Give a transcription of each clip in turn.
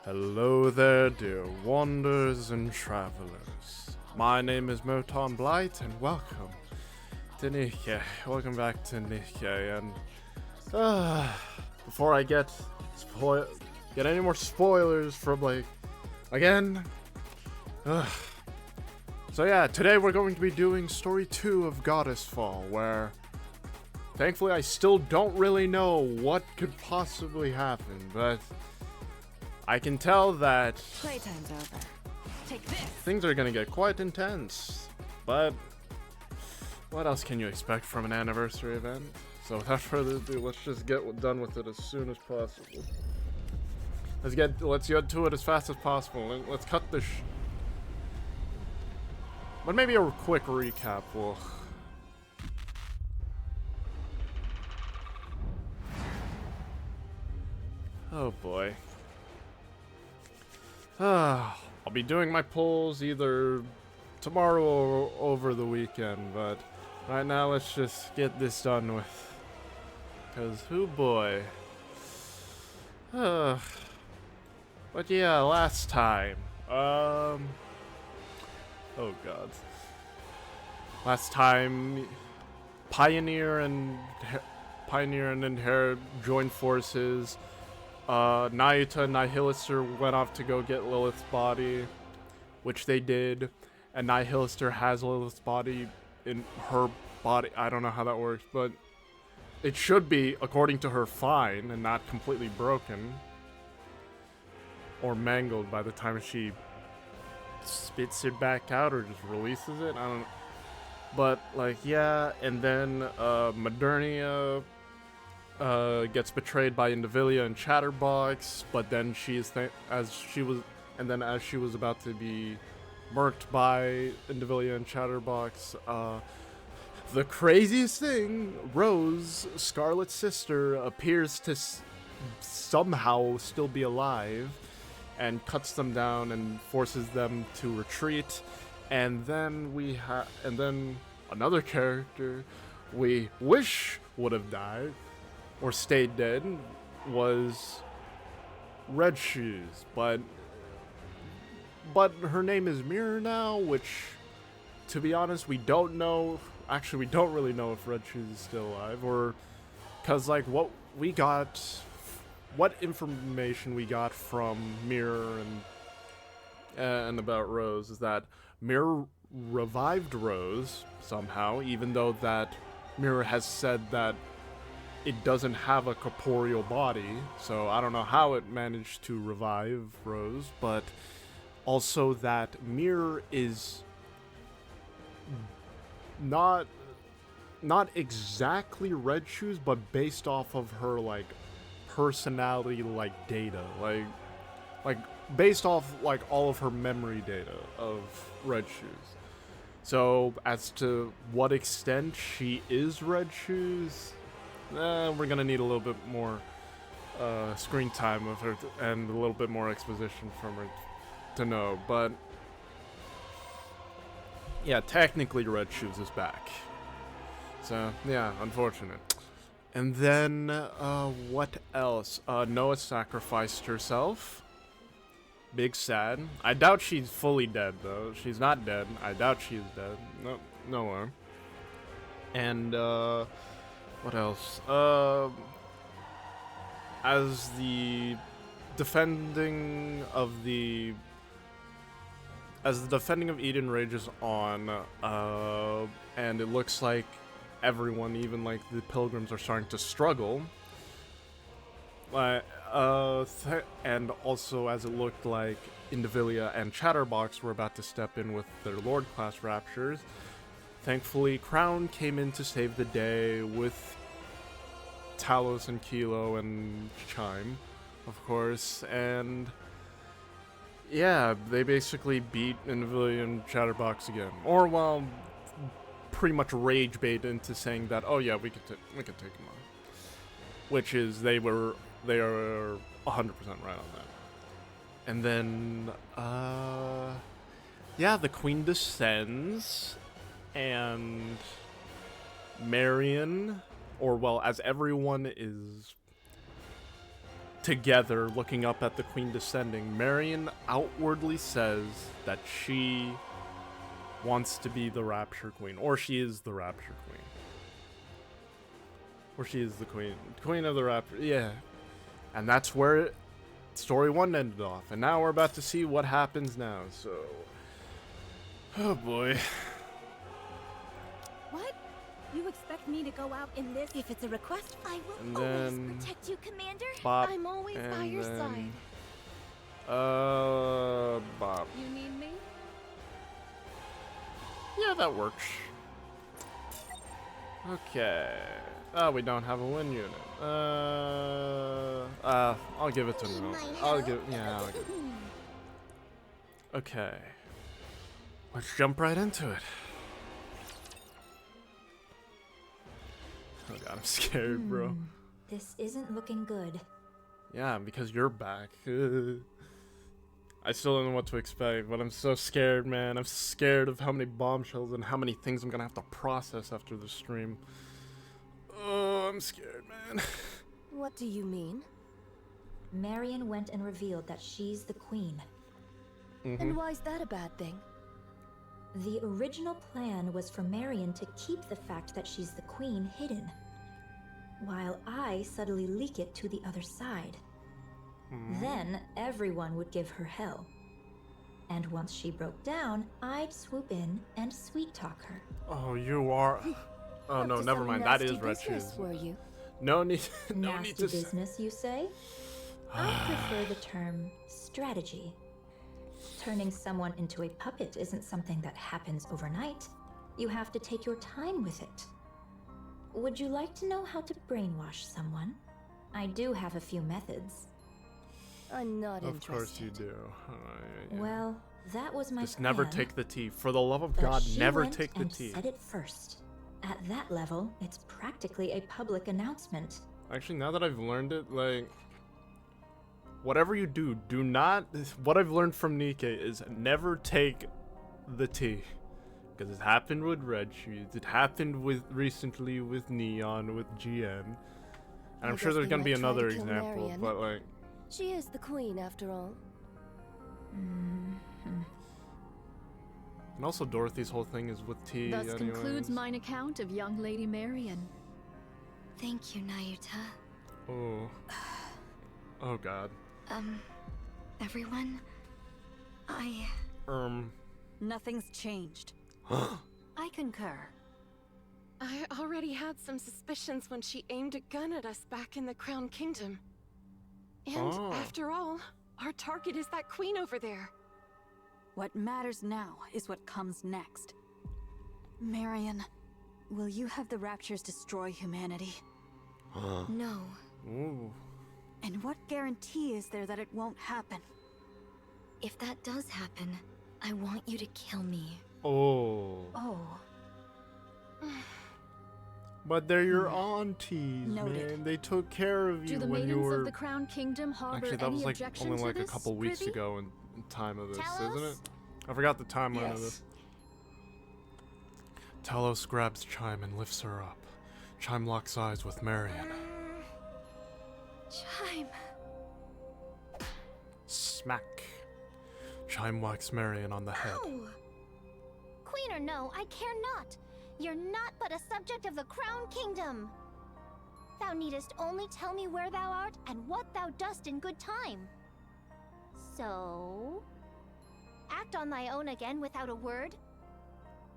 Hello there, dear wanderers and travelers. My name is Moton Blight, and welcome to Nikke. Welcome back to Nikke, and before I get any more spoilers from, again, so yeah, today we're going to be doing Story 2 of Goddess Fall, where, thankfully, I still don't really know what could possibly happen, but I can tell that playtime's over. Take this. Things are gonna get quite intense, but what else can you expect from an anniversary event? So without further ado, let's just get done with it as soon as possible. Let's get to it as fast as possible. Let's cut this. But maybe a quick recap will. Oh boy. I'll be doing my polls either tomorrow or over the weekend, but right now let's just get this done with. Cause oh boy. But yeah, last time. Oh god. Last time Pioneer and Inherit joined forces. Nayuta and Nihilister went off to go get Lilith's body, which they did, and Nihilister has Lilith's body in her body. I don't know how that works, but it should be, according to her, fine and not completely broken or mangled by the time she spits it back out or just releases it. I don't know. But, yeah, and then Modernia gets betrayed by Indivilia and Chatterbox, but then as she was about to be murked by Indivilia and Chatterbox, the craziest thing, Rose, Scarlet's sister, appears to somehow still be alive and cuts them down and forces them to retreat. And then another character we wish would have died or stayed dead was Red Shoes, but her name is Mirror now, which, to be honest, we don't know. Actually, we don't really know if Red Shoes is still alive, or because what information we got from Mirror and about Rose is that Mirror revived Rose somehow, even though that Mirror has said that it doesn't have a corporeal body, so I don't know how it managed to revive Rose, but also that Mirror is not exactly Red Shoes, but based off of her personality data, like based off all of her memory data of Red Shoes. So as to what extent she is Red Shoes, we're gonna need a little bit more screen time with her and a little bit more exposition from her to know. But yeah, technically Red Shoes is back. So yeah, unfortunate. And then what else? Noah sacrificed herself. Big sad. I doubt she's fully dead though. She's not dead. I doubt she's dead. No, Noah. And what else? As the defending of Eden rages on, and it looks like everyone, even the pilgrims, are starting to struggle. And also as it looked like Indivilia and Chatterbox were about to step in with their Lord class raptures, thankfully Crown came in to save the day with Talos and Kilo and Chime, of course, and yeah, they basically beat Indivilia and Chatterbox again. Or, well, pretty much rage bait into saying that, oh yeah, we could take them on. Which is, they are 100% right on that. And then, yeah, the Queen descends, and Marion, or well, as everyone is together, looking up at the queen descending, Marion outwardly says that she wants to be the Rapture Queen, or she is the Rapture Queen. Or she is the queen of the Rapture, yeah. And that's where story 1 ended off, and now we're about to see what happens now, so... Oh boy. What? You expect me to go out in this? If it's a request, I will And always then protect you, Commander. Bop, I'm always by and your then- side. Bob. You need me? Yeah, that works. Okay. Oh, we don't have a win unit. I'll give it to no. I'll give it. Okay. Let's jump right into it. Oh god, I'm scared, bro. This isn't looking good. Yeah, because you're back. I still don't know what to expect, but I'm so scared, man. I'm scared of how many bombshells and how many things I'm gonna have to process after the stream. Oh, I'm scared, man. What do you mean? Marion went and revealed that she's the queen. And why's that a bad thing? The original plan was for Marion to keep the fact that she's the queen hidden, while I subtly leak it to the other side. Then everyone would give her hell. And once she broke down, I'd swoop in and sweet talk her. Oh, you are. Oh Up no, to never some mind. That nasty is red business, shoes. were you? No need. No Nasty need to. business, you say? I prefer the term strategy. Turning someone into a puppet isn't something that happens overnight. You have to take your time with it. Would you like to know how to brainwash someone? I do have a few methods. I'm not Of interested. course you do. Well, that was my Just plan. never take the tea. For the love of but God, she never went take the and tea. said it first. At that level, it's practically a public announcement. Actually, now that I've learned it, like, whatever you do, do not. What I've learned from Nikke is never take the tea, because it happened with Red Shoes. It happened recently with Neon, with GN, and I'm I sure guess there's they gonna be might try to another kill example. Marion. But like, She is the queen, after all. and also Dorothy's whole thing is with tea. Thus concludes anyways. mine account of young Lady Marion. Thank you, Nayuta. Oh. Oh God. Everyone? Nothing's changed. I concur. I already had some suspicions when she aimed a gun at us back in the Crown Kingdom. And Oh. after all, our target is that queen over there. What matters now is what comes next. Marion, will you have the Raptures destroy humanity? No. Ooh. And what guarantee is there that it won't happen? If that does happen, I want you to kill me. Oh. Oh, But they're your aunties, Noted. man. They took care of Do you the when you maidens were. of the Crown Kingdom harbor Actually, that any was like objection only to like a this, couple weeks Prithee? ago in time of this, Talos? isn't it? I forgot the timeline of yes. this. Talos grabs Chime and lifts her up. Chime locks eyes with Marion. Chime. Smack. Chime whacks Marion on the head. No! Queen or no, I care not. You're not but a subject of the Crown Kingdom. Thou needest only tell me where thou art and what thou dost in good time. So, act on thy own again without a word,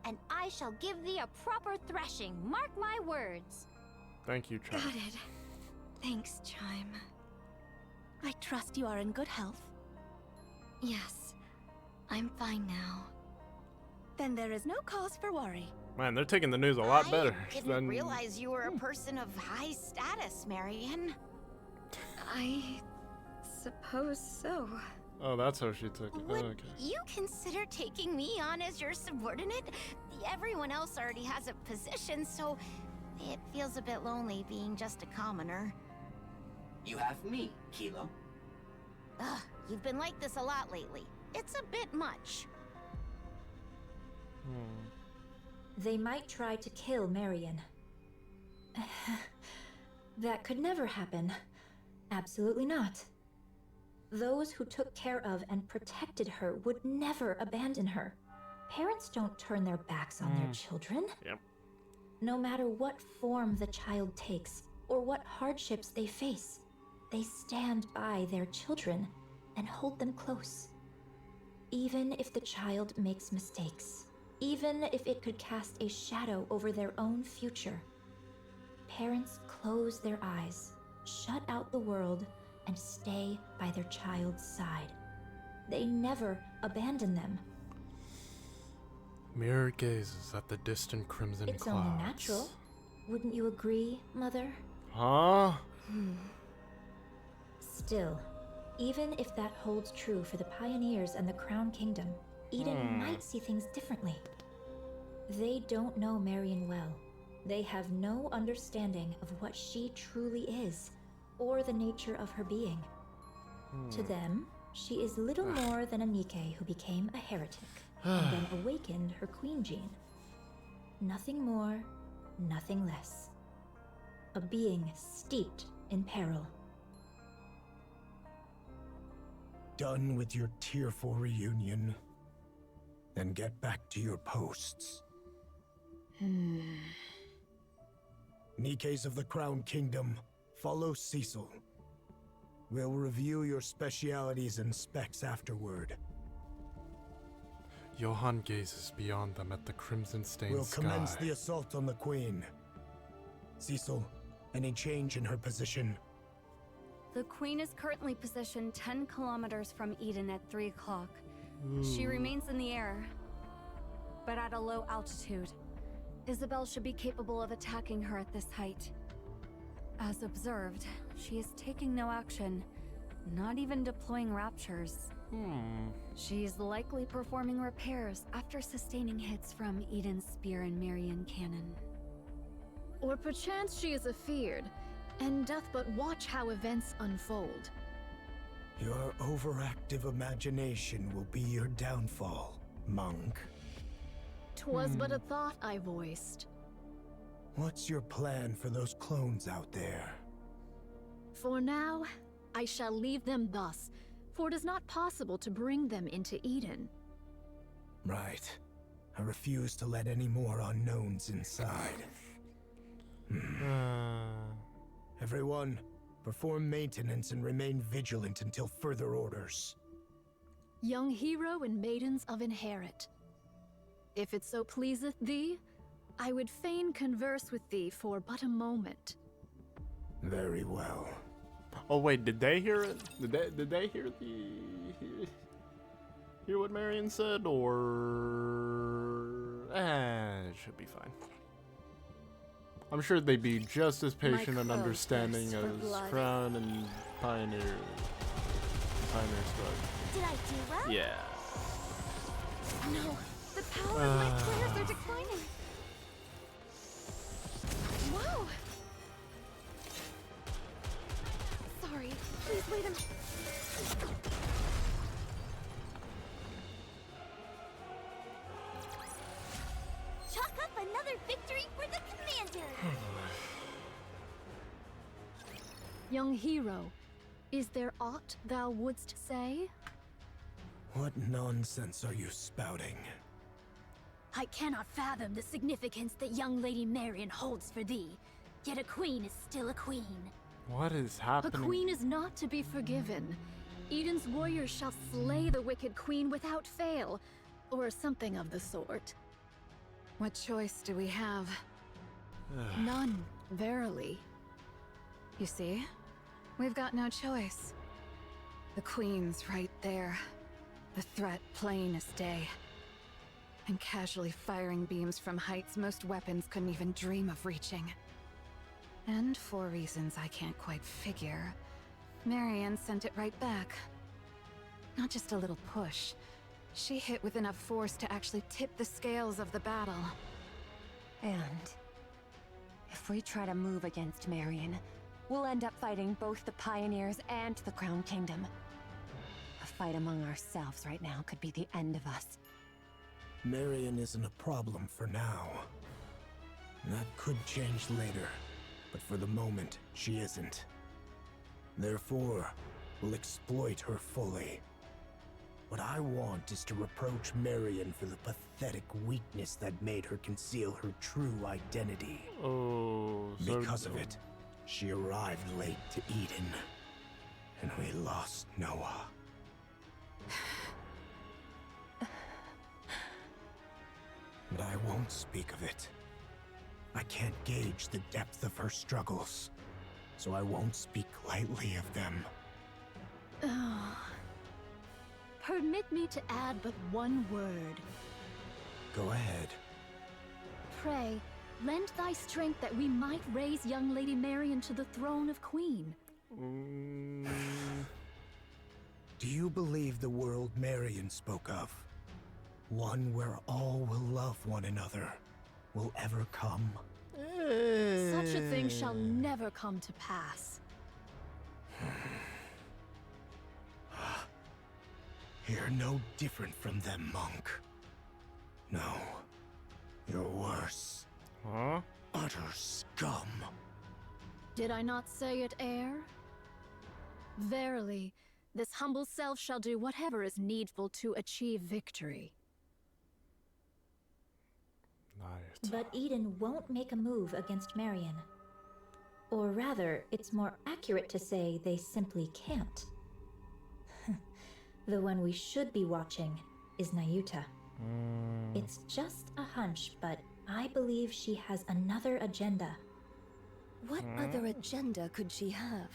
and I shall give thee a proper thrashing, mark my words. Thank you, Chime. Got it. Thanks, Chime. I trust you are in good health. Yes, I'm fine now. Then there is no cause for worry. Man, they're taking the news a lot better I didn't than. realize you were a person of high status, Marion. I suppose so. Oh, that's how she took it. Would Okay. you consider taking me on as your subordinate? Everyone else already has a position, so it feels a bit lonely being just a commoner. You have me, Kilo. Ugh, you've been like this a lot lately. It's a bit much. They might try to kill Marion. That could never happen. Absolutely not. Those who took care of and protected her would never abandon her. Parents don't turn their backs on their children. Yep. No matter what form the child takes or what hardships they face, they stand by their children and hold them close. Even if the child makes mistakes, even if it could cast a shadow over their own future, parents close their eyes, shut out the world, and stay by their child's side. They never abandon them. Mirror gazes at the distant crimson It's clouds. only natural. Wouldn't you agree, Mother? Huh? Still, even if that holds true for the pioneers and the Crown Kingdom, Eden might see things differently. They don't know Marion well. They have no understanding of what she truly is, or the nature of her being. To them, she is little more than a Nikke who became a heretic, and then awakened her queen gene. Nothing more, nothing less. A being steeped in peril. Done with your tearful reunion? Then get back to your posts. Nikkes of the Crown Kingdom, follow Cecil. We'll review your specialities and specs afterward. Johann gazes beyond them at the crimson-stained We'll sky. commence the assault on the Queen. Cecil, any change in her position? The Queen is currently positioned 10 kilometers from Eden at 3 o'clock. She remains in the air, but at a low altitude. Isabel should be capable of attacking her at this height. As observed, she is taking no action, not even deploying raptures. She's likely performing repairs after sustaining hits from Eden's spear and Marion cannon. Or perchance she is afeared, and doth but watch how events unfold. Your overactive imagination will be your downfall, monk. 'Twas but a thought I voiced. What's your plan for those clones out there? For now, I shall leave them thus, for it is not possible to bring them into Eden. Right. I refuse to let any more unknowns inside. Everyone, perform maintenance and remain vigilant until further orders. Young hero and maidens of Inherit. If it so pleaseth thee, I would fain converse with thee for but a moment. Very well. Oh wait, did they hear it? Did they hear what Marion said, or it should be fine. I'm sure they'd be just as patient and crow understanding thirsts for as blood. Crown and Pioneer Squad. Did I do well? Yeah. No, the power of my prayers are declining. Whoa! Sorry, please wait a minute. Chalk up another victory for the commander! Young hero, is there aught thou wouldst say? What nonsense are you spouting? I cannot fathom the significance that young Lady Marion holds for thee. Yet a queen is still a queen. What is A happening? queen is not to be forgiven. Eden's warriors shall slay the wicked queen without fail, or something of the sort. What choice do we have? None, verily. You see? We've got no choice. The Queen's right there. The threat plain as day. And casually firing beams from heights most weapons couldn't even dream of reaching. And for reasons I can't quite figure, Marion sent it right back. Not just a little push. She hit with enough force to actually tip the scales of the battle. And if we try to move against Marion, we'll end up fighting both the Pioneers and the Crown Kingdom. A fight among ourselves right now could be the end of us. Marion isn't a problem for now. That could change later, but for the moment, she isn't. Therefore, we'll exploit her fully. What I want is to reproach Marion for the pathetic weakness that made her conceal her true identity. Oh, so because of it, she arrived late to Eden, and we lost Noah. But I won't speak of it. I can't gauge the depth of her struggles, so I won't speak lightly of them. Permit me to add but one word. Go ahead. Pray, lend thy strength that we might raise young Lady Marion to the throne of Queen. Do you believe the world Marion spoke of? One where all will love one another will ever come? Such a thing shall never come to pass. You're no different from them, monk. No, you're worse. Huh? Utter scum. Did I not say it, heir? Verily, this humble self shall do whatever is needful to achieve victory. Nice. But Eden won't make a move against Marion. Or rather, it's more accurate to say they simply can't. The one we should be watching is Nayuta. It's just a hunch, but I believe she has another agenda. What other agenda could she have?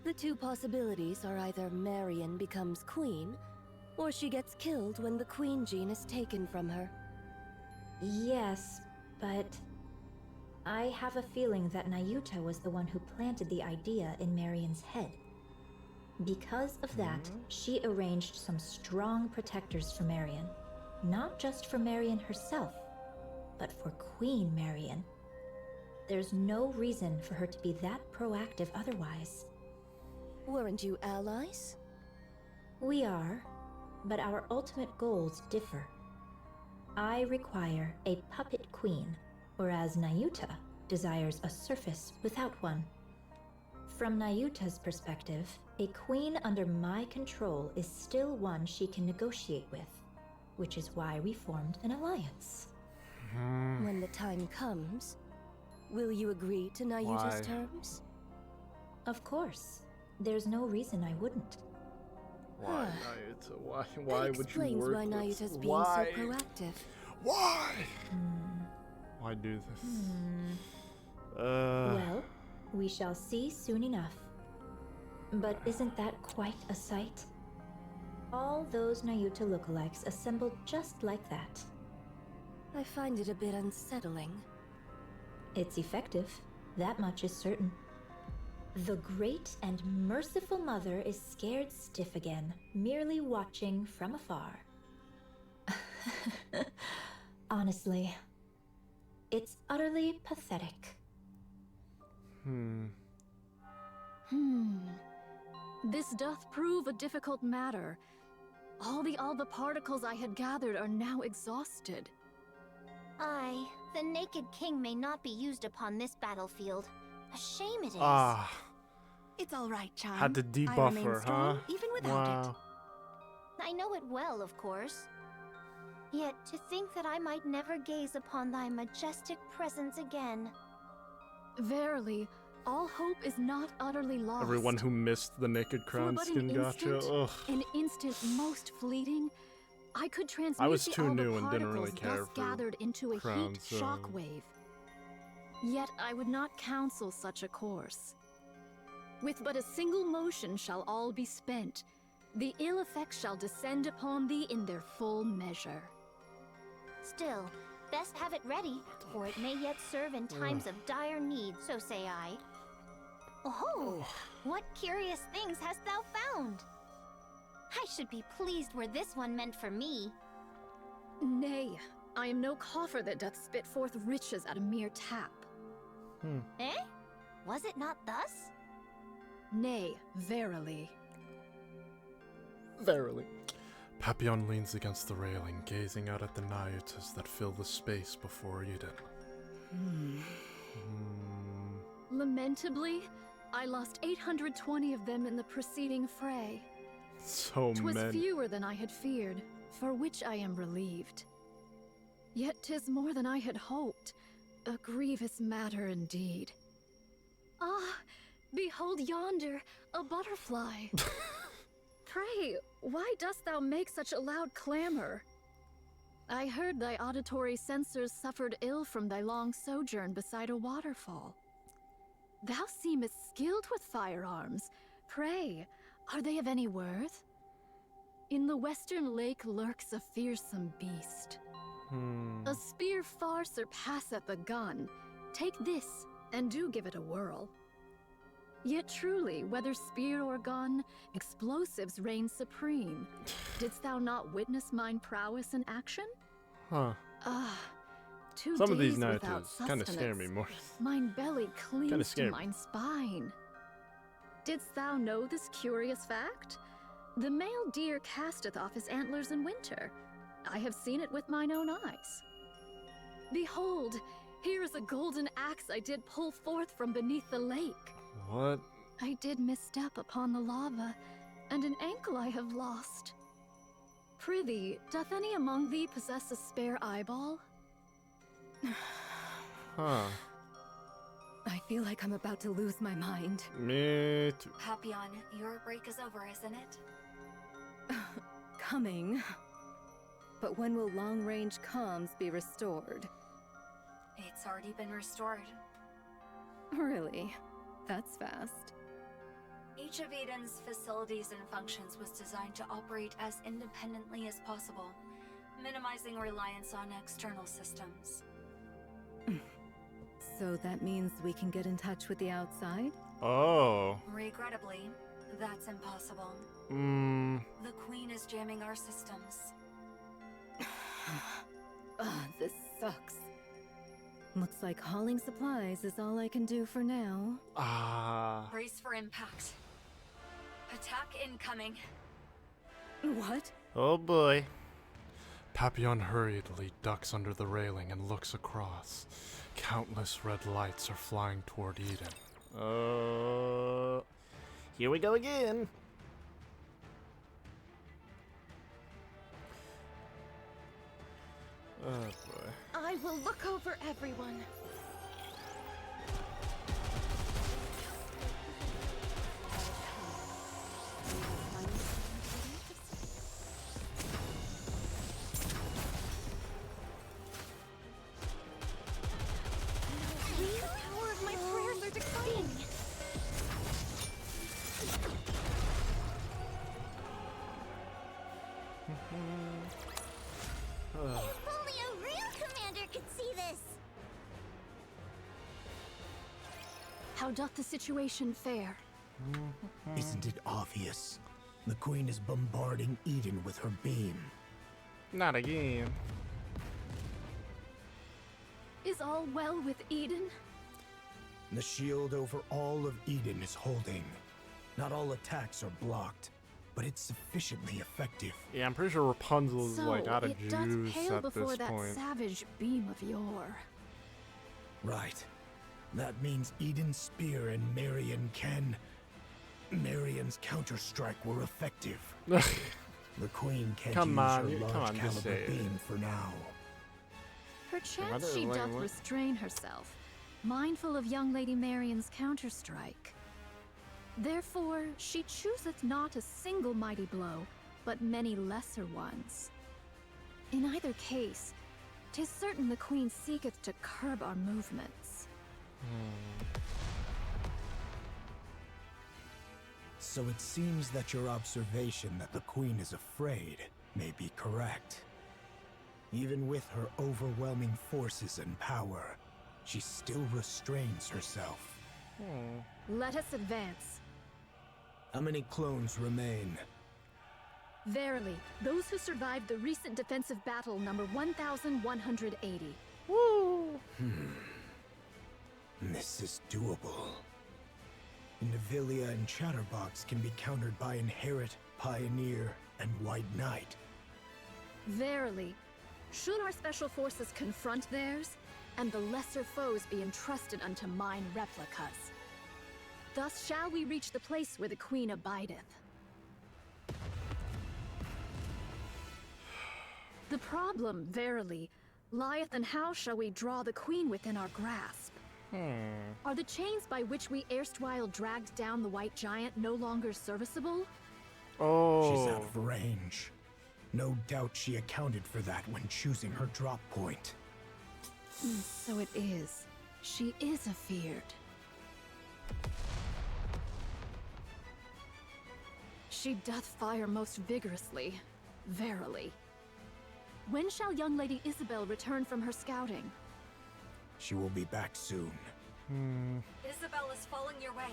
The two possibilities are either Marion becomes queen, or she gets killed when the queen gene is taken from her. Yes, but I have a feeling that Nayuta was the one who planted the idea in Marion's head. Because of that, she arranged some strong protectors for Marion. Not just for Marion herself, but for Queen Marion. There's no reason for her to be that proactive otherwise. Weren't you allies? We are, but our ultimate goals differ. I require a puppet queen, whereas Nayuta desires a surface without one. From Nayuta's perspective, a queen under my control is still one she can negotiate with, which is why we formed an alliance. When the time comes, will you agree to Nayuta's terms? Of course. There's no reason I wouldn't. Why, Nayuta? Why would you explains work why with... Nayuta's being so proactive. Why? Why do this? Well, we shall see soon enough. But isn't that quite a sight? All those Nayuta lookalikes assembled just like that. I find it a bit unsettling. It's effective, that much is certain. The great and merciful mother is scared stiff again, merely watching from afar. Honestly, it's utterly pathetic. This doth prove a difficult matter. All the particles I had gathered are now exhausted. Aye, the Naked King may not be used upon this battlefield. A shame it is. Ah. It's all right, Chime. Had to I debuff remain her, strong, huh? even without it. I know it well, of course. Yet to think that I might never gaze upon thy majestic presence again. Verily, all hope is not utterly lost. Everyone who missed the Naked Crown Skin Gotcha. Ugh. An instant most fleeting, I could transmute I was the too all the new and didn't really particles care thus for gathered into a crowns, heat shockwave. Yet I would not counsel such a course. With but a single motion shall all be spent. The ill effects shall descend upon thee in their full measure. Still, best have it ready, for it may yet serve in times of dire need, so say I. Oh, what curious things hast thou found? I should be pleased were this one meant for me. Nay, I am no coffer that doth spit forth riches at a mere tap. Eh? Was it not thus? Nay, verily. Verily. Papillon leans against the railing, gazing out at the Nayutas that fill the space before Eden. Lamentably, I lost 820 of them in the preceding fray. So 'Twas many. fewer than I had feared, for which I am relieved. Yet 'tis more than I had hoped, a grievous matter indeed. Ah, behold yonder, a butterfly. Pray, why dost thou make such a loud clamor? I heard thy auditory sensors suffered ill from thy long sojourn beside a waterfall. Thou seemest skilled with firearms. Pray, are they of any worth? In the western lake lurks a fearsome beast. A spear far surpasseth a gun. Take this, and do give it a whirl. Yet truly, whether spear or gun, explosives reign supreme. Didst thou not witness mine prowess in action? Huh. Ah, 2 Some of these days nights without kind of scare me sustenance. more. Mine belly clings to scare me. mine spine. Didst thou know this curious fact? The male deer casteth off his antlers in winter. I have seen it with mine own eyes. Behold, here is a golden axe I did pull forth from beneath the lake. What? I did misstep upon the lava, and an ankle I have lost. Prithee, doth any among thee possess a spare eyeball? Huh. I feel like I'm about to lose my mind. Me too. Papillon, your break is over, isn't it? Coming. But when will long-range comms be restored? It's already been restored. Really? That's fast. Each of Eden's facilities and functions was designed to operate as independently as possible, minimizing reliance on external systems. So that means we can get in touch with the outside? Oh. Regrettably, that's impossible. The Queen is jamming our systems. This sucks. Looks like hauling supplies is all I can do for now. Brace for impact. Attack incoming. What? Oh boy. Papillon hurriedly ducks under the railing and looks across. Countless red lights are flying toward Eden. Here we go again. Oh boy. I will look over everyone. The power of my prayers are declining. If only a real commander could see this. How doth the situation fare? Isn't it obvious? The Queen is bombarding Eden with her beam. Not again. Is all well with Eden? The shield over all of Eden is holding. Not all attacks are blocked, but it's sufficiently effective. Yeah, I'm pretty sure Rapunzel is So like out of it doth juice pale at before this that point. savage beam of yore. Right. That means Eden's spear and Marion can... Marion's counter-strike were effective. The Queen can't Come use on, her come large on, just caliber say it. beam for now. Perchance Wait, she wait, doth what? restrain herself, mindful of young Lady Marion's counterstrike. Therefore, she chooseth not a single mighty blow, but many lesser ones. In either case, 'tis certain the Queen seeketh to curb our movements. So it seems that your observation that the Queen is afraid may be correct. Even with her overwhelming forces and power, she still restrains herself. Let us advance. How many clones remain? Verily, those who survived the recent defensive battle number 1,180. Woo! This is doable. Navilia and Chatterbox can be countered by Inherit, Pioneer, and White Knight. Verily, should our special forces confront theirs, and the lesser foes be entrusted unto mine replicas. Thus shall we reach the place where the queen abideth. The problem, verily, lieth in how shall we draw the queen within our grasp. Are the chains by which we erstwhile dragged down the white giant no longer serviceable? Oh. She's out of range. No doubt she accounted for that when choosing her drop point. So it is. She is afeared. She doth fire most vigorously, verily. When shall young Lady Isabel return from her scouting? She will be back soon. Isabel is falling your way.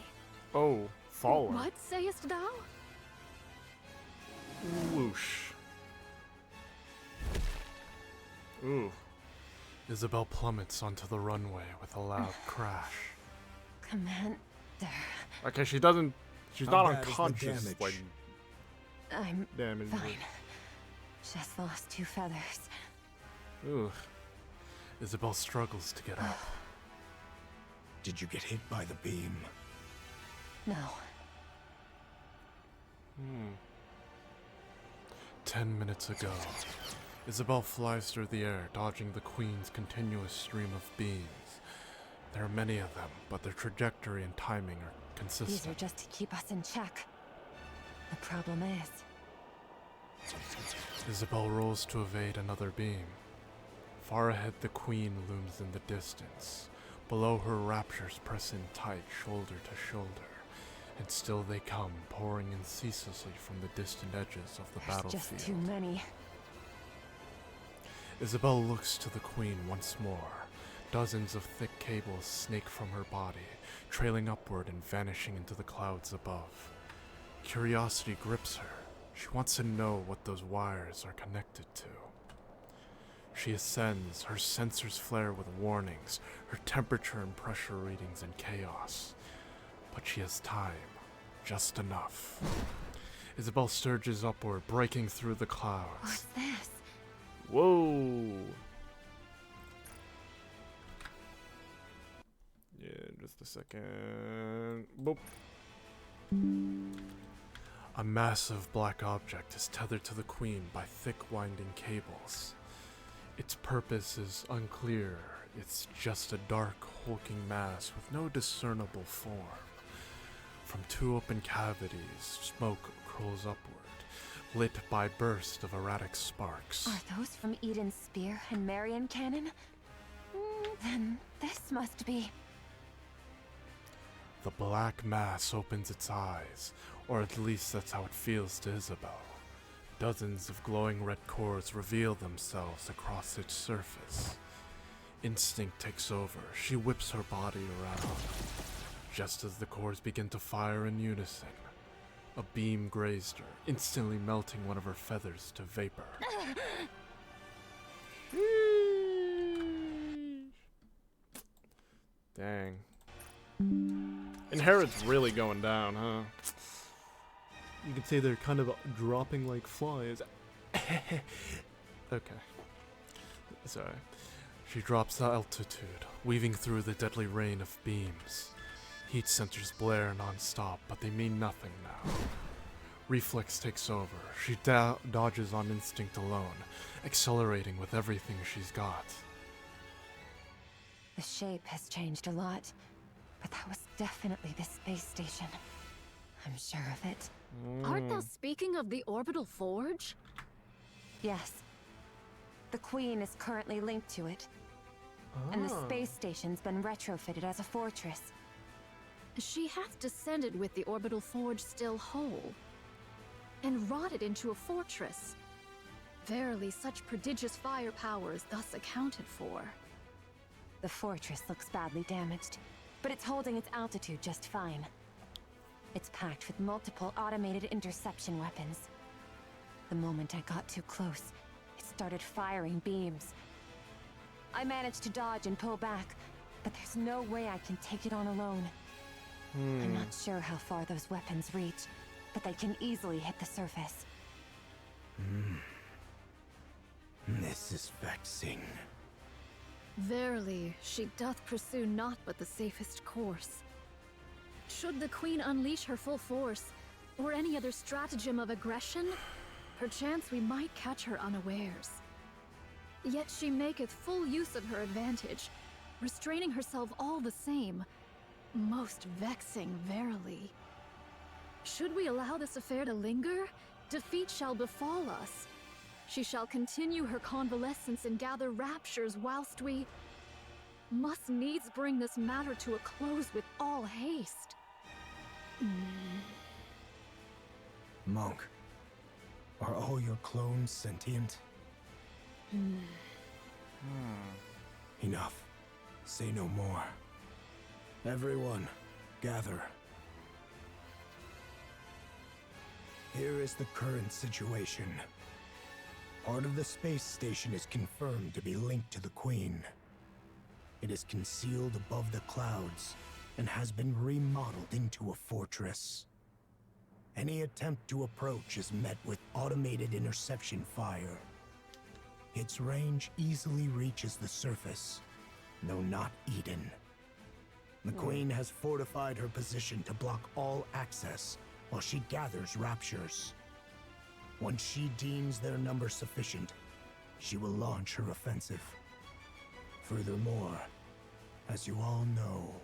Oh, fallen. What sayest thou? Whoosh. Ooh. Isabel plummets onto the runway with a loud crash. Commander. Okay, she doesn't. She's How not bad is the unconscious. damage? Like I'm damage. fine. Just lost 2 feathers. Ooh. Isabel struggles to get up. Did you get hit by the beam? No. 10 minutes ago, Isabel flies through the air, dodging the Queen's continuous stream of beams. There are many of them, but their trajectory and timing are consistent. These are just to keep us in check. The problem is... Isabel rolls to evade another beam. Far ahead, the Queen looms in the distance. Below her, raptures press in tight, shoulder to shoulder. And still they come, pouring in ceaselessly from the distant edges of the battlefield. Just too many. Isabel looks to the Queen once more. Dozens of thick cables snake from her body, trailing upward and vanishing into the clouds above. Curiosity grips her. She wants to know what those wires are connected to. She ascends, her sensors flare with warnings, her temperature and pressure readings in chaos. But she has time, just enough. Isabel surges upward, breaking through the clouds. What's this? Whoa! Yeah, just a second. Boop. A massive black object is tethered to the Queen by thick winding cables. Its purpose is unclear. It's just a dark, hulking mass with no discernible form. From 2 open cavities, smoke curls upward, lit by bursts of erratic sparks. Are those from Eden's spear and Marion cannon? Then this must be... The black mass opens its eyes, or at least that's how it feels to Isabel. Dozens of glowing red cores reveal themselves across its surface. Instinct takes over. She whips her body around. Just as the cores begin to fire in unison, a beam grazed her, instantly melting one of her feathers to vapor. Dang. Inherit's really going down, huh? You could say they're kind of dropping like flies. Okay. Sorry. She drops to altitude, weaving through the deadly rain of beams. Heat sensors blare non-stop, but they mean nothing now. Reflex takes over. She dodges on instinct alone, accelerating with everything she's got. The shape has changed a lot, but that was definitely the space station. I'm sure of it. Art thou speaking of the orbital forge? Yes. The Queen is currently linked to it. And the space station's been retrofitted as a fortress. She hath descended with the orbital forge still whole, and rotted into a fortress. Verily, such prodigious firepower is thus accounted for. The fortress looks badly damaged, but it's holding its altitude just fine. It's packed with multiple automated interception weapons. The moment I got too close, it started firing beams. I managed to dodge and pull back, but there's no way I can take it on alone. I'm not sure how far those weapons reach, but they can easily hit the surface. This is vexing. Verily, she doth pursue naught but the safest course. Should the queen unleash her full force, or any other stratagem of aggression, perchance we might catch her unawares. Yet she maketh full use of her advantage, restraining herself all the same. Most vexing, verily. Should we allow this affair to linger, defeat shall befall us. She shall continue her convalescence and gather raptures whilst we must needs bring this matter to a close with all haste. Monk, are all your clones sentient? Enough. Say no more. Everyone, gather. Here is the current situation. Part of the space station is confirmed to be linked to the Queen. It is concealed above the clouds and has been remodeled into a fortress. Any attempt to approach is met with automated interception fire. Its range easily reaches the surface, though not Eden. The Queen has fortified her position to block all access while she gathers raptures. Once she deems their number sufficient, she will launch her offensive. Furthermore, as you all know,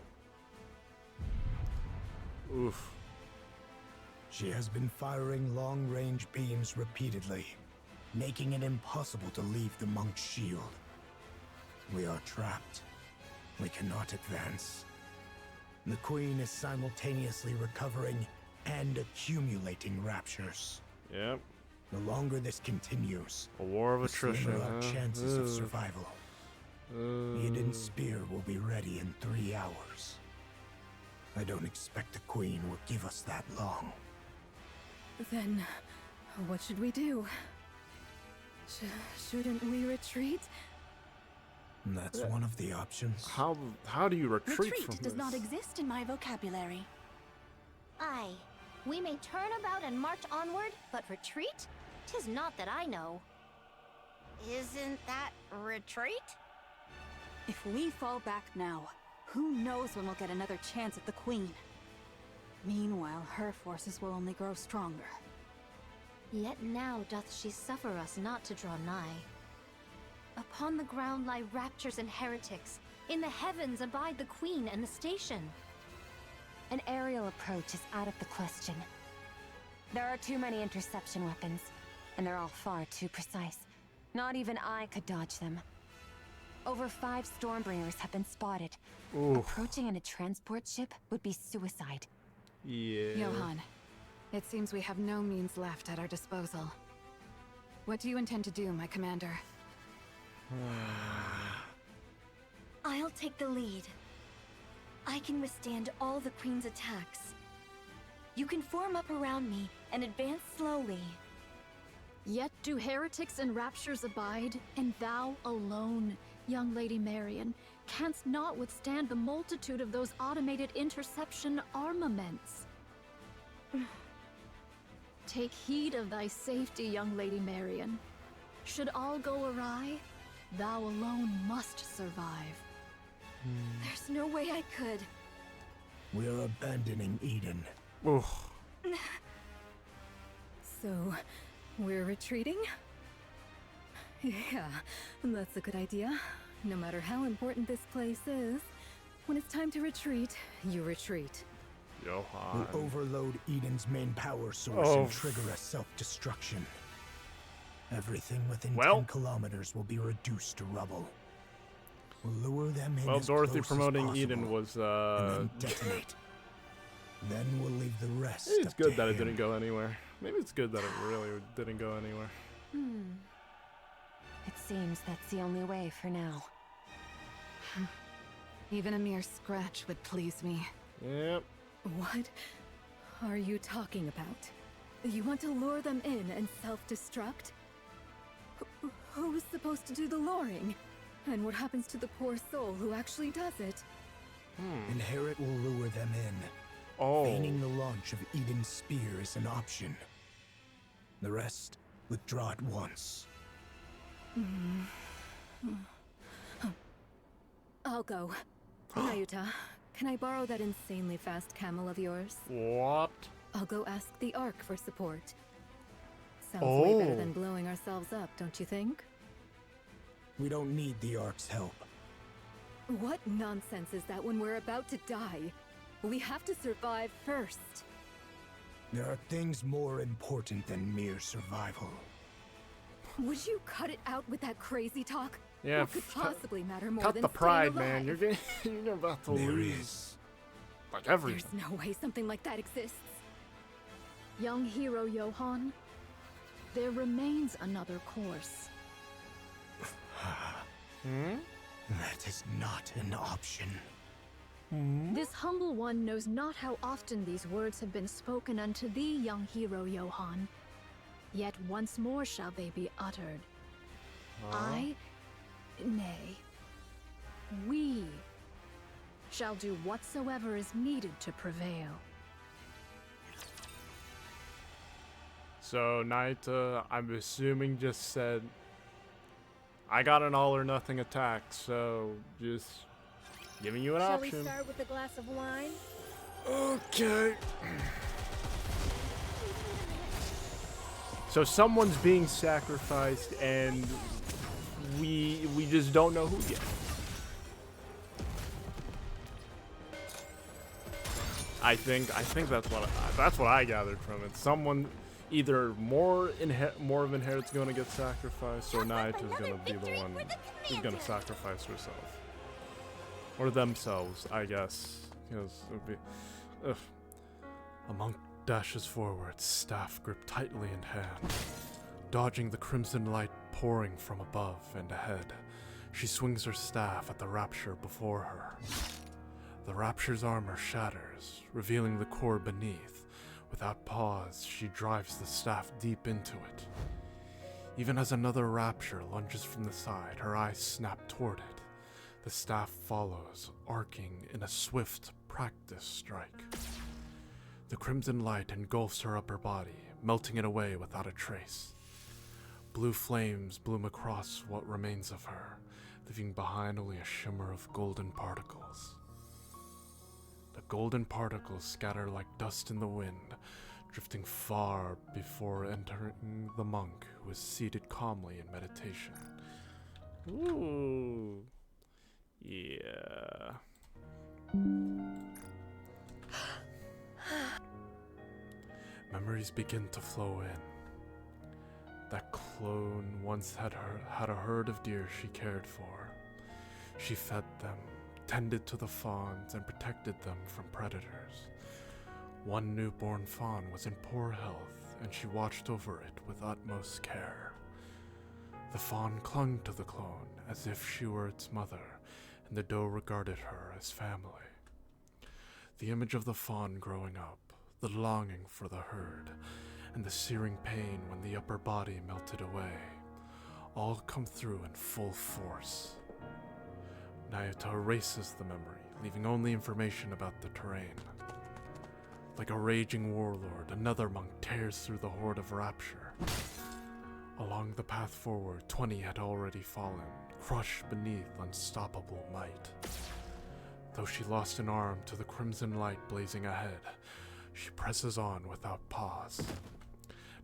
she has been firing long-range beams repeatedly, making it impossible to leave the monk's shield. We are trapped. We cannot advance. The Queen is simultaneously recovering and accumulating raptures. Yep. The longer this continues, a war of the attrition, slimmer our chances of survival. Eden's Uh, spear will be ready in 3 hours. I don't expect the Queen will give us that long. Then, what should we do? Shouldn't we retreat? That's one of the options. How do you retreat from does this? not exist in my vocabulary. Aye, we may turn about and march onward, but retreat? 'Tis not that I know. Isn't that retreat? If we fall back now, who knows when we'll get another chance at the Queen? Meanwhile, her forces will only grow stronger. Yet now doth she suffer us not to draw nigh. Upon the ground lie raptures and heretics. In the heavens abide the Queen and the station. An aerial approach is out of the question. There are too many interception weapons, and they're all far too precise. Not even I could dodge them. Over 5 Stormbringers have been spotted. Approaching in a transport ship would be suicide. Yeah. Johan, it seems we have no means left at our disposal. What do you intend to do, my commander? I'll take the lead. I can withstand all the Queen's attacks. You can form up around me and advance slowly. Yet do heretics and raptures abide, and thou alone, young Lady Marion, canst not withstand the multitude of those automated interception armaments. Take heed of thy safety, young Lady Marion. Should all go awry, thou alone must survive. There's no way I could. We're abandoning Eden. So, we're retreating? Yeah, that's a good idea. No matter how important this place is, when it's time to retreat, you retreat. Johan. We'll overload Eden's main power source and trigger a self-destruction. Everything within 10 kilometers will be reduced to rubble. We'll lure them in Well, as Dorothy close as promoting possible, Eden was and then detonate. Then we'll leave the rest. Maybe it's up to good that it him. didn't go anywhere. Maybe it's good that it really didn't go anywhere. It seems that's the only way for now. Even a mere scratch would please me. Yep. What are you talking about? You want to lure them in and self-destruct? Who's supposed to do the luring? And what happens to the poor soul who actually does it? Inherit will lure them in. Feigning the launch of Eden's spear is an option. The rest, withdraw at once. I'll go. Nayuta, Can I borrow that insanely fast camel of yours? What? I'll go ask the Ark for support. Sounds way better than blowing ourselves up, don't you think? We don't need the Ark's help. What nonsense is that when we're about to die? We have to survive first. There are things more important than mere survival. Would you cut it out with that crazy talk? Yeah, what could possibly matter more cut than the pride, staying man. alive? You're about to There lose. is. Like everything. There's no way something like that exists. Young hero Johann, there remains another course. That is not an option. This humble one knows not how often these words have been spoken unto thee, young hero Johann. Yet once more shall they be uttered. Nay, we shall do whatsoever is needed to prevail. So Naita, I'm assuming, just said, I got an all or nothing attack, so just giving you an Shall option. we start with a glass of wine? Okay. So someone's being sacrificed, and we just don't know who yet. I think that's what I gathered from it. Someone, either more of Inherit's going to get sacrificed, or Naita's going to be the one who's going to sacrifice herself, or themselves, I guess. Because it would be. A monk dashes forward, staff gripped tightly in hand, dodging the crimson light pouring from above and ahead. She swings her staff at the Rapture before her. The Rapture's armor shatters, revealing the core beneath. Without pause, she drives the staff deep into it. Even as another Rapture lunges from the side, her eyes snap toward it. The staff follows, arcing in a swift, practiced strike. The crimson light engulfs her upper body, melting it away without a trace. Blue flames bloom across what remains of her, leaving behind only a shimmer of golden particles. The golden particles scatter like dust in the wind, drifting far before entering the monk, who is seated calmly in meditation. Ooh. Yeah. Memories begin to flow in. That clone once had a herd of deer she cared for. She fed them, tended to the fawns, and protected them from predators. One newborn fawn was in poor health, and she watched over it with utmost care. The fawn clung to the clone as if she were its mother, and the doe regarded her as family. The image of the fawn growing up, the longing for the herd, and the searing pain when the upper body melted away, all come through in full force. Naita erases the memory, leaving only information about the terrain. Like a raging warlord, another monk tears through the horde of Rapture. Along the path forward, 20 had already fallen, crushed beneath unstoppable might. Though she lost an arm to the crimson light blazing ahead, she presses on without pause.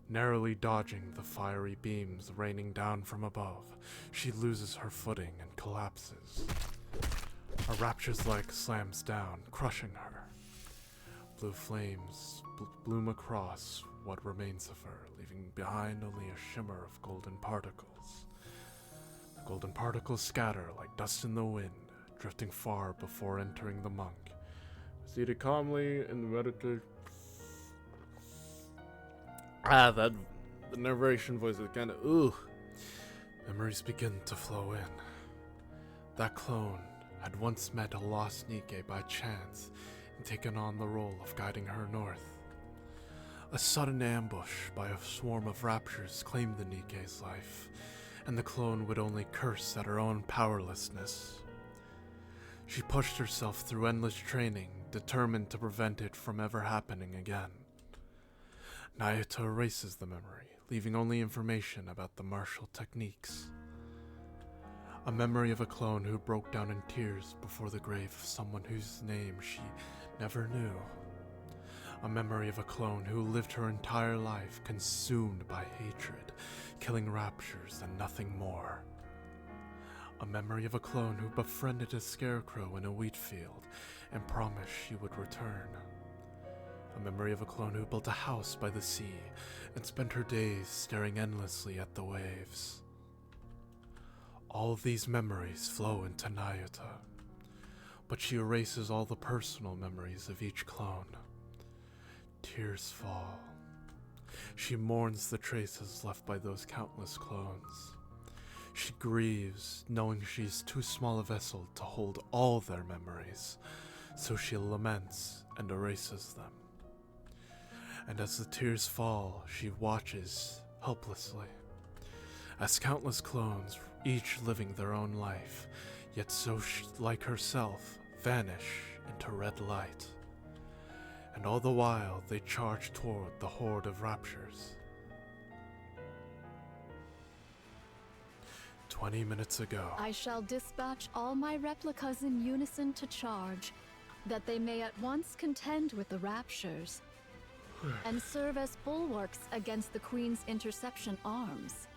Narrowly dodging the fiery beams raining down from above, she loses her footing and collapses. A Rapture's leg slams down, crushing her. Blue flames bloom across what remains of her, leaving behind only a shimmer of golden particles. The golden particles scatter like dust in the wind, drifting far before entering the monk, seated calmly in the meditation. The narration voice is kind of, ooh. Memories begin to flow in. That clone had once met a lost Nikke by chance and taken on the role of guiding her north. A sudden ambush by a swarm of Raptures claimed the Nikke's life, and the clone would only curse at her own powerlessness. She pushed herself through endless training, determined to prevent it from ever happening again. Naita erases the memory, leaving only information about the martial techniques. A memory of a clone who broke down in tears before the grave of someone whose name she never knew. A memory of a clone who lived her entire life consumed by hatred, killing raptures and nothing more. A memory of a clone who befriended a scarecrow in a wheat field and promised she would return. A memory of a clone who built a house by the sea and spent her days staring endlessly at the waves. All of these memories flow into Nayuta, but she erases all the personal memories of each clone. Tears fall. She mourns the traces left by those countless clones. She grieves, knowing she's too small a vessel to hold all their memories, so she laments and erases them. And as the tears fall, she watches helplessly, as countless clones, each living their own life, yet so like herself, vanish into red light. And all the while, they charge toward the horde of raptures. 20 minutes ago. I shall dispatch all my replicas in unison to charge, that they may at once contend with the raptures, and serve as bulwarks against the Queen's interception arms.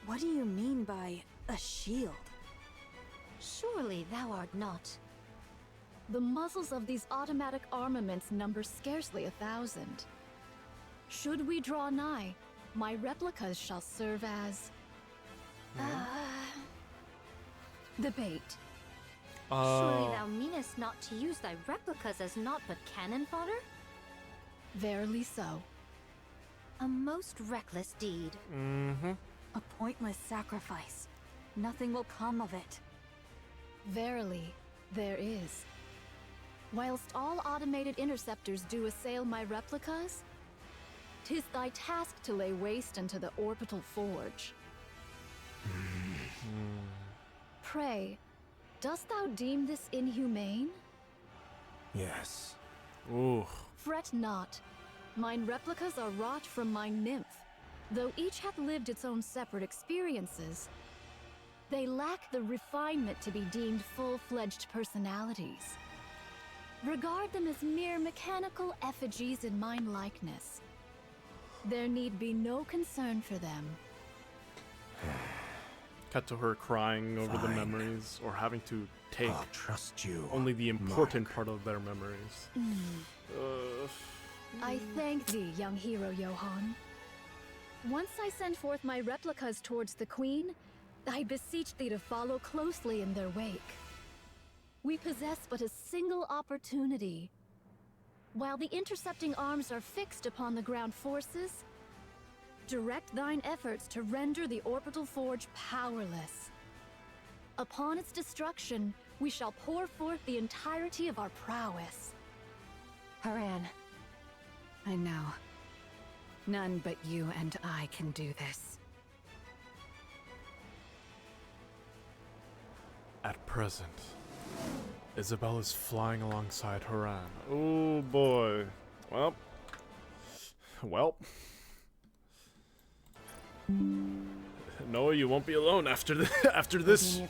What do you mean by a shield? Surely thou art not. The muzzles of these automatic armaments number scarcely 1,000. Should we draw nigh, my replicas shall serve as... the bait. Surely thou meanest not to use thy replicas as naught but cannon fodder? Verily so. A most reckless deed. A pointless sacrifice. Nothing will come of it. Verily, there is. Whilst all automated interceptors do assail my replicas, 'tis thy task to lay waste unto the orbital forge. Pray, dost thou deem this inhumane? Yes. Ooh. Fret not. Mine replicas are wrought from my nymph. Though each hath lived its own separate experiences, they lack the refinement to be deemed full-fledged personalities. Regard them as mere mechanical effigies in mine likeness. There need be no concern for them. Cut to her crying over the memories, or having to take I'll trust you, only the important part of their memories. I thank thee, young hero Johann. Once I send forth my replicas towards the Queen, I beseech thee to follow closely in their wake. We possess but a single opportunity. While the intercepting arms are fixed upon the ground forces, direct thine efforts to render the orbital forge powerless. Upon its destruction, we shall pour forth the entirety of our prowess. Haran. I know. None but you and I can do this. At present, Isabel is flying alongside Haran. Oh boy. Well. No, you won't be alone after this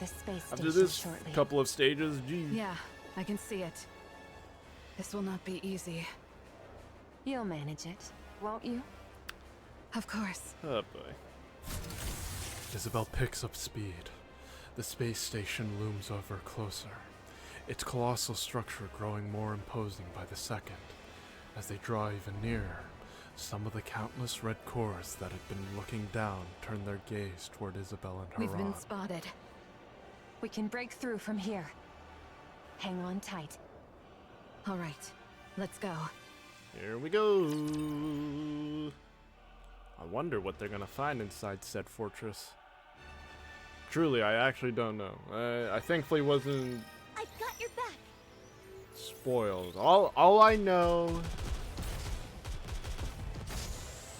couple of stages. Gee. Yeah, I can see it. This will not be easy. You'll manage it, won't you? Of course. Oh boy. Isabel picks up speed. The space station looms over closer, its colossal structure growing more imposing by the second. As they draw even nearer, some of the countless red cores that had been looking down turn their gaze toward Isabel and Haran. We've been spotted. We can break through from here. Hang on tight. All right, let's go. Here we go. I wonder what they're gonna find inside said fortress. Truly, I actually don't know. I thankfully wasn't I've got your back. spoiled. All I know.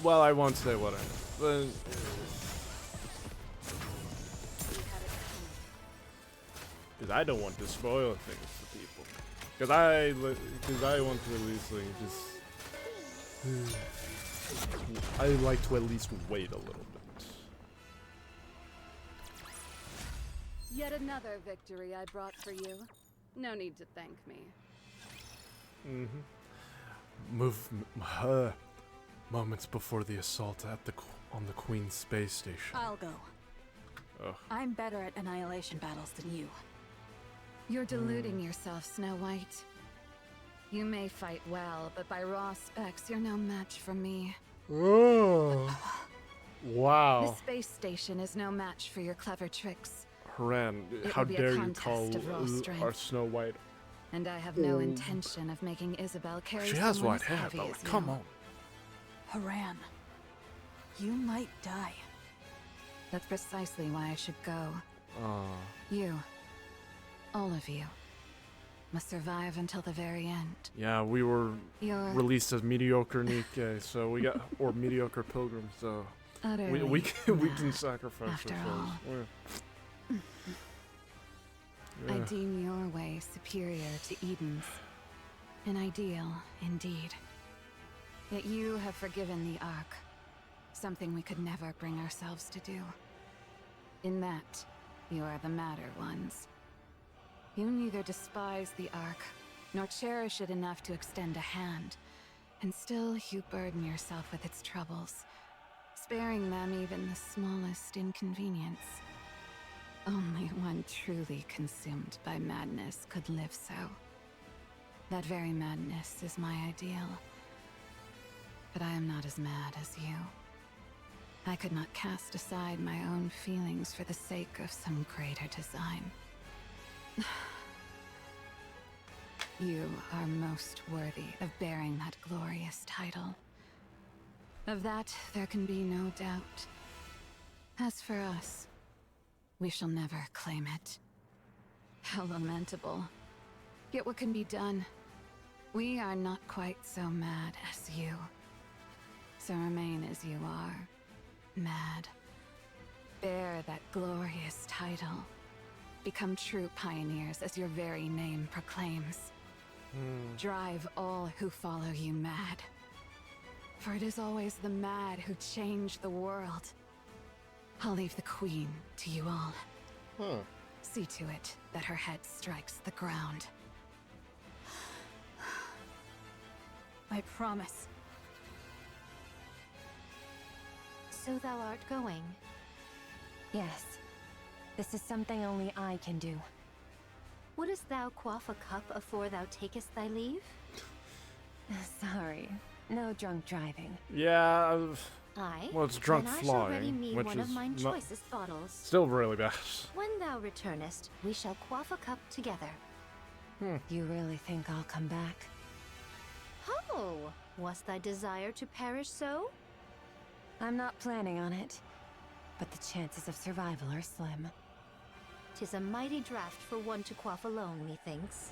Well, I won't say what I know, but because I don't want to spoil things for people. Because I want to at least like just. I like to at least wait a little bit. Yet another victory I brought for you. No need to thank me. Moments before the assault on the Queen's space station. I'll go. Ugh. I'm better at annihilation battles than you. You're deluding yourself, Snow White. You may fight well, but by raw specs, you're no match for me. Oh. Wow. The space station is no match for your clever tricks. Haran, It how will be a dare you contest call of raw strength. our Snow White? And I have no intention of making Isabel carry She has someone white as hair, heavy though. as Come you. on. Haran, you might die. That's precisely why I should go. Uh, You, all of you, must survive until the very end. yeah, we were You're released as mediocre Nikke, so we got or mediocre pilgrims. So utterly we can mad, sacrifice after ourselves. all. Yeah. I deem your way superior to Eden's. An ideal, indeed. Yet you have forgiven the Ark. Something we could never bring ourselves to do. In that, you are the madder ones. You neither despise the Ark, nor cherish it enough to extend a hand, and still you burden yourself with its troubles, sparing them even the smallest inconvenience. Only one truly consumed by madness could live so. That very madness is my ideal. But I am not as mad as you. I could not cast aside my own feelings for the sake of some greater design. You are most worthy of bearing that glorious title. Of that, there can be no doubt. As for us, we shall never claim it. How lamentable. Yet what can be done? We are not quite so mad as you. So remain as you are, mad. Bear that glorious title. Become true pioneers as your very name proclaims. Drive all who follow you mad. For it is always the mad who change the world. I'll leave the Queen to you all. See to it that her head strikes the ground. I promise. So thou art going. Yes. This is something only I can do. Wouldst thou quaff a cup afore thou takest thy leave? Sorry. No drunk driving. Yeah. Aye. Well, it's drunk then I shall ready flying, me which one of is mine not- choicest bottles. Still really bad. When thou returnest, we shall quaff a cup together. You really think I'll come back? Oh, was thy desire to perish so? I'm not planning on it. But the chances of survival are slim. 'Tis a mighty draught for one to quaff alone, methinks.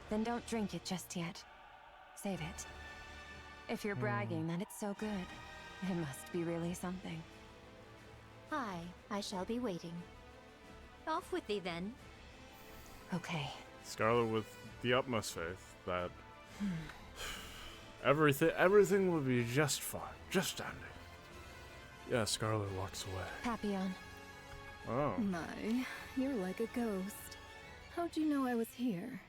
Then don't drink it just yet. Save it. If you're bragging that it's so good, it must be really something. Aye, I shall be waiting. Off with thee then. Okay. Scarlet with the utmost faith that everything will be just fine, just dandy. Yeah, Scarlet walks away. Papillon. Oh. My, you're like a ghost. How'd you know I was here?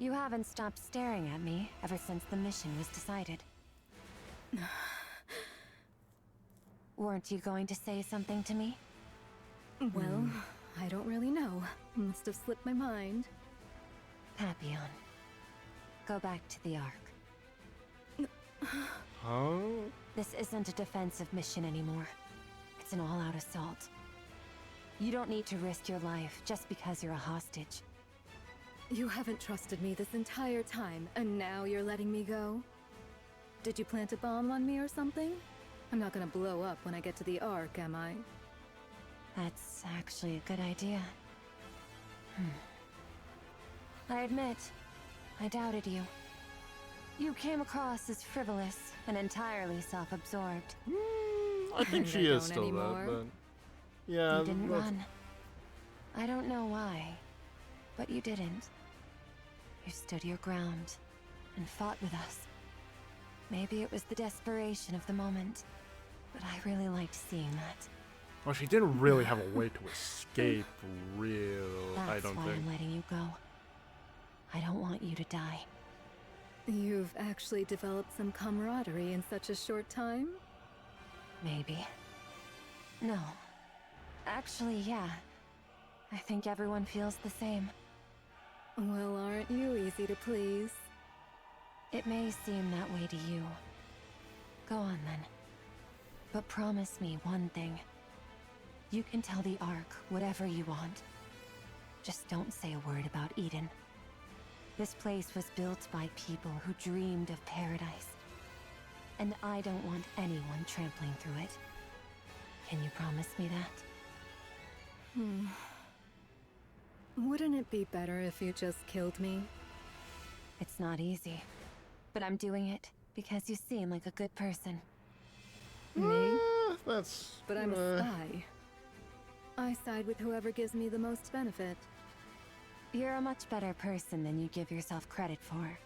You haven't stopped staring at me ever since the mission was decided. Weren't you going to say something to me? Well, I don't really know. Must have slipped my mind. Papillon. Go back to the Ark. Huh? This isn't a defensive mission anymore. It's an all-out assault. You don't need to risk your life just because you're a hostage. You haven't trusted me this entire time, and now you're letting me go? Did you plant a bomb on me or something? I'm not gonna blow up when I get to the Ark, am I? That's actually a good idea. I admit, I doubted you. You came across as frivolous and entirely self-absorbed. I think she is still that, but yeah. You didn't run. I don't know why, but you didn't. You stood your ground and fought with us. Maybe it was the desperation of the moment, but I really liked seeing that. Well, she didn't really have a way to escape, I That's don't why think. I'm letting you go. I don't want you to die. You've actually developed some camaraderie in such a short time? Maybe. No. Actually, yeah. I think everyone feels the same. Well, aren't you easy to please? It may seem that way to you. Go on then. But promise me one thing. You can tell the Ark whatever you want. Just don't say a word about Eden. This place was built by people who dreamed of paradise. And I don't want anyone trampling through it. Can you promise me that? Wouldn't it be better if you just killed me? It's not easy. But I'm doing it because you seem like a good person. Me? That's... But I'm a spy. I side with whoever gives me the most benefit. You're a much better person than you give yourself credit for.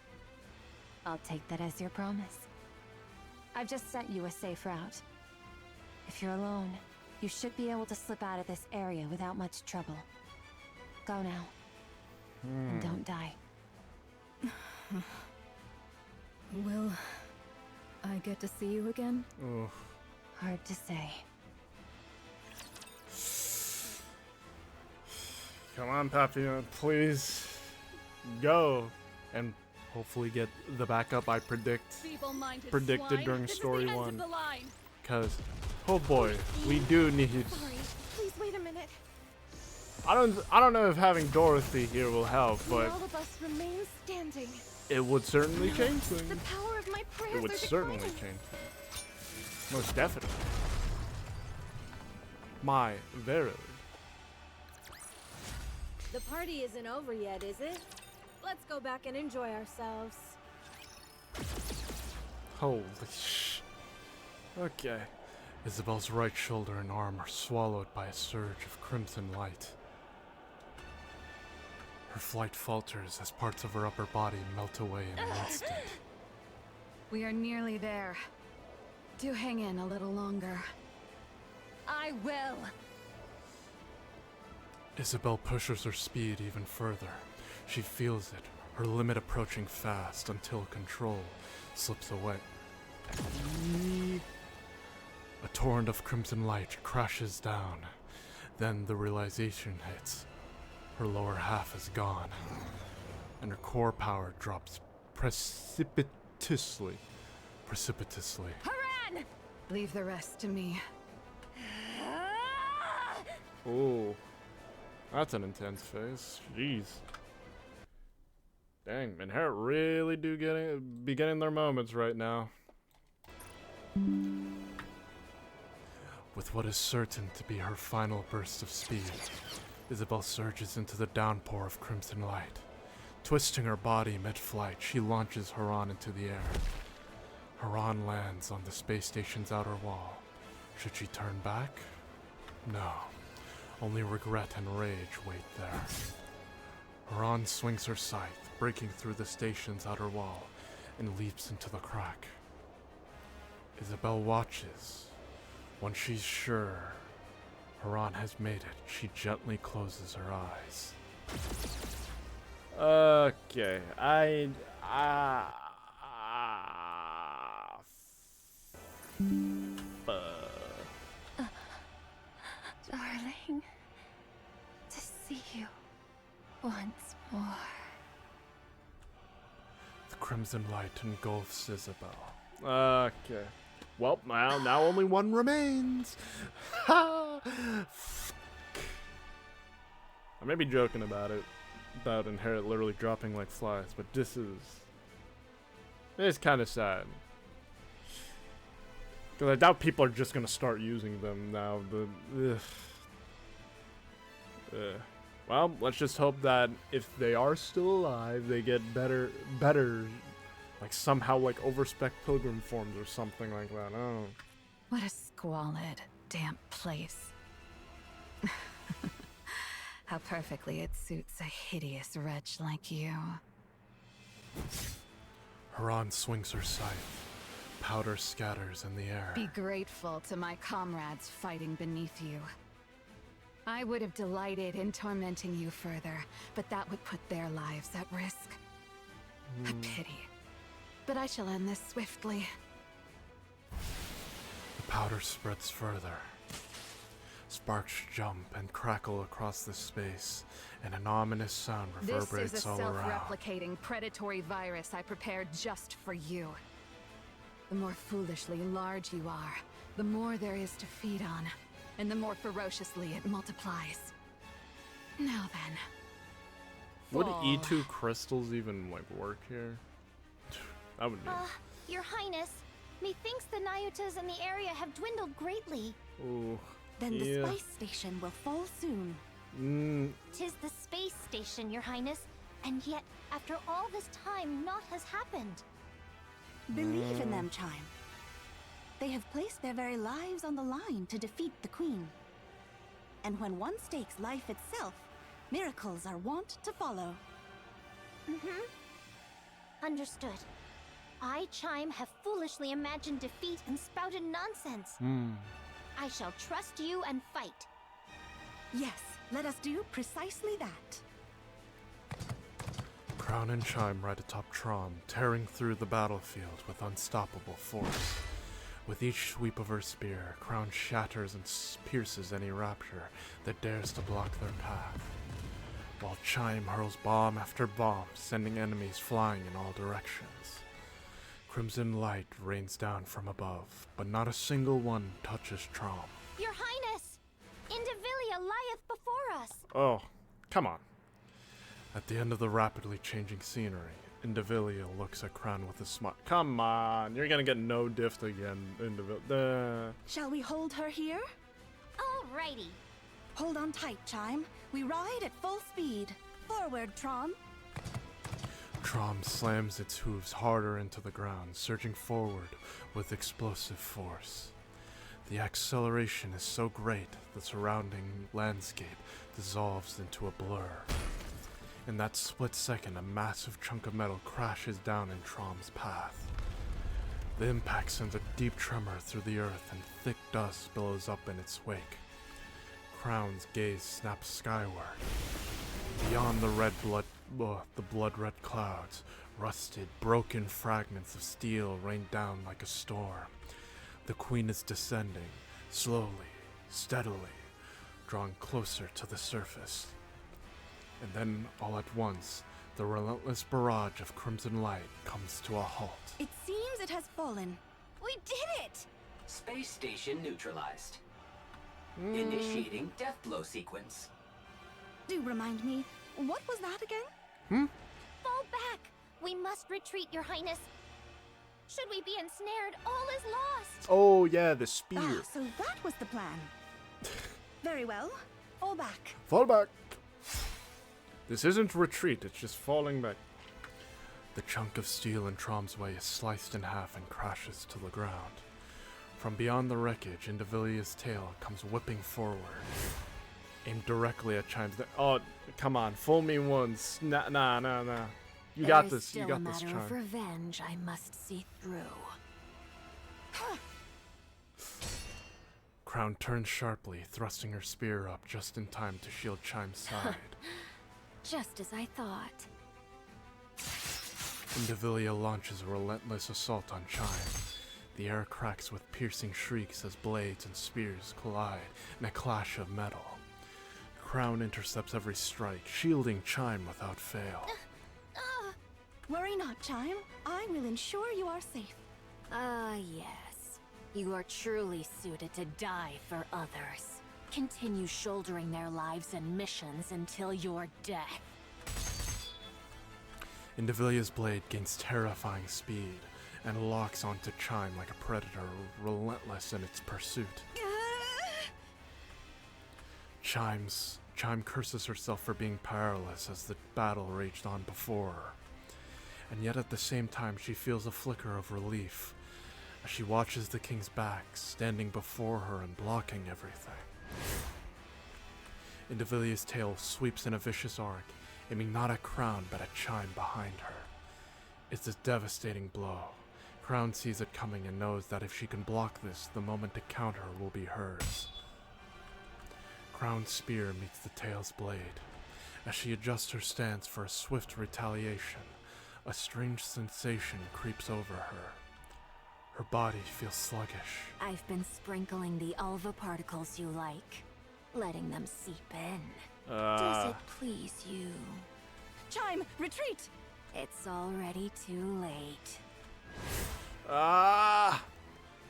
I'll take that as your promise. I've just sent you a safe route. If you're alone, you should be able to slip out of this area without much trouble. Go now. And don't die. Will I get to see you again? Ugh. Hard to say. Come on, Papillon, please. Go. And hopefully get the backup I predicted during story 1. Because, oh boy, we do need... Sorry, please wait a minute. I don't know if having Dorothy here will help, but All of us remain standing. it would certainly change The things. power of my prayers It would are certainly declining. change things. Most definitely. My, verily. The party isn't over yet, is it? Let's go back and enjoy ourselves. Holy sh... Okay. Isabel's right shoulder and arm are swallowed by a surge of crimson light. Her flight falters as parts of her upper body melt away in an instant. We are nearly there. Do hang in a little longer. I will! Isabel pushes her speed even further. She feels it, her limit approaching fast until control slips away. A torrent of crimson light crashes down. Then the realization hits. Her lower half is gone, and her core power drops precipitously. Haran! Leave the rest to me. Oh, that's an intense face. Jeez. Dang, Minherrit really do be getting their moments right now. With what is certain to be her final burst of speed, Isabel surges into the downpour of crimson light. Twisting her body mid-flight, she launches Haran into the air. Haran lands on the space station's outer wall. Should she turn back? No. Only regret and rage wait there. Haran swings her scythe, breaking through the station's outer wall, and leaps into the crack. Isabel watches. Once she's sure Haran has made it, she gently closes her eyes. Okay, Darling, to see you once more. The crimson light engulfs Isabel. Okay. Well, now only one remains. Ha! I may be joking about it, about Inherit literally dropping like flies, but it's kind of sad. Because I doubt people are just going to start using them now, but... Well, let's just hope that if they are still alive, they get better, like somehow like overspec pilgrim forms or something like that. Oh. What a squalid, damp place. How perfectly it suits a hideous wretch like you. Haran swings her scythe, Powder scatters in the air. Be grateful to my comrades fighting beneath you. I would have delighted in tormenting you further, but that would put their lives at risk. A pity. But I shall end this swiftly. The powder spreads further. Sparks jump and crackle across the space, and an ominous sound reverberates This is a all around. self-replicating predatory virus I prepared just for you. The more foolishly large you are, the more there is to feed on, and the more ferociously it multiplies. Now then. Would fall. E2 crystals even like work here? That would be. Your Highness, methinks the Nayutas in the area have dwindled greatly. Ooh. Then the yeah. spice station will fall soon. Tis the space station, Your Highness, and yet, after all this time, naught has happened. Believe in them, Chime. They have placed their very lives on the line to defeat the Queen. And when one stakes life itself, miracles are wont to follow. Understood. I, Chime, have foolishly imagined defeat and spouted nonsense. I shall trust you and fight. Yes, let us do precisely that. Crown and Chime ride atop Trom, tearing through the battlefield with unstoppable force. With each sweep of her spear, Crown shatters and pierces any rapture that dares to block their path, while Chime hurls bomb after bomb, sending enemies flying in all directions. Crimson light rains down from above, but not a single one touches Trom. Your Highness! Indivilia lieth before us! Oh, come on. At the end of the rapidly changing scenery, Indivilia looks at Crown with a smile. Come on, you're gonna get no diff again, Indivilia. Shall we hold her here? Alrighty. Hold on tight, Chime. We ride at full speed. Forward, Trom. Trom slams its hooves harder into the ground, surging forward with explosive force. The acceleration is so great, the surrounding landscape dissolves into a blur. In that split second, a massive chunk of metal crashes down in Trom's path. The impact sends a deep tremor through the earth, and thick dust billows up in its wake. Crown's gaze snaps skyward. Beyond the blood-red clouds, rusted, broken fragments of steel rain down like a storm. The Queen is descending, slowly, steadily, drawing closer to the surface. And then, all at once, the relentless barrage of crimson light comes to a halt. It seems it has fallen. We did it! Space station neutralized. Initiating death blow sequence. Do remind me, what was that again? Fall back! We must retreat, Your Highness. Should we be ensnared, all is lost! Oh yeah, the spear. Ah, so that was the plan. Very well. Fall back. Fall back! This isn't retreat, it's just falling back. The chunk of steel in Trom's way is sliced in half and crashes to the ground. From beyond the wreckage, Indivilia's tail comes whipping forward, aimed directly at Chime's neck. Oh, come on, fool me once. Nah. You got this, you got this, Chime. There is still a matter of revenge I must see through. Crown turns sharply, thrusting her spear up just in time to shield Chime's side. Just as I thought. Indivilia launches a relentless assault on Chime. The air cracks with piercing shrieks as blades and spears collide in a clash of metal. Crown intercepts every strike, shielding Chime without fail. Worry not, Chime. I will ensure you are safe. Yes. You are truly suited to die for others. Continue shouldering their lives and missions until your death. Indivilia's blade gains terrifying speed and locks onto Chime like a predator, relentless in its pursuit. Chime curses herself for being powerless as the battle raged on before her. And yet at the same time she feels a flicker of relief as she watches the king's back standing before her and blocking everything. Indivilia's tail sweeps in a vicious arc, aiming not at Crown but at Chime behind her. It's a devastating blow, Crown sees it coming and knows that if she can block this, the moment to counter will be hers. Crown's spear meets the tail's blade. As she adjusts her stance for a swift retaliation, a strange sensation creeps over her. Her body feels sluggish. I've been sprinkling the alva particles you like, letting them seep in. Does it please you? Chime, retreat! It's already too late.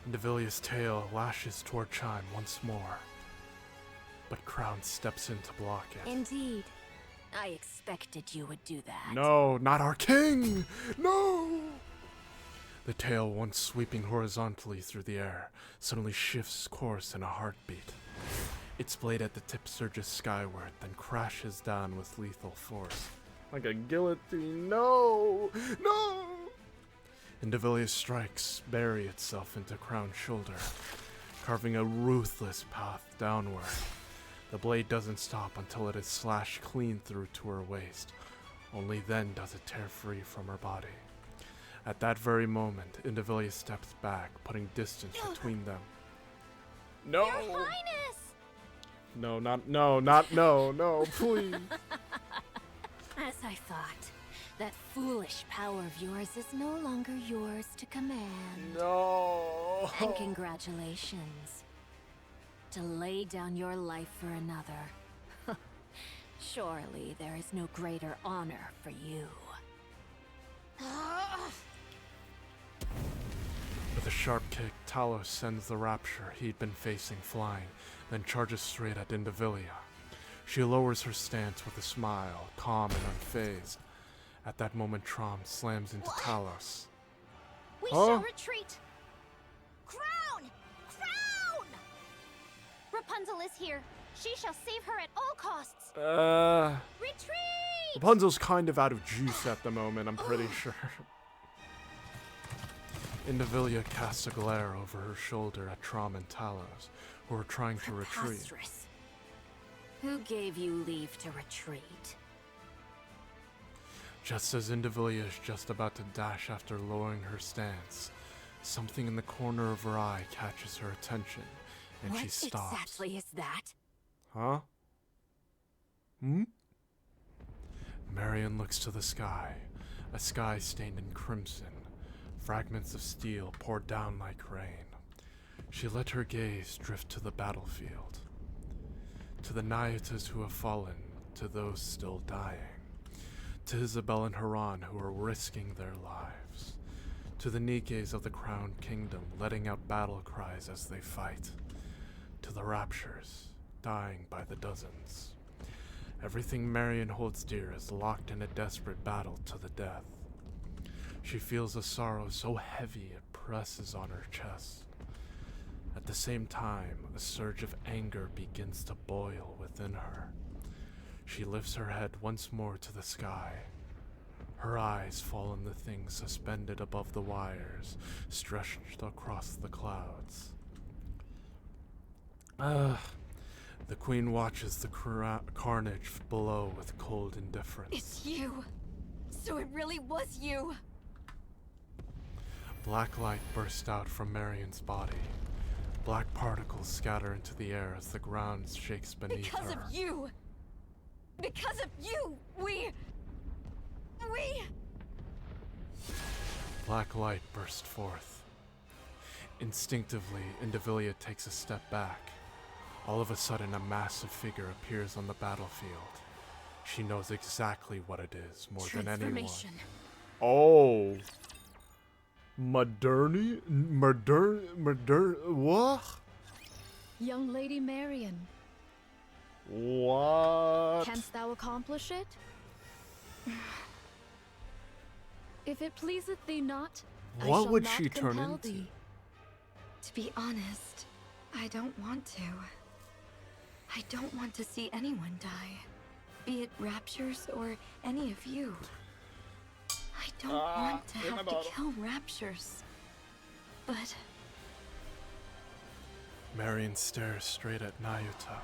Indivilia's tail lashes toward Chime once more, but Crown steps in to block it. Indeed. I expected you would do that. No, not our king! No! The tail, once sweeping horizontally through the air, suddenly shifts course in a heartbeat. Its blade at the tip surges skyward, then crashes down with lethal force. Like a guillotine. No! No! Indivilia's strikes bury itself into Crown's shoulder, carving a ruthless path downward. The blade doesn't stop until it is slashed clean through to her waist. Only then does it tear free from her body. At that very moment, Indivilia steps back, putting distance between them. No! Your Highness! No, please. As I thought, that foolish power of yours is no longer yours to command. No! And congratulations. To lay down your life for another. Surely there is no greater honor for you. With a sharp kick, Talos sends the rapture he'd been facing flying, then charges straight at Indivilia. She lowers her stance with a smile, calm and unfazed. At that moment, Trom slams into Talos. We shall retreat! Crown! Crown! Rapunzel is here. She shall save her at all costs. Retreat! Rapunzel's kind of out of juice at the moment, I'm pretty sure. Indivilia casts a glare over her shoulder at Trom and Talos, who are trying to retreat. Preposterous. Who gave you leave to retreat? Just as Indivilia is just about to dash after lowering her stance, something in the corner of her eye catches her attention, and she stops. What exactly is that? Huh? Marion looks to the sky, a sky stained in crimson. Fragments of steel poured down like rain. She let her gaze drift to the battlefield, to the Nyutas who have fallen, to those still dying, to Isabel and Haran who are risking their lives, to the Nikkes of the Crowned Kingdom letting out battle cries as they fight, to the Raptures dying by the dozens. Everything Marion holds dear is locked in a desperate battle to the death. She feels a sorrow so heavy it presses on her chest. At the same time, a surge of anger begins to boil within her. She lifts her head once more to the sky. Her eyes fall on the things suspended above the wires, stretched across the clouds. The queen watches the carnage below with cold indifference. It's you! So it really was you! Black light bursts out from Marion's body. Black particles scatter into the air as the ground shakes beneath her. Because of you! Because of you! We... Black light burst forth. Instinctively, Indivilia takes a step back. All of a sudden, a massive figure appears on the battlefield. She knows exactly what it is more than anyone. Oh! What? Young Lady Marion. What? Canst thou accomplish it? If it pleaseth thee not, I What shall would not she turn compel into? thee. To be honest, I don't want to. I don't want to see anyone die. Be it Raptures or any of you. I don't want to have to kill Raptures. But... Marion stares straight at Nayuta.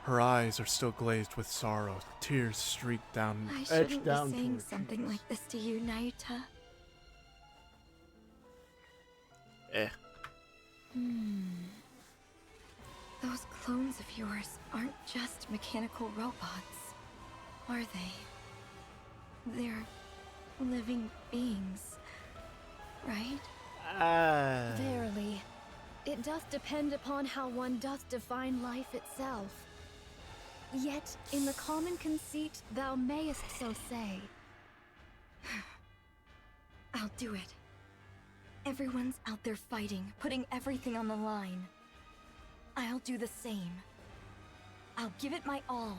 Her eyes are still glazed with sorrow. Tears streak down, I edge shouldn't down be saying towards something like this to you, Nayuta. Eh. Those clones of yours aren't just mechanical robots, are they? They're living beings, right? Verily, it doth depend upon how one doth define life itself. Yet, in the common conceit, thou mayest so say. I'll do it. Everyone's out there fighting, putting everything on the line. I'll do the same. I'll give it my all.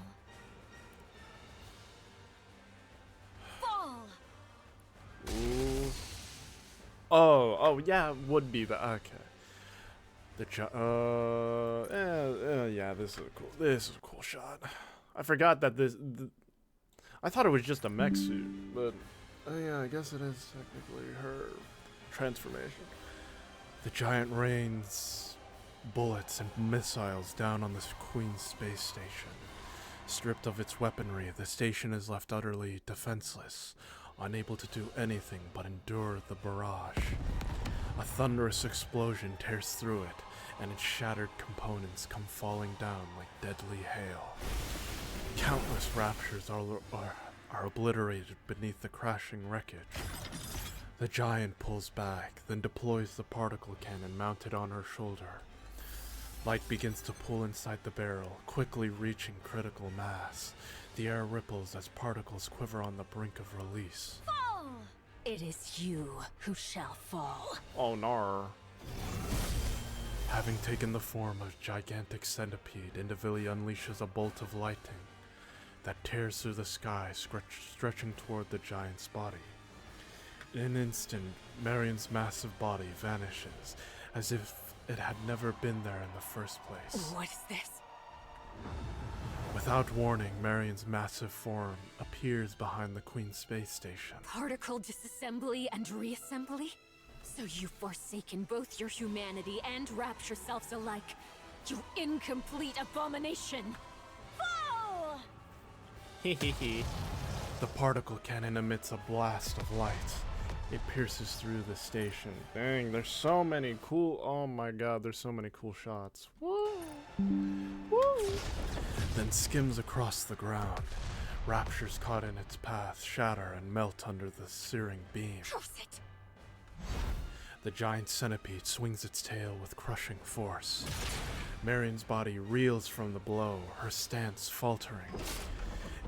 Fall! Ooh. Oh, yeah, would be the okay. Yeah, this is a cool shot. I forgot that I thought it was just a mech suit, but yeah, I guess it is technically her transformation. The giant rains bullets and missiles down on the Queen's space station. Stripped of its weaponry, the station is left utterly defenseless, unable to do anything but endure the barrage. A thunderous explosion tears through it, and its shattered components come falling down like deadly hail. Countless raptures are obliterated beneath the crashing wreckage. The giant pulls back, then deploys the particle cannon mounted on her shoulder. Light begins to pool inside the barrel, quickly reaching critical mass. The air ripples as particles quiver on the brink of release. Fall! It is you who shall fall. Oh no. Having taken the form of a gigantic centipede, Indivili unleashes a bolt of lightning that tears through the sky, stretching toward the giant's body. In an instant, Marion's massive body vanishes, as if it had never been there in the first place. What is this? Without warning, Marion's massive form appears behind the Queen's space station. Particle disassembly and reassembly? So you've forsaken both your humanity and Rapture selves alike. You incomplete abomination! Fall! Hehehe. The particle cannon emits a blast of light. It pierces through the station. Dang, there's so many cool... Oh my god, there's so many cool shots. Woo! Woo! Then skims across the ground. Raptures caught in its path shatter and melt under the searing beam. Curse it! The giant centipede swings its tail with crushing force. Marion's body reels from the blow, her stance faltering.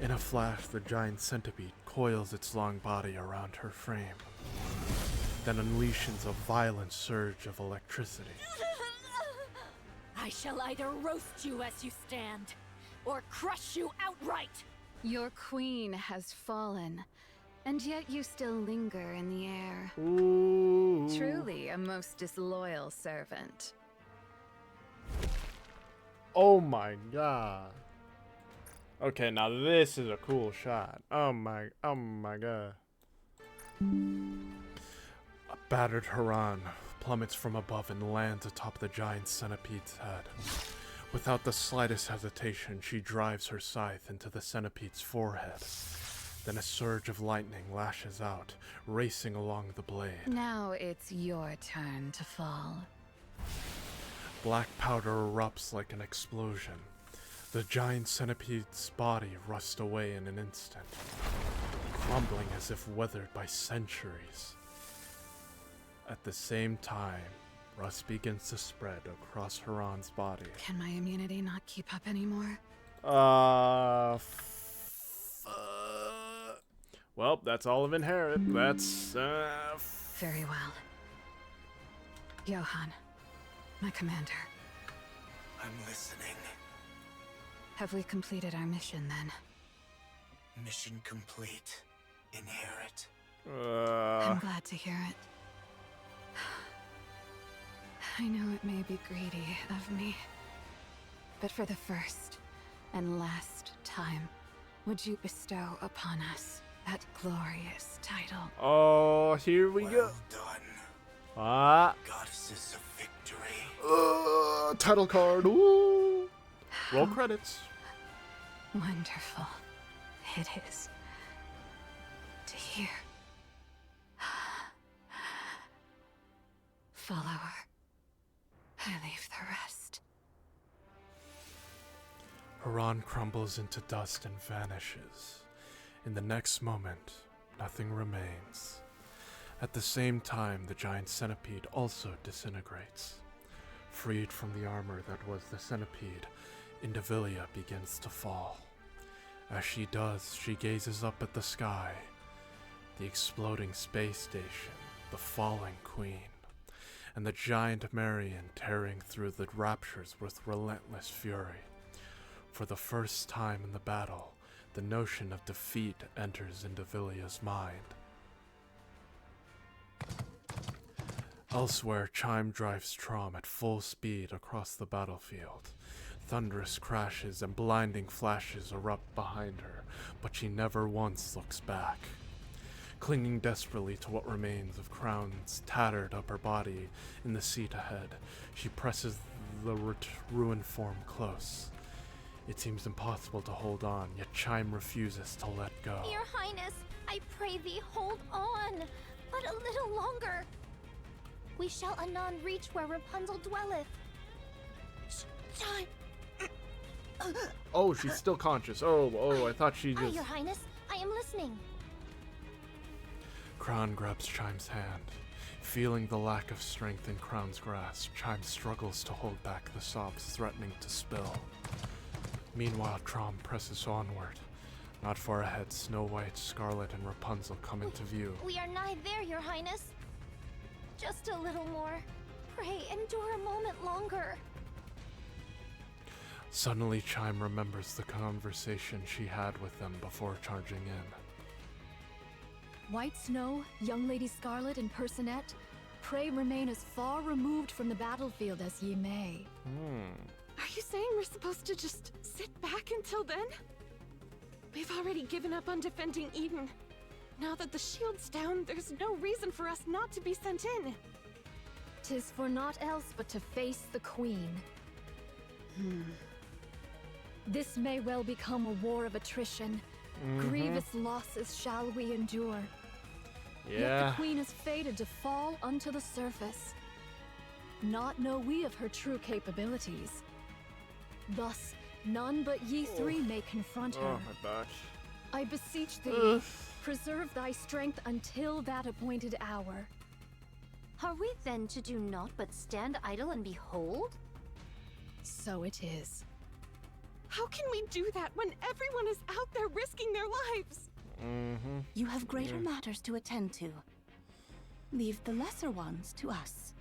In a flash, the giant centipede coils its long body around her frame, then unleashes a violent surge of electricity. I shall either roast you as you stand, or crush you outright! Your queen has fallen, and yet you still linger in the air. Ooh. Truly a most disloyal servant. Oh my god. Okay, now this is a cool shot. Oh my god. A battered Haran plummets from above and lands atop the giant centipede's head. Without the slightest hesitation, she drives her scythe into the centipede's forehead. Then a surge of lightning lashes out, racing along the blade. Now it's your turn to fall. Black powder erupts like an explosion. The giant centipede's body rusts away in an instant, crumbling as if weathered by centuries. At the same time, rust begins to spread across Haran's body. Can my immunity not keep up anymore? Well, that's all of Inherit. That's, Very well. Johan, my commander. I'm listening. Have we completed our mission then? Mission complete. Inherit. I'm glad to hear it. I know it may be greedy of me, but for the first and last time, would you bestow upon us that glorious title? Oh, here we go. Done. Goddesses of victory. Title card. Ooh. Roll credits. Wonderful it is to hear. follow her. I leave the rest. Haran crumbles into dust and vanishes. In the next moment, nothing remains. At the same time, the giant centipede also disintegrates. Freed from the armor that was the centipede, Indivilia begins to fall. As she does, she gazes up at the sky, the exploding space station, the falling queen, and the giant Marion tearing through the raptures with relentless fury. For the first time in the battle, the notion of defeat enters Indivilia's mind. Elsewhere, Chime drives Trom at full speed across the battlefield. Thunderous crashes and blinding flashes erupt behind her, but she never once looks back. Clinging desperately to what remains of Crown's tattered upper body in the seat ahead, she presses the ruined form close. It seems impossible to hold on, yet Chime refuses to let go. Your Highness, I pray thee, hold on, but a little longer. We shall anon reach where Rapunzel dwelleth. Chime! Oh, she's still conscious. I thought she just... Your Highness, I am listening. Crown grabs Chime's hand. Feeling the lack of strength in Crown's grasp, Chime struggles to hold back the sobs threatening to spill. Meanwhile, Trom presses onward. Not far ahead, Snow White, Scarlet, and Rapunzel come into view. We are nigh there, Your Highness. Just a little more. Pray, endure a moment longer. Suddenly, Chime remembers the conversation she had with them before charging in. White Snow, Young Lady Scarlet, and Personette, pray remain as far removed from the battlefield as ye may. Are you saying we're supposed to just sit back until then? We've already given up on defending Eden. Now that the shield's down, there's no reason for us not to be sent in. 'Tis for naught else but to face the Queen. This may well become a war of attrition. Grievous losses shall we endure. Yet the Queen is fated to fall unto the surface. Not know we of her true capabilities. Thus, none but ye three may confront her. Oh my gosh. I beseech thee, preserve thy strength until that appointed hour. Are we then to do naught but stand idle and behold? So it is. How can we do that when everyone is out there risking their lives? You have greater matters to attend to. Leave the lesser ones to us.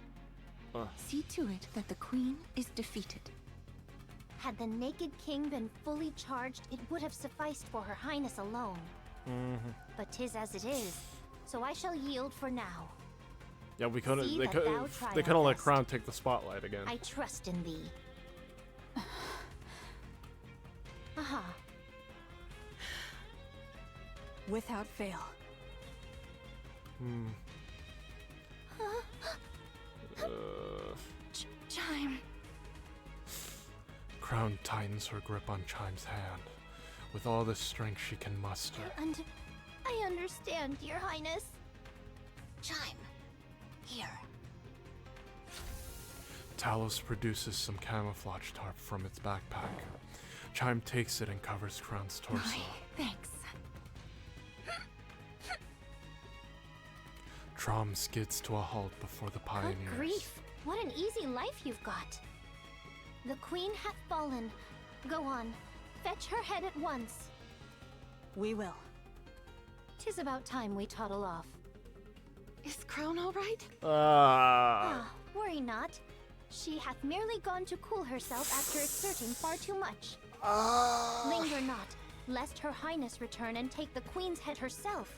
See to it that the Queen is defeated. Had the Naked King been fully charged, it would have sufficed for her Highness alone. But 'tis as it is, so I shall yield for now. Yeah, we couldn't. See They that thou couldn't let triumphest. Crown take the spotlight again. I trust in thee. Aha. Without fail. Chime. Crown tightens her grip on Chime's hand. With all the strength she can muster, I understand, Your Highness. Chime. Here. Talos produces some camouflage tarp from its backpack. Chime takes it and covers Crown's torso. Thanks. Trom skids to a halt before the pioneers. Good grief, what an easy life you've got. The Queen hath fallen. Go on, fetch her head at once. We will. 'Tis about time we toddle off. Is Crown all right? Worry not. She hath merely gone to cool herself after exerting far too much. Linger not, lest her Highness return and take the Queen's head herself.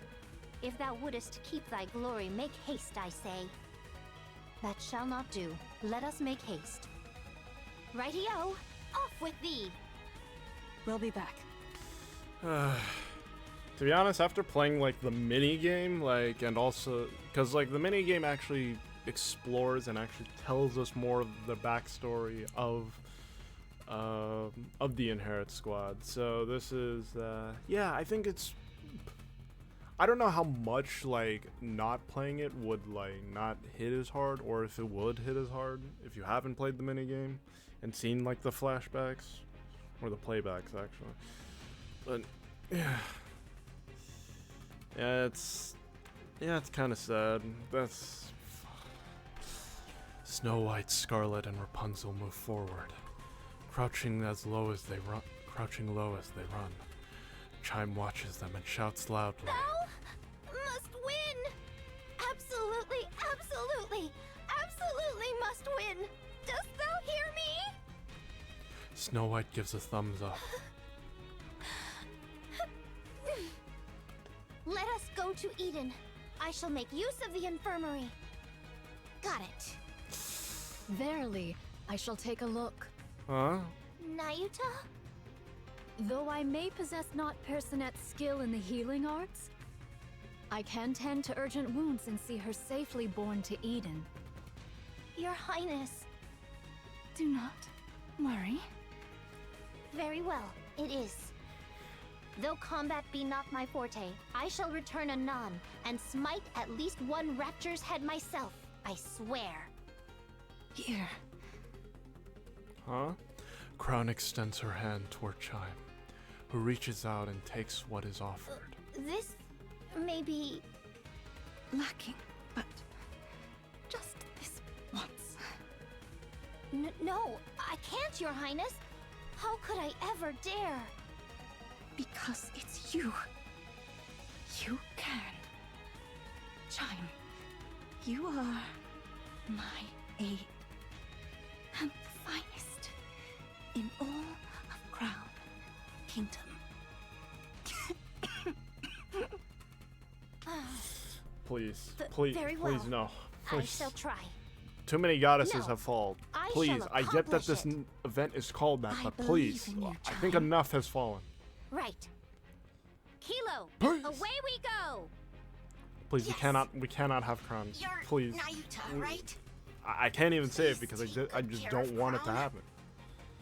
If thou wouldest keep thy glory, make haste, I say. That shall not do. Let us make haste. Righty-o, off with thee! We'll be back. To be honest, after playing like the mini game, and also because the mini game actually explores and actually tells us more of the backstory of the Inherit Squad. So this is, I think it's I don't know how much like not playing it would like not hit as hard, or if it would hit as hard if you haven't played the minigame and seen like the flashbacks or the playbacks actually. But yeah, it's kind of sad. That's Snow White, Scarlet, and Rapunzel move forward, crouching low as they run. Chime watches them and shouts loudly. Thou must win! Absolutely, absolutely, absolutely must win! Dost thou hear me? Snow White gives a thumbs up. Let us go to Eden. I shall make use of the infirmary. Got it. Verily, I shall take a look. Huh? Nayuta? Though I may possess not Personette's skill in the healing arts, I can tend to urgent wounds and see her safely borne to Eden. Your Highness. Do not worry. Very well, it is. Though combat be not my forte, I shall return anon and smite at least one rapture's head myself, I swear. Here. Huh? Crown extends her hand toward Chime, who reaches out and takes what is offered. This may be lacking, but just this once. No, I can't, Your Highness. How could I ever dare? Because it's you. You can. Chime, you are my aid. And the finest in all of Crown Kingdom. Please, very please, well. no. I Please. shall try. Too many goddesses No, have fallen. I Please, shall I get that this accomplish event is called that, I but believe please, in you, I think Chime. enough has fallen. Right. Kilo, Please. away we go! Please, we cannot have crowns. You're Please. Nayuta, right? I can't even say it because I just care don't of want it to Crown? happen.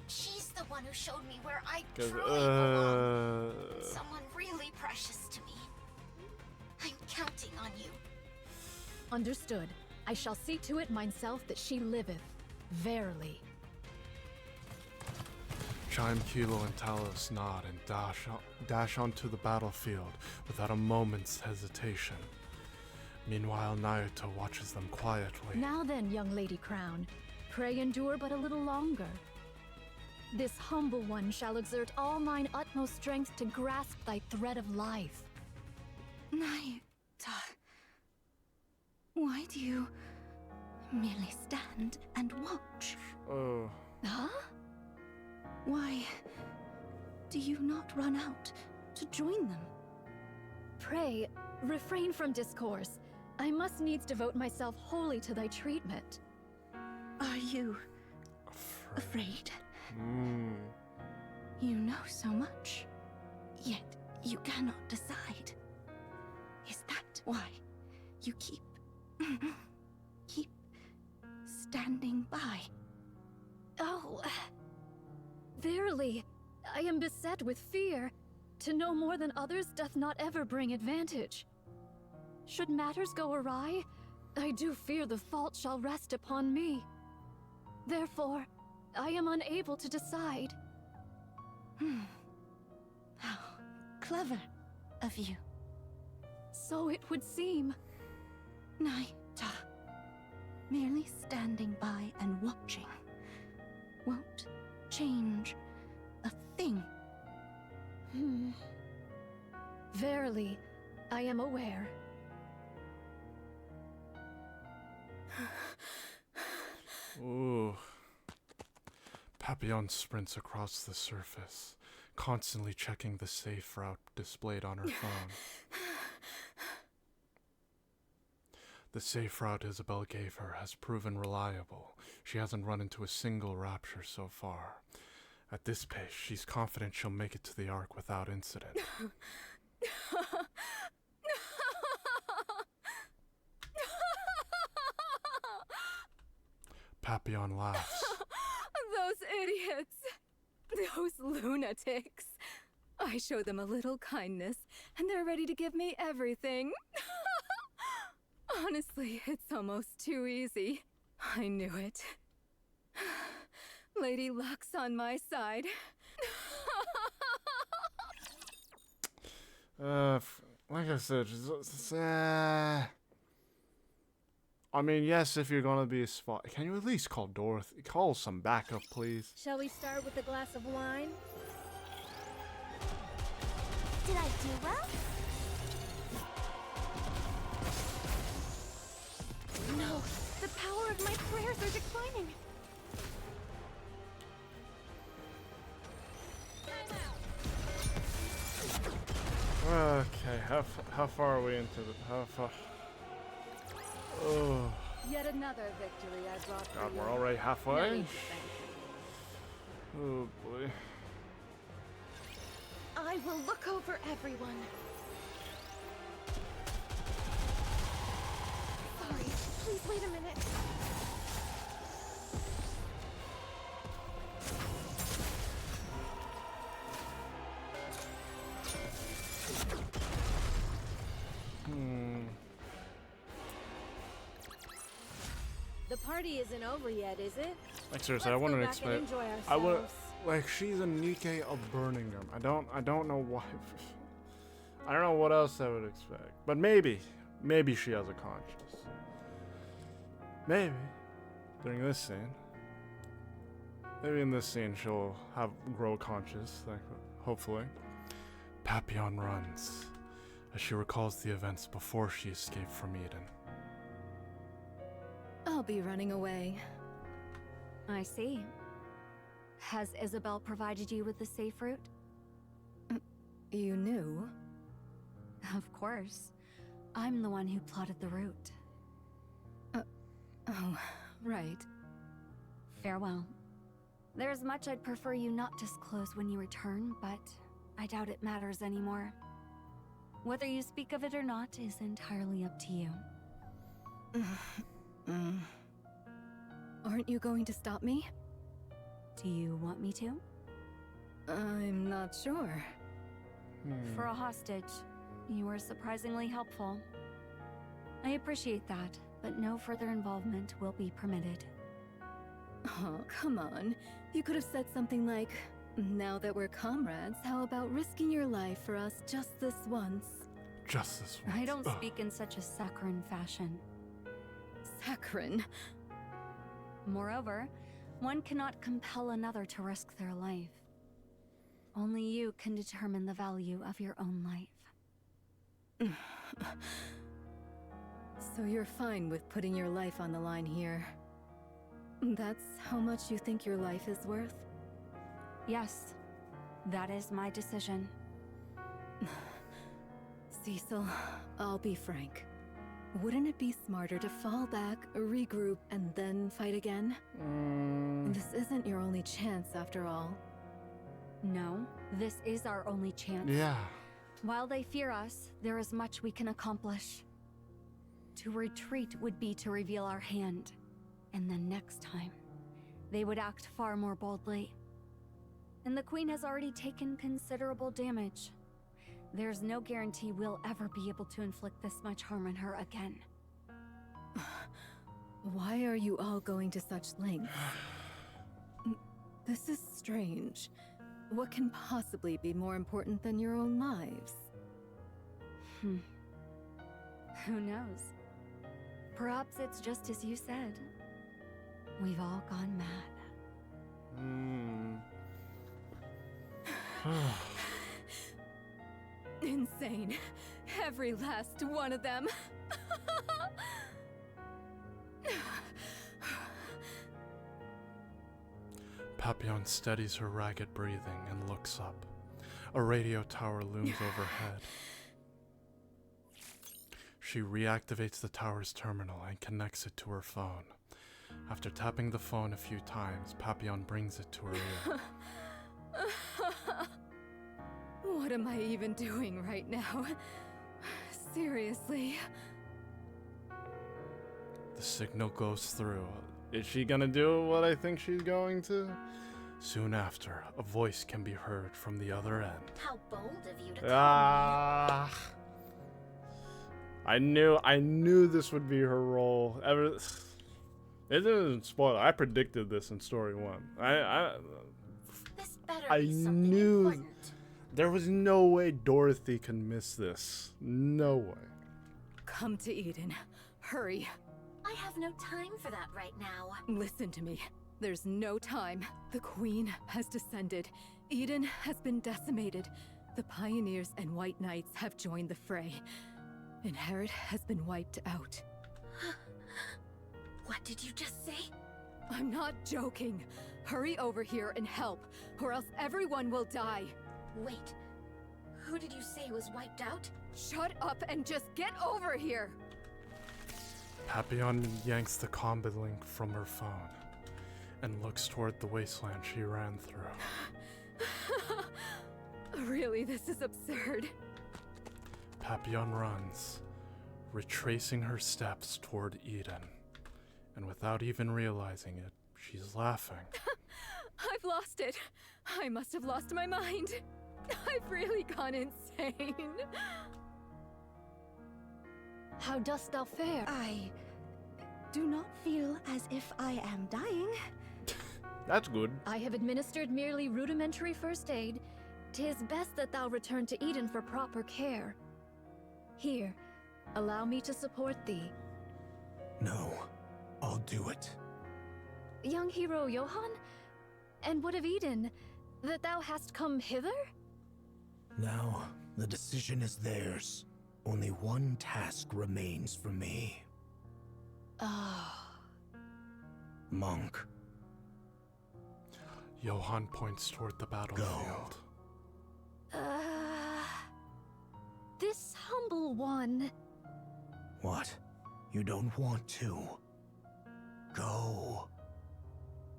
She's the one who showed me where I 'Cause, truly belong. Someone really precious to me. I'm counting on you. Understood. I shall see to it myself that she liveth. Verily. Chime, Kilo, and Talos nod and dash onto the battlefield without a moment's hesitation. Meanwhile, Nayuta watches them quietly. Now then, young Lady Crown, pray endure but a little longer. This humble one shall exert all mine utmost strength to grasp thy thread of life. Nayuta, why do you merely stand and watch? Oh. Huh? Why do you not run out to join them? Pray, refrain from discourse. I must needs devote myself wholly to thy treatment. Are you afraid? Mm. You know so much, yet you cannot decide. Is that why you keep standing by? Oh, verily, I am beset with fear. To know more than others doth not ever bring advantage. Should matters go awry, I do fear the fault shall rest upon me. Therefore, I am unable to decide. How clever of you. So it would seem. Nayuta, merely standing by and watching won't change a thing. Verily, I am aware. Ooh. Papillon sprints across the surface, constantly checking the safe route displayed on her phone. The safe route Isabel gave her has proven reliable. She hasn't run into a single rapture so far. At this pace, she's confident she'll make it to the Ark without incident. Papillon laughs. Those idiots! Those lunatics! I show them a little kindness, and they're ready to give me everything. Honestly, it's almost too easy. I knew it. Lady Luck's on my side. Like I said, I mean, yes, if you're gonna be a spot, can you at least call Dorothy? Call some backup, please. Shall we start with a glass of wine? Did I do well? No, the power of my prayers are declining. Okay, how far are we into the how far? Oh, Yet another victory I brought for God, you. we're already No halfway. need to thank me. Oh boy. I will look over everyone. Sorry, please wait a minute. The party isn't over yet, is it? Like seriously, Let's I wouldn't go back and expect. enjoy I would ourselves. like she's a Nikke of Birmingham. I don't know why. I don't know what else I would expect, but maybe she has a conscience. Maybe during this scene. Maybe in this scene she'll grow conscious. Like hopefully. Papillon runs as she recalls the events before she escaped from Eden. I'll be running away. I see. Has Isabel provided you with the safe route? You knew? Of course. I'm the one who plotted the route. Oh, right. Farewell. There's much I'd prefer you not disclose when you return, but I doubt it matters anymore. Whether you speak of it or not is entirely up to you. Aren't you going to stop me? Do you want me to? I'm not sure. For a hostage, you were surprisingly helpful. I appreciate that, but no further involvement will be permitted. Oh, come on. You could have said something like, now that we're comrades, how about risking your life for us just this once? Just this once. I don't speak in such a saccharine fashion. Saccharine? Moreover, one cannot compel another to risk their life. Only you can determine the value of your own life. So you're fine with putting your life on the line here? That's how much you think your life is worth? Yes, that is my decision. Cecil, I'll be frank. Wouldn't it be smarter to fall back, regroup, and then fight again? This isn't your only chance, after all. No, this is our only chance. Yeah. While they fear us, there is much we can accomplish. To retreat would be to reveal our hand. And then next time, they would act far more boldly. And the Queen has already taken considerable damage. There's no guarantee we'll ever be able to inflict this much harm on her again. Why are you all going to such lengths? This is strange. What can possibly be more important than your own lives? Who knows? Perhaps it's just as you said. We've all gone mad. Insane. Every last one of them. Papillon steadies her ragged breathing and looks up. A radio tower looms overhead. She reactivates the tower's terminal and connects it to her phone. After tapping the phone a few times, Papillon brings it to her ear. What am I even doing right now? Seriously? The signal goes through. Is she gonna do what I think she's going to? Soon after, a voice can be heard from the other end. How bold of you to call Ah, I knew this would be her role. It didn't spoil. I predicted this in story 1. This better I be something knew important. there was no way Dorothy can miss this. No way. Come to Eden. Hurry. I have no time for that right now. Listen to me. There's no time. The Queen has descended. Eden has been decimated. The Pioneers and White Knights have joined the fray. Inherit has been wiped out. What did you just say? I'm not joking. Hurry over here and help, or else everyone will die. Wait, who did you say was wiped out? Shut up and just get over here! Papillon yanks the combat link from her phone and looks toward the wasteland she ran through. Really, this is absurd. Papillon runs, retracing her steps toward Eden. And without even realizing it, she's laughing. I've lost it. I must have lost my mind. I've really gone insane. How dost thou fare? I do not feel as if I am dying. That's good. I have administered merely rudimentary first aid. 'Tis best that thou return to Eden for proper care. Here, allow me to support thee. No, I'll do it. Young hero Johann? And what of Eden? That thou hast come hither? Now, the decision is theirs. Only one task remains for me. Ah. Monk. Johann points toward the battlefield. This humble one. What? You don't want to? Go.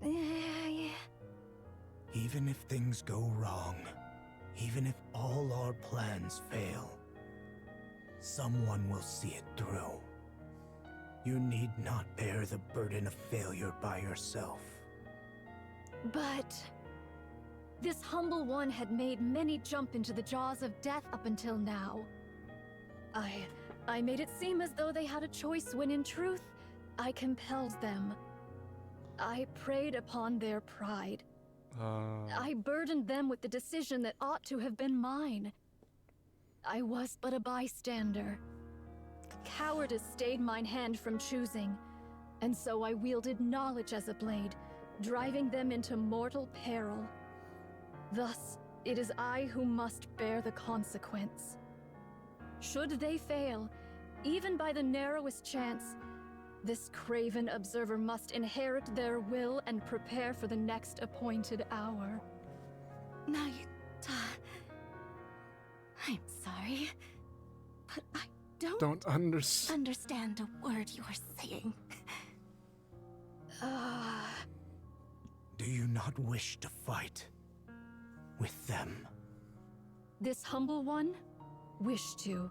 Yeah. Even if things go wrong, even if all our plans fail, someone will see it through. You need not bear the burden of failure by yourself. But this humble one had made many jump into the jaws of death up until now. I made it seem as though they had a choice when in truth, I compelled them. I preyed upon their pride. I burdened them with the decision that ought to have been mine. I was but a bystander. Cowardice stayed mine hand from choosing, and so I wielded knowledge as a blade, driving them into mortal peril. Thus, it is I who must bear the consequence. Should they fail, even by the narrowest chance, this craven observer must inherit their will and prepare for the next appointed hour. Nayuta, I'm sorry, but I don't understand a word you're saying. Do you not wish to fight with them? This humble one wished to.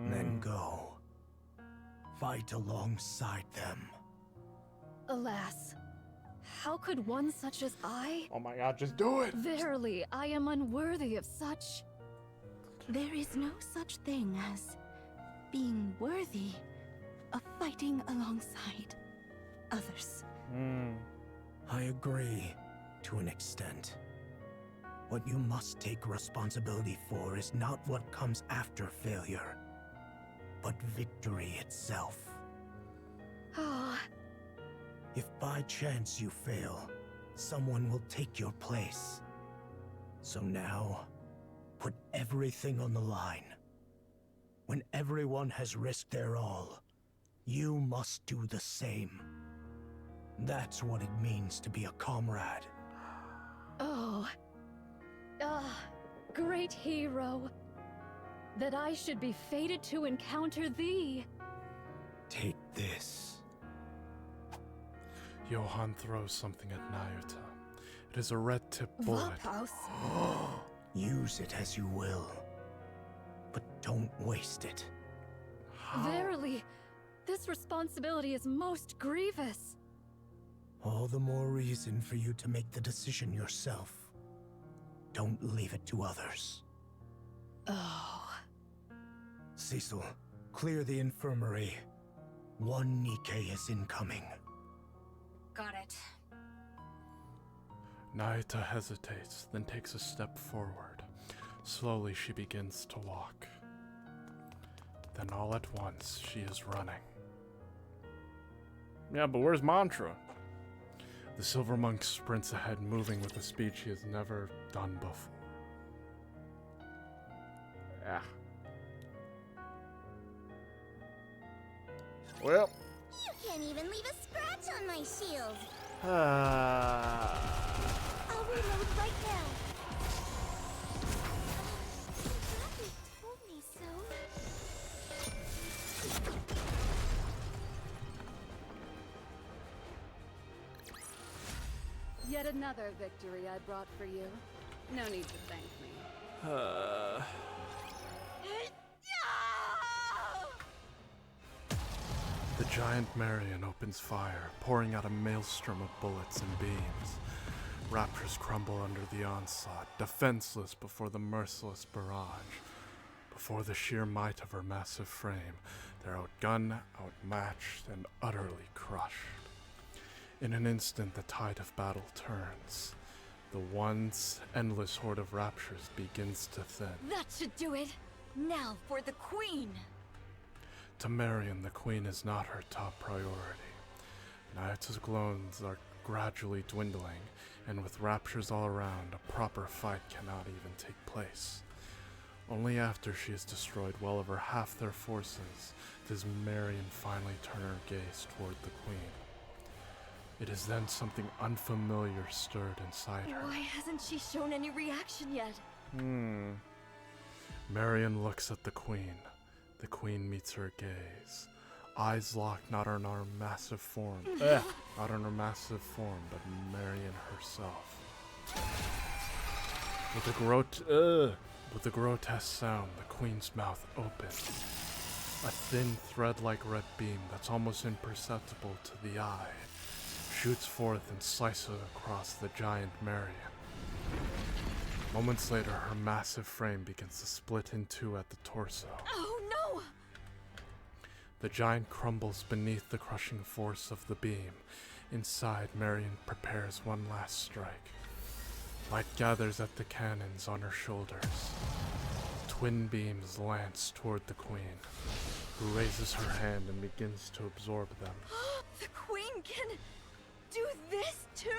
Then go. Fight alongside them. Alas, how could one such as I? Oh my god, just do it! Verily, I am unworthy of such. There is no such thing as being worthy of fighting alongside others. I agree, to an extent. What you must take responsibility for is not what comes after failure, but victory itself. If by chance you fail, someone will take your place. So now, put everything on the line. When everyone has risked their all, you must do the same. That's what it means to be a comrade. Great hero. That I should be fated to encounter thee. Take this. Johann throws something at Nayuta. It is a red-tipped bullet. Use it as you will, but don't waste it. Verily, this responsibility is most grievous. All the more reason for you to make the decision yourself. Don't leave it to others. Oh. Cecil, clear the infirmary. One Nikke is incoming. Got it. Naita hesitates, then takes a step forward. Slowly she begins to walk. Then all at once, she is running. Yeah, but where's Mantra? The Silver Monk sprints ahead, moving with a speed she has never done before. Yeah. Well. You can't even leave a scratch on my shield. I'll reload right now. You told me so. Yet another victory I brought for you. No need to thank me. The giant Marion opens fire, pouring out a maelstrom of bullets and beams. Raptors crumble under the onslaught, defenseless before the merciless barrage. Before the sheer might of her massive frame, they're outgunned, outmatched, and utterly crushed. In an instant, the tide of battle turns. The once endless horde of raptures begins to thin. That should do it. Now for the queen. To Marion, the queen is not her top priority. Naita's clones are gradually dwindling, and with raptures all around, a proper fight cannot even take place. Only after she has destroyed well over half their forces does Marion finally turn her gaze toward the queen. It is then something unfamiliar stirred inside her. Why hasn't she shown any reaction yet? Marion looks at the queen. The queen meets her gaze. Eyes locked not on her massive form. Not on her massive form, but Marion herself. With a grotesque sound, the queen's mouth opens. A thin thread-like red beam that's almost imperceptible to the eye shoots forth and slices across the giant Marion. Moments later, her massive frame begins to split in two at the torso. Oh no! The giant crumbles beneath the crushing force of the beam. Inside, Marion prepares one last strike. Light gathers at the cannons on her shoulders. Twin beams lance toward the queen, who raises her hand and begins to absorb them. The queen can do this too?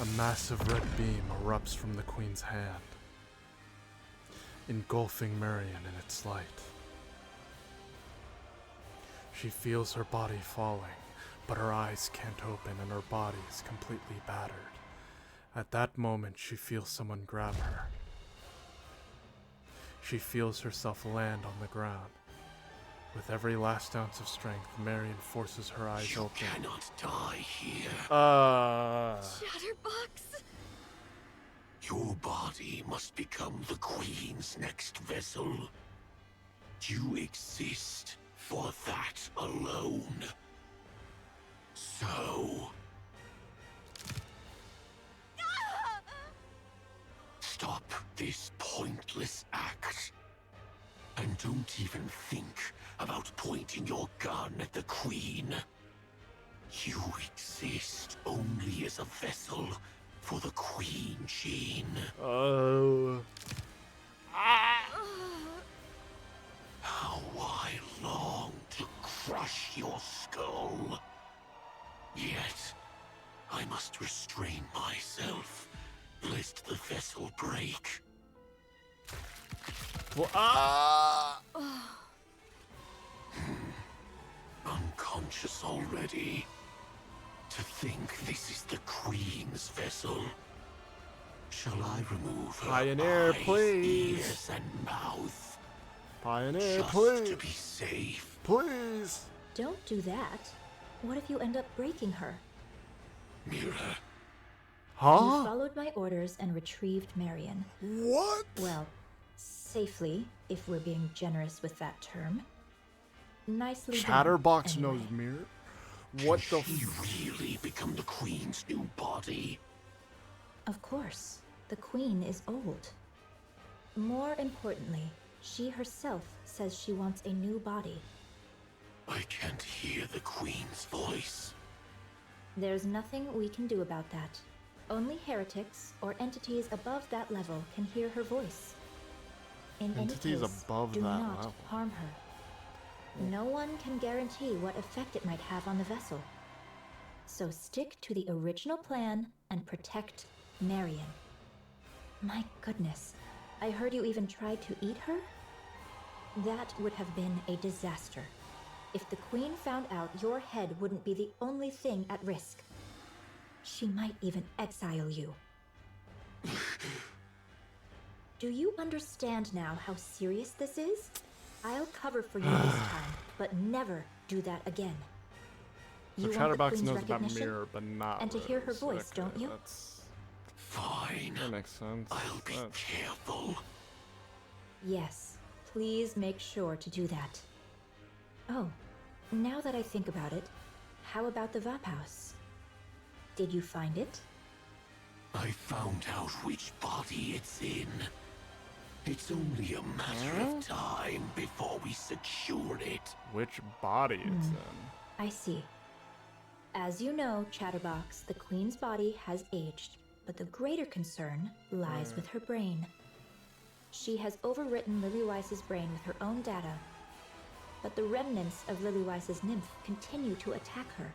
A massive red beam erupts from the queen's hand, engulfing Marion in its light. She feels her body falling, but her eyes can't open and her body is completely battered. At that moment, she feels someone grab her. She feels herself land on the ground. With every last ounce of strength, Marion forces her eyes open. You cannot die here. Chatterbox? Your body must become the Queen's next vessel. You exist for that alone. So... stop this pointless act. And don't even think about pointing your gun at the Queen. You exist only as a vessel for the Queen gene. Oh. How I long to crush your skull. Yet, I must restrain myself, lest the vessel break. Unconscious already. To think this is the Queen's vessel. Shall I remove her Pioneer, eyes, please. ears, and mouth? Pioneer, Just please. to be safe. Please. Don't do that. What if you end up breaking her? Mira. Huh? You followed my orders and retrieved Marion. What? Well, safely, if we're being generous with that term. Nicely done, Chatterbox anyway. knows mirror. What Can the she really become the Queen's new body? Of course, the Queen is old. More importantly, she herself says she wants a new body. I can't hear the Queen's voice. There's nothing we can do about that. Only heretics or entities above that level can hear her voice. In Entities any case, above do that not level. harm her. No one can guarantee what effect it might have on the vessel. So stick to the original plan and protect Marion. My goodness, I heard you even tried to eat her? That would have been a disaster. If the Queen found out, your head wouldn't be the only thing at risk. She might even exile you. Do you understand now how serious this is? I'll cover for you this time, but never do that again. So You want the Chatterbox Queen's knows about recognition? Mirror, but not And to hear her Rose. voice, Okay, don't you? That's... Fine. That makes sense. I'll be That's- careful. Yes, please make sure to do that. Oh, now that I think about it, how about the Vap House? Did you find it? I found out which body it's in. It's only a matter of time before we secure it. Which body it's in? I see. As you know, Chatterbox, the Queen's body has aged, but the greater concern lies with her brain. She has overwritten Lillyweiss's brain with her own data, but the remnants of Lillyweiss's nymph continue to attack her.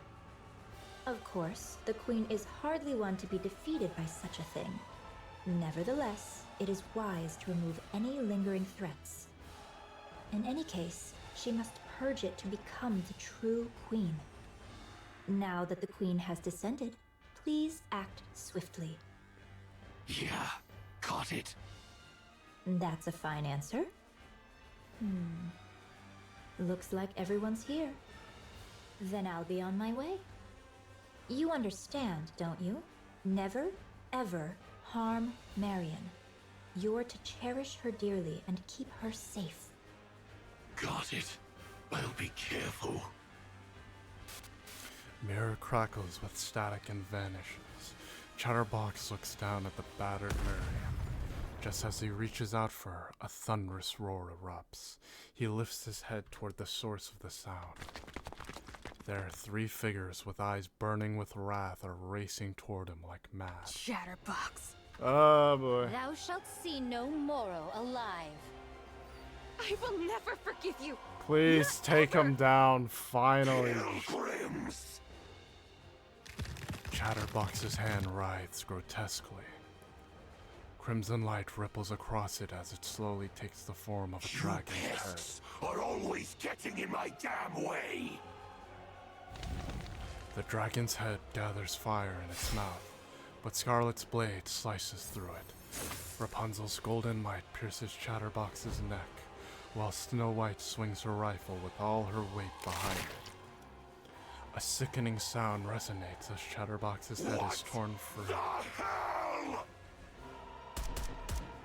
Of course, the Queen is hardly one to be defeated by such a thing. Nevertheless, it is wise to remove any lingering threats. In any case, she must purge it to become the true Queen. Now that the Queen has descended, please act swiftly. Yeah, got it. That's a fine answer. Looks like everyone's here. Then I'll be on my way. You understand, don't you? Never, ever harm Marion. You're to cherish her dearly and keep her safe. Got it. I'll be careful. Mirror crackles with static and vanishes. Chatterbox looks down at the battered Marion. Just as he reaches out for her, a thunderous roar erupts. He lifts his head toward the source of the sound. There are three figures with eyes burning with wrath are racing toward him like mad. Chatterbox. Oh boy. Thou shalt see no Moro alive. I will never forgive you. Please take him down, finally. Pilgrims! Chatterbox's hand writhes grotesquely. Crimson light ripples across it as it slowly takes the form of a dragon's head. Pests are always getting in my damn way. The dragon's head gathers fire in its mouth, but Scarlet's blade slices through it. Rapunzel's golden light pierces Chatterbox's neck, while Snow White swings her rifle with all her weight behind it. A sickening sound resonates as Chatterbox's head is torn free.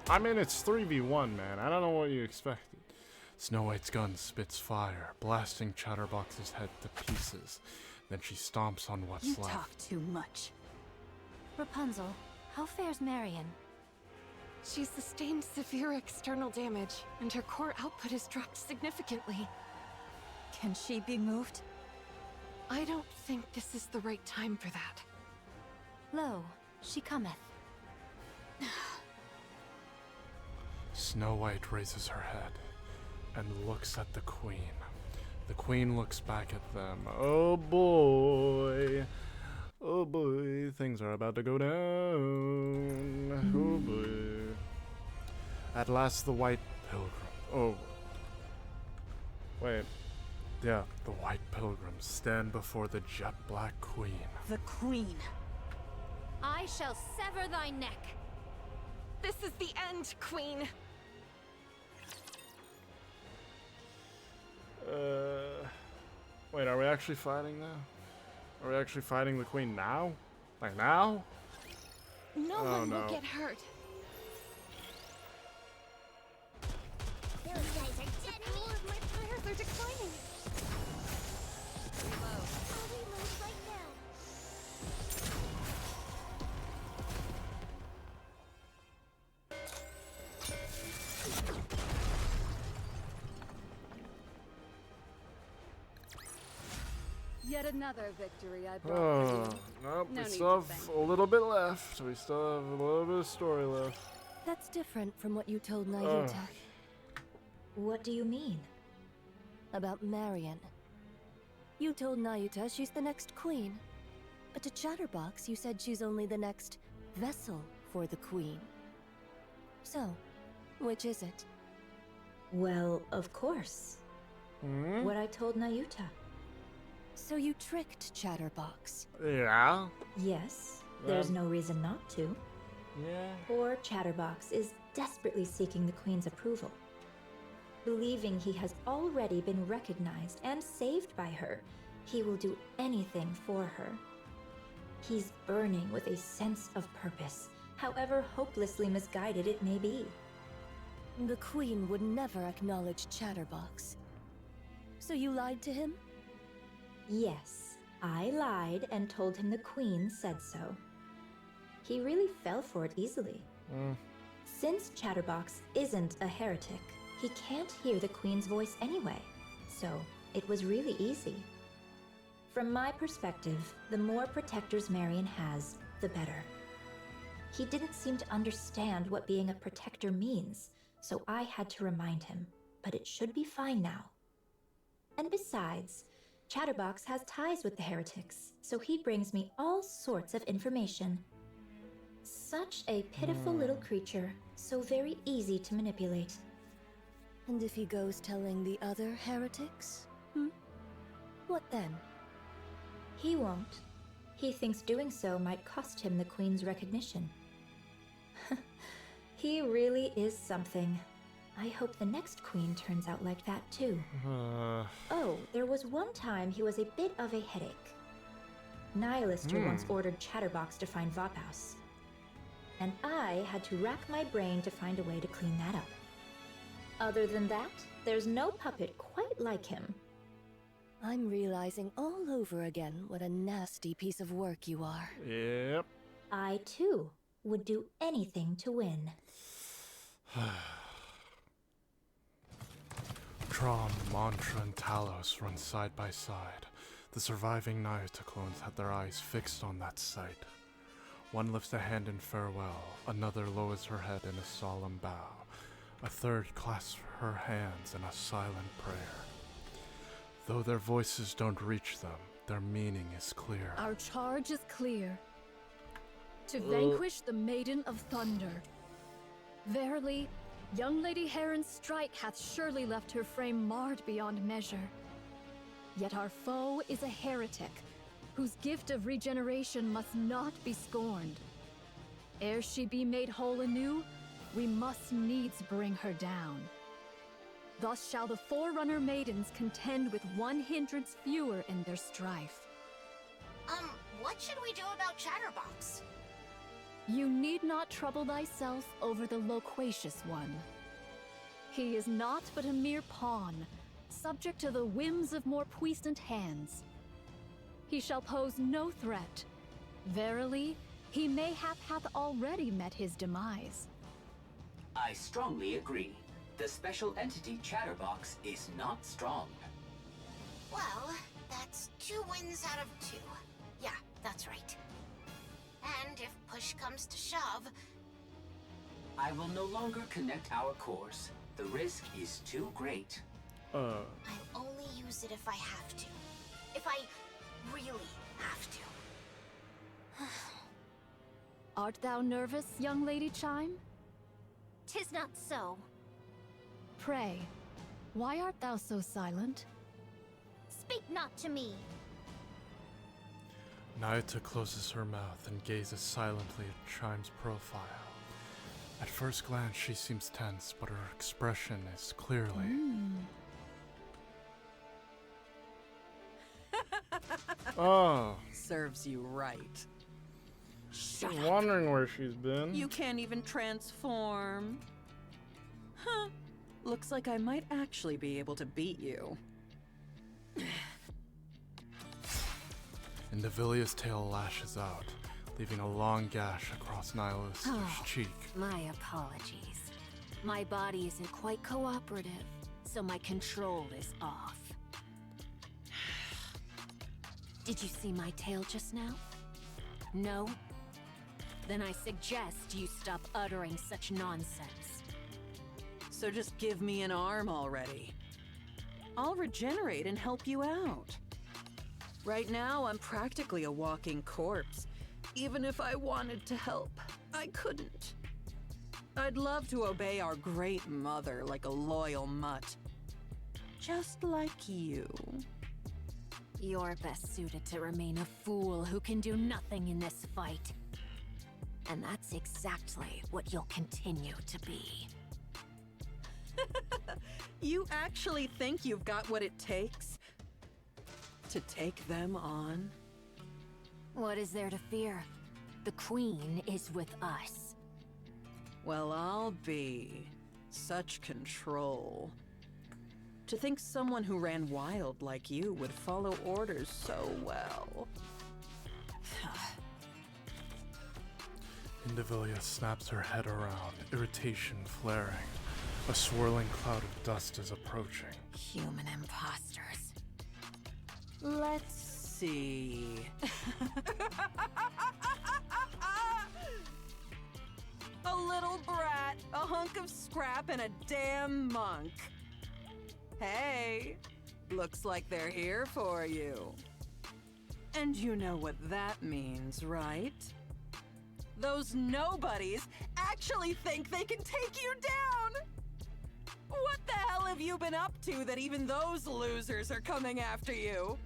I mean, it's 3v1, man. I don't know what you expected. Snow White's gun spits fire, blasting Chatterbox's head to pieces. Then she stomps on what's You left. talk too much. Rapunzel, how fares Marion? She's sustained severe external damage, and her core output has dropped significantly. Can she be moved? I don't think this is the right time for that. Lo, she cometh. Snow White raises her head and looks at the Queen. The Queen looks back at them. Oh boy. Oh boy. Things are about to go down. Oh boy. At last the White Pilgrim. Oh. Wait. Yeah, the White Pilgrims stand before the jet black Queen. The Queen. I shall sever thy neck. This is the end, Queen. Wait, are we actually fighting now? Are we actually fighting the Queen now? Like now? No Oh, one no. will get hurt. Those guys are dead meat. My prayers are declining. Reload. Yet another victory I brought Oh, for you. nope, No we need still to have thank a little bit left. We still have a little bit of story left. That's different from what you told Nayuta. What do you mean? About Marion. You told Nayuta she's the next queen. But to Chatterbox, you said she's only the next vessel for the queen. So, which is it? Well, of course. What I told Nayuta. So you tricked Chatterbox. Yeah. Yes, there's no reason not to. Yeah. Poor Chatterbox is desperately seeking the Queen's approval. Believing he has already been recognized and saved by her, he will do anything for her. He's burning with a sense of purpose, however hopelessly misguided it may be. The Queen would never acknowledge Chatterbox. So you lied to him? Yes, I lied and told him the Queen said so. He really fell for it easily. Since Chatterbox isn't a heretic, he can't hear the Queen's voice anyway, so it was really easy. From my perspective, the more protectors Marion has, the better. He didn't seem to understand what being a protector means, so I had to remind him, but it should be fine now. And besides, Chatterbox has ties with the heretics, so he brings me all sorts of information. Such a pitiful little creature, so very easy to manipulate. And if he goes telling the other heretics? What then? He won't. He thinks doing so might cost him the Queen's recognition. He really is something. I hope the next queen turns out like that too. Oh, there was one time he was a bit of a headache. Nihilister once ordered Chatterbox to find Vophouse. And I had to rack my brain to find a way to clean that up. Other than that, there's no puppet quite like him. I'm realizing all over again what a nasty piece of work you are. Yep. I, too, would do anything to win. Tron, Mantra, and Talos run side by side. The surviving Nayuta clones had their eyes fixed on that sight. One lifts a hand in farewell, another lowers her head in a solemn bow. A third clasps her hands in a silent prayer. Though their voices don't reach them, their meaning is clear. Our charge is clear. To vanquish the Maiden of Thunder. Verily, young Lady Heron's strike hath surely left her frame marred beyond measure. Yet our foe is a heretic, whose gift of regeneration must not be scorned. Ere she be made whole anew, we must needs bring her down. Thus shall the Forerunner Maidens contend with one hindrance fewer in their strife. What should we do about Chatterbox? You need not trouble thyself over the loquacious one. He is naught but a mere pawn, subject to the whims of more puissant hands. He shall pose no threat. Verily, he mayhap hath already met his demise. I strongly agree. The special entity Chatterbox is not strong. Well, that's 2 wins out of 2. Yeah, that's right. And if push comes to shove... I will no longer connect our cores. The risk is too great. I'll only use it if I have to. If I really have to. Art thou nervous, young Lady Chime? 'Tis not so. Pray, why art thou so silent? Speak not to me. Nayuta closes her mouth and gazes silently at Chime's profile. At first glance, she seems tense, but her expression is clearly... Oh. Serves you right. Shut up. Wondering where she's been. You can't even transform. Huh. Looks like I might actually be able to beat you. Indivilia's tail lashes out, leaving a long gash across Nihilister's cheek. My apologies. My body isn't quite cooperative, so my control is off. Did you see my tail just now? No? Then I suggest you stop uttering such nonsense. So just give me an arm already. I'll regenerate and help you out. Right now, I'm practically a walking corpse. Even if I wanted to help, I couldn't. I'd love to obey our great mother like a loyal mutt. Just like you. You're best suited to remain a fool who can do nothing in this fight. And that's exactly what you'll continue to be. You actually think you've got what it takes to take them on? What is there to fear? The Queen is with us. Well, I'll be. Such control. To think someone who ran wild like you would follow orders so well. Indivilia snaps her head around, irritation flaring. A swirling cloud of dust is approaching. Human imposters. Let's see. A little brat, a hunk of scrap, and a damn monk. Hey, looks like they're here for you. And you know what that means, right? Those nobodies actually think they can take you down! What the hell have you been up to that even those losers are coming after you?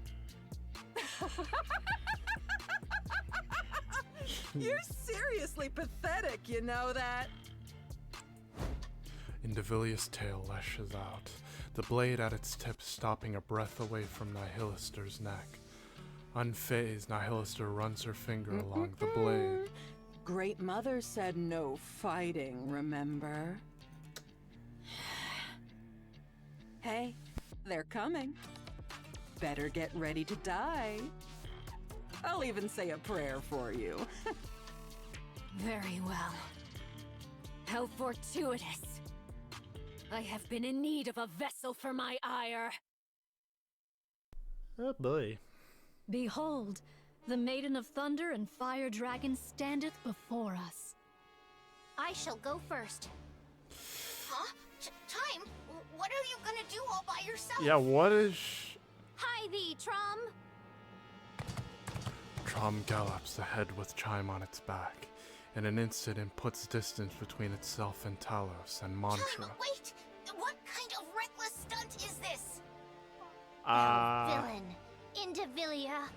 You're seriously pathetic, you know that? Indivilia's tail lashes out, the blade at its tip stopping a breath away from Nihilister's neck. Unfazed, Nihilister runs her finger along the blade. Great Mother said no fighting, remember? Hey, they're coming. Better get ready to die. I'll even say a prayer for you. Very well. How fortuitous. I have been in need of a vessel for my ire. Oh boy. Behold, the Maiden of Thunder and Fire Dragon standeth before us. I shall go first. Huh? Time? What are you gonna do all by yourself? Yeah, what is... Hi thee, Trom! Trom gallops ahead with Chime on its back. In an instant, it puts distance between itself and Talos and Mantra. Chime, wait! What kind of reckless stunt is this? Villain, Indivilia.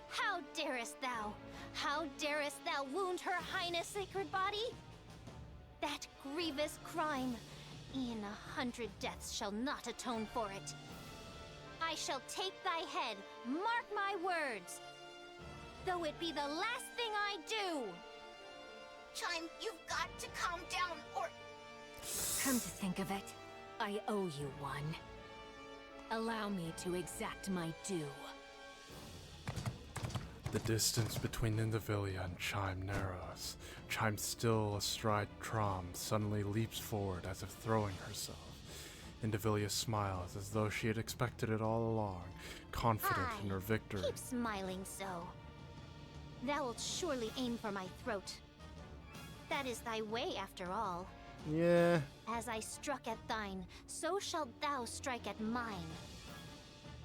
How darest thou? How darest thou wound her highness' sacred body? That grievous crime. E'en 100 deaths shall not atone for it. I shall take thy head, mark my words. Though it be the last thing I do. Chime, you've got to calm down, or... Come to think of it, I owe you one. Allow me to exact my due. The distance between Indivilia and Chime narrows. Chime, still astride Trom, suddenly leaps forward as if throwing herself. Indivilia smiles as though she had expected it all along, confident in her victory. Keep smiling so. Thou wilt surely aim for my throat. That is thy way, after all. Yeah. As I struck at thine, so shalt thou strike at mine.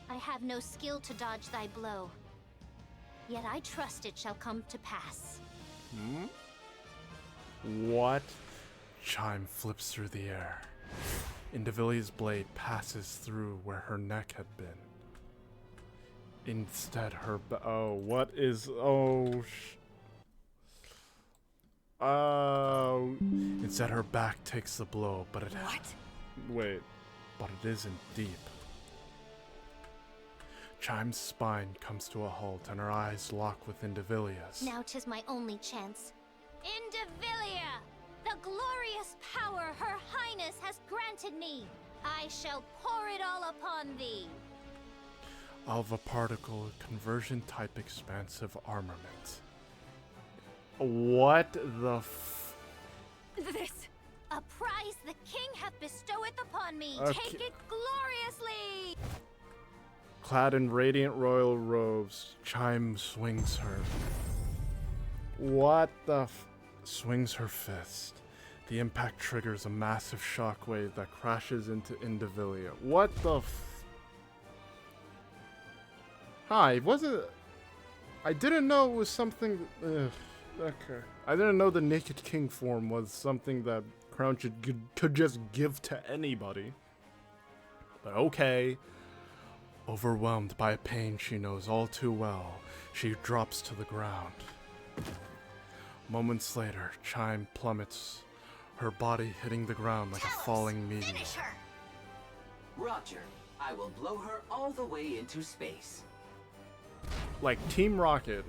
I have no skill to dodge thy blow. Yet I trust it shall come to pass. What? Chime flips through the air. Indivilia's blade passes through where her neck had been. Instead, her oh, what is... Instead, her back takes the blow, but it... What? Wait. But it isn't deep. Chime's spine comes to a halt, and her eyes lock with Indivilia's. Now 'tis my only chance. Indivilia! The glorious power her highness has granted me! I shall pour it all upon thee! Alva particle, conversion type expansive armament. What the f... This! A prize the king hath bestowed upon me! Okay. Take it gloriously! Clad in radiant royal robes, Chime swings her. What the swings her fist. The impact triggers a massive shockwave that crashes into Indivilia. What the Hi, wasn't... I didn't know it was something... okay. I didn't know the Naked King form was something that Crown could just give to anybody. But okay. Overwhelmed by a pain she knows all too well, she drops to the ground. Moments later, Chime plummets, her body hitting the ground like a falling meteor. Finish her! Roger, I will blow her all the way into space. Like Team Rocket.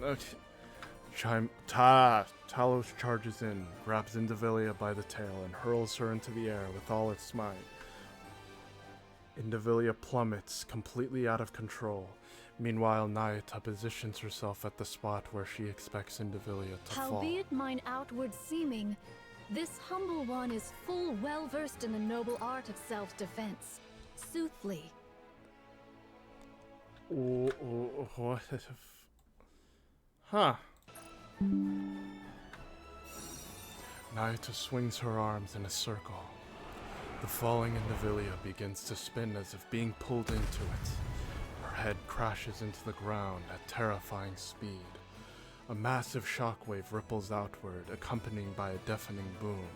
Talos charges in, grabs Indivilia by the tail, and hurls her into the air with all its might. Indivilia plummets, completely out of control. Meanwhile, Nayata positions herself at the spot where she expects Indivilia to fall. Howbeit mine outward seeming, this humble one is full well versed in the noble art of self-defense. Soothly. What? Huh. Nayata swings her arms in a circle. The falling Indivilia begins to spin as if being pulled into it. Her head crashes into the ground at terrifying speed. A massive shockwave ripples outward, accompanied by a deafening boom.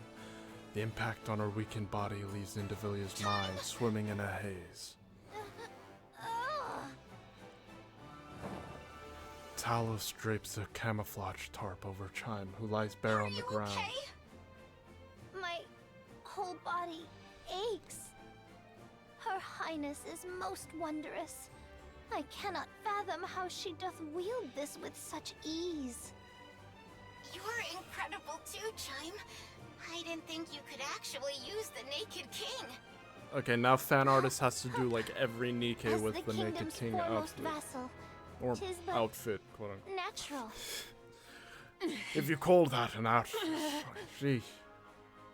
The impact on her weakened body leaves Indivilia's mind swimming in a haze. Talos drapes a camouflage tarp over Chime, who lies bare on the ground. Okay? My whole body aches. Her Highness is most wondrous. I cannot fathom how she doth wield this with such ease. You're incredible too, Chime. I didn't think you could actually use the Naked King. Okay, now fan artist has to do like every Nikke with the Naked King outfit. Vassal, Or 'tis but outfit, quote unquote. natural. If you call that an outfit. Gee.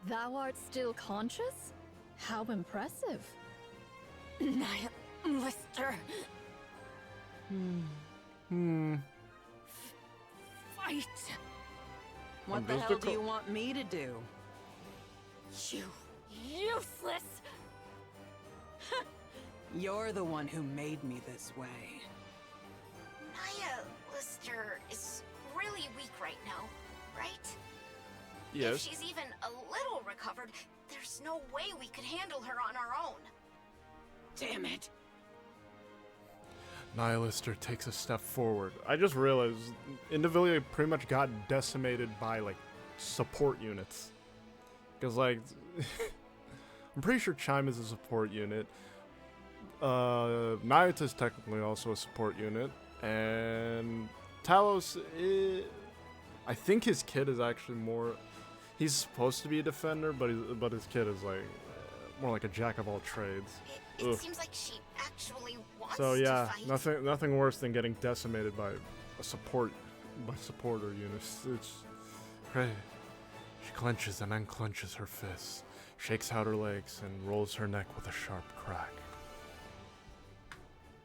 Thou art still conscious? How impressive. Lister. Fight! What the hell do you want me to do? You useless! You're the one who made me this way. Naya Lister is really weak right now, right? Yes. If she's even a little recovered, there's no way we could handle her on our own. Damn it. Nihilister takes a step forward. I just realized Indivilia pretty much got decimated by like support units. Because like I'm pretty sure Chime is a support unit. Nayata is technically also a support unit. And Talos I think his kid is actually more... He's supposed to be a defender, but his kid is like more like a jack of all trades. It seems like she actually wants so yeah, to fight. nothing worse than getting decimated by a supporter units. It's crazy. She clenches and unclenches her fists, shakes out her legs, and rolls her neck with a sharp crack.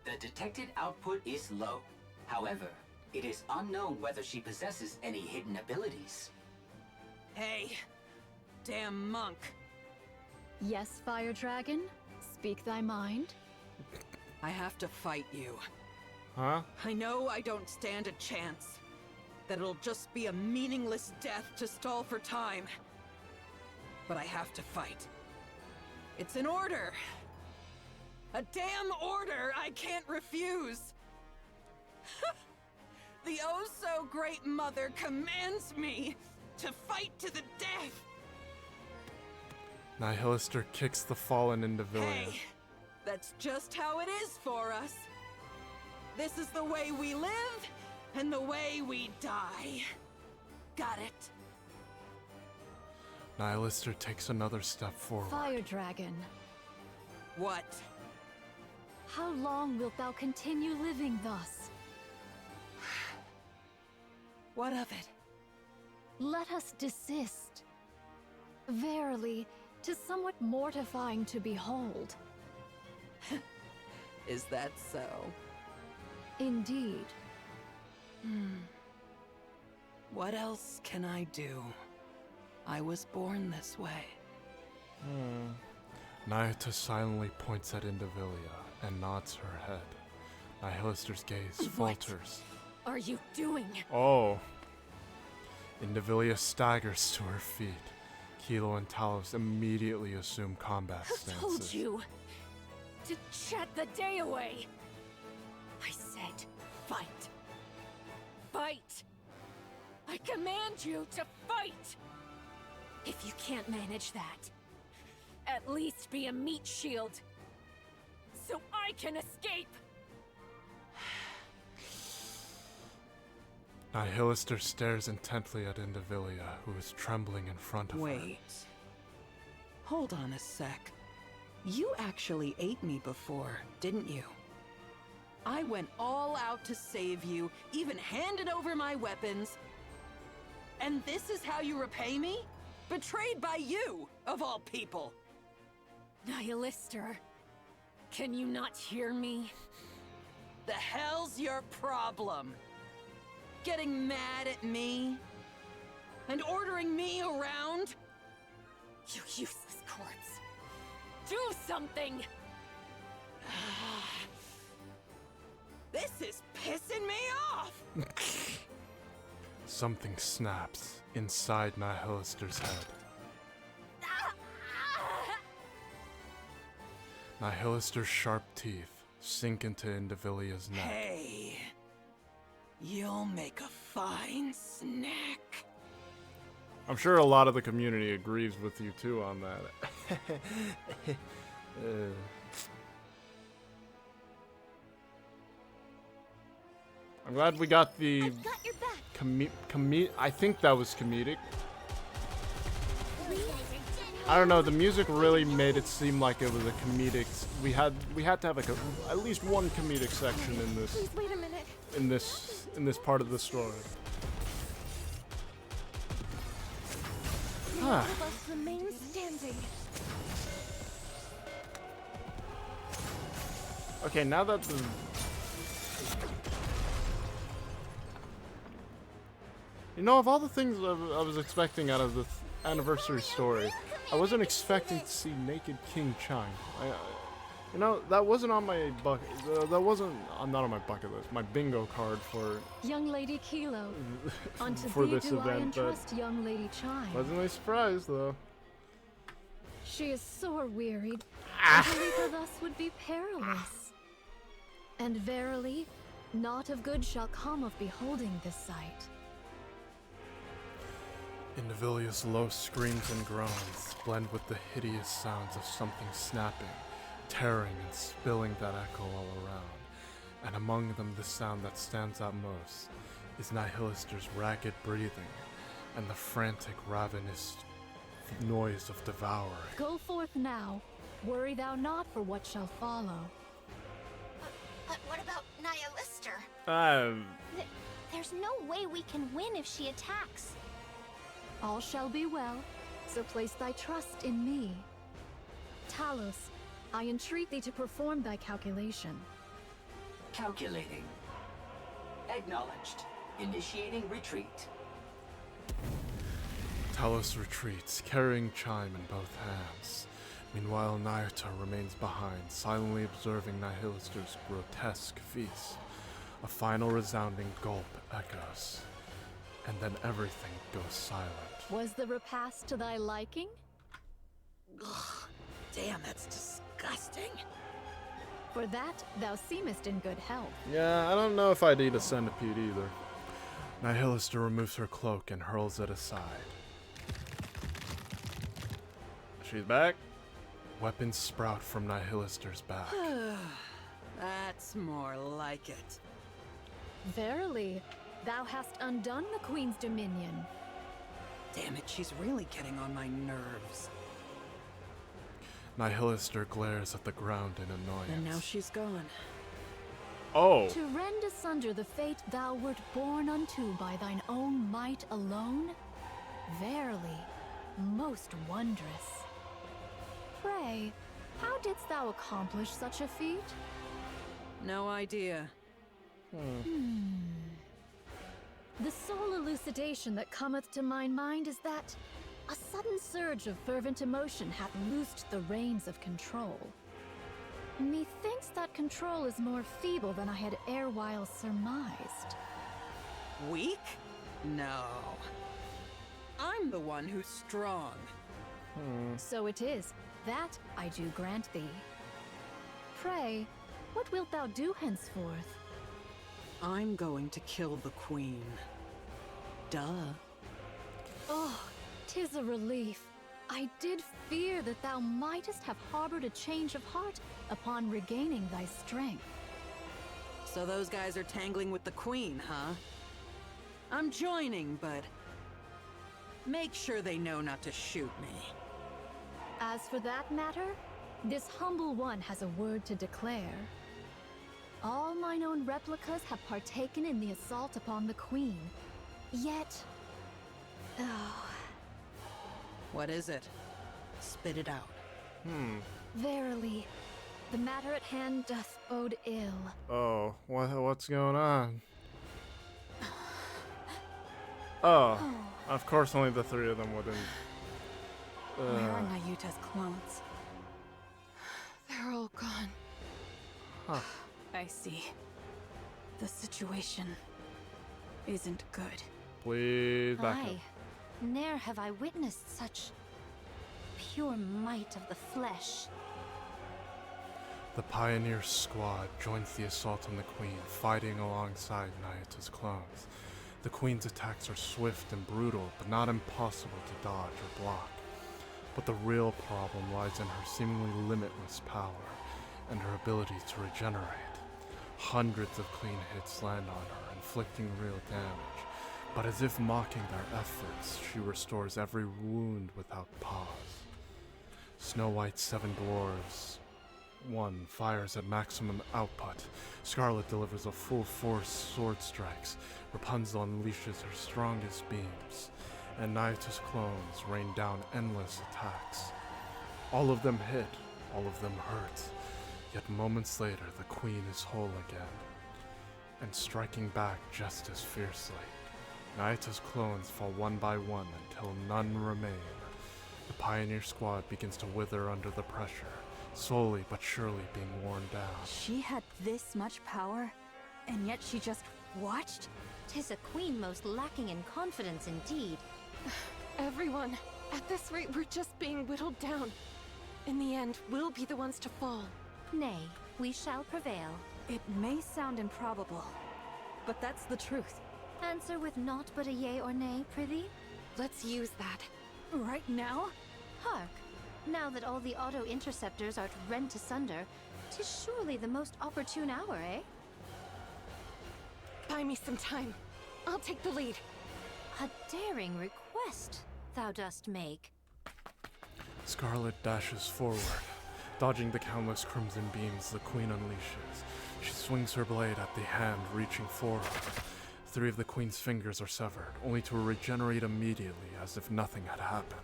The detected output is low. However, it is unknown whether she possesses any hidden abilities. Hey, damn monk. Yes, Fire Dragon? Speak thy mind. I have to fight you. Huh? I know I don't stand a chance. That it'll just be a meaningless death to stall for time. But I have to fight. It's an order. A damn order I can't refuse. The oh-so-great mother commands me to fight to the death. Nihilister kicks the fallen Indivilia. Hey, that's just how it is for us. This is the way we live, and the way we die. Got it? Nihilister takes another step forward. Fire Dragon. What? How long wilt thou continue living thus? What of it? Let us desist. Verily, 'tis somewhat mortifying to behold. Is that so? Indeed. What else can I do? I was born this way. Nyata silently points at Indivilia and nods her head. Nihilister's gaze falters. Are you doing? Oh. Indivilia staggers to her feet. Kilo and Talos immediately assume combat stances. Who told you to chat the day away? I said fight. Fight! I command you to fight! If you can't manage that, at least be a meat shield, so I can escape! Nihilister stares intently at Indivilia, who is trembling in front of her. Wait. Hold on a sec. You actually ate me before, didn't you? I went all out to save you, even handed over my weapons. And this is how you repay me? Betrayed by you, of all people! Nihilister, can you not hear me? The hell's your problem? Getting mad at me? And ordering me around? You useless corpse! Do something! This is pissing me off! Something snaps inside Nihilister's head. Nihilister's sharp teeth sink into Indivilia's neck. Hey, you'll make a fine snack. I'm sure a lot of the community agrees with you too on that. I'm glad we got the I think that was comedic. I don't know, the music really made it seem like it was a comedic. We had to have like at least one comedic section in this. Please wait a minute. In this part of the story. None of us remain standing. Okay, now that the of all the things I was expecting out of this anniversary story, I wasn't expecting to see naked King Chime. That wasn't on my bucket. That wasn't. I'm not on my bucket list. My bingo card for Young Lady Kilo. Unto for thee this do I event, but entrust Young Lady Chime. pleasantly surprised though. She is sore wearied. To leave her thus would be perilous. And verily, naught of good shall come of beholding this sight. Indivilia's low screams and groans blend with the hideous sounds of something snapping, tearing and spilling that echo all around. And among them the sound that stands out most is Nihilister's ragged breathing and the frantic, ravenous noise of devouring. Go forth now. Worry thou not for what shall follow. But what about Nihilister? There's no way we can win if she attacks. All shall be well, so place thy trust in me. Talos, I entreat thee to perform thy calculation. Calculating. Acknowledged. Initiating retreat. Talos retreats, carrying Chime in both hands. Meanwhile, Nyata remains behind, silently observing Nihilister's grotesque feast. A final resounding gulp echoes, and then everything goes silent. Was the repast to thy liking? Ugh, damn, that's disgusting. For that, thou seemest in good health. Yeah, I don't know if I'd eat a centipede either. Nihilister removes her cloak and hurls it aside. She's back. Weapons sprout from Nihilister's back. That's more like it. Verily, thou hast undone the Queen's dominion. Damn it, she's really getting on my nerves. Nihilister glares at the ground in annoyance. And now she's gone. Oh! To rend asunder the fate thou wert born unto by thine own might alone? Verily, most wondrous. Pray, how didst thou accomplish such a feat? No idea. The sole elucidation that cometh to my mind is that a sudden surge of fervent emotion hath loosed the reins of control. Methinks that control is more feeble than I had erewhile surmised. Weak? No. I'm the one who's strong. So it is, that I do grant thee. Pray, what wilt thou do henceforth? I'm going to kill the queen. Duh. Oh, 'tis a relief. I did fear that thou mightest have harbored a change of heart upon regaining thy strength. So those guys are tangling with the queen, huh? I'm joining, but make sure they know not to shoot me. As for that matter, this humble one has a word to declare. All mine own replicas have partaken in the assault upon the queen. Yet... oh... What is it? Spit it out. verily, the matter at hand doth bode ill. Oh, what's going on? Oh, of course only the three of them wouldn't. Where are Nayuta's clones? They're all gone. Huh. I see. The situation isn't good. Please back up. Aye. Ne'er have I witnessed such pure might of the flesh. The Pioneer Squad joins the assault on the Queen, fighting alongside Nayuta's clones. The Queen's attacks are swift and brutal, but not impossible to dodge or block. But the real problem lies in her seemingly limitless power and her ability to regenerate. Hundreds of clean hits land on her, inflicting real damage, but as if mocking their efforts, she restores every wound without pause. Snow White's 7 dwarves. 1 fires at maximum output. Scarlet delivers a full force sword strikes. Rapunzel unleashes her strongest beams. And Nayuta's clones rain down endless attacks. All of them hit, all of them hurt. Yet moments later, the Queen is whole again, and striking back just as fiercely. Nayuta's clones fall one by one until none remain. The Pioneer Squad begins to wither under the pressure, slowly but surely being worn down. She had this much power, and yet she just watched? 'Tis a queen most lacking in confidence indeed. Everyone, at this rate, we're just being whittled down. In the end, we'll be the ones to fall. Nay, we shall prevail. It may sound improbable, but that's the truth. Answer with naught but a yea or nay, prithee? Let's use that. Right now? Hark! Now that all the auto-interceptors are rent asunder, 'tis surely the most opportune hour, eh? Buy me some time. I'll take the lead. A daring request thou dost make. Scarlet dashes forward, dodging the countless crimson beams the Queen unleashes. She swings her blade at the hand, reaching for her. 3 of the Queen's fingers are severed, only to regenerate immediately as if nothing had happened.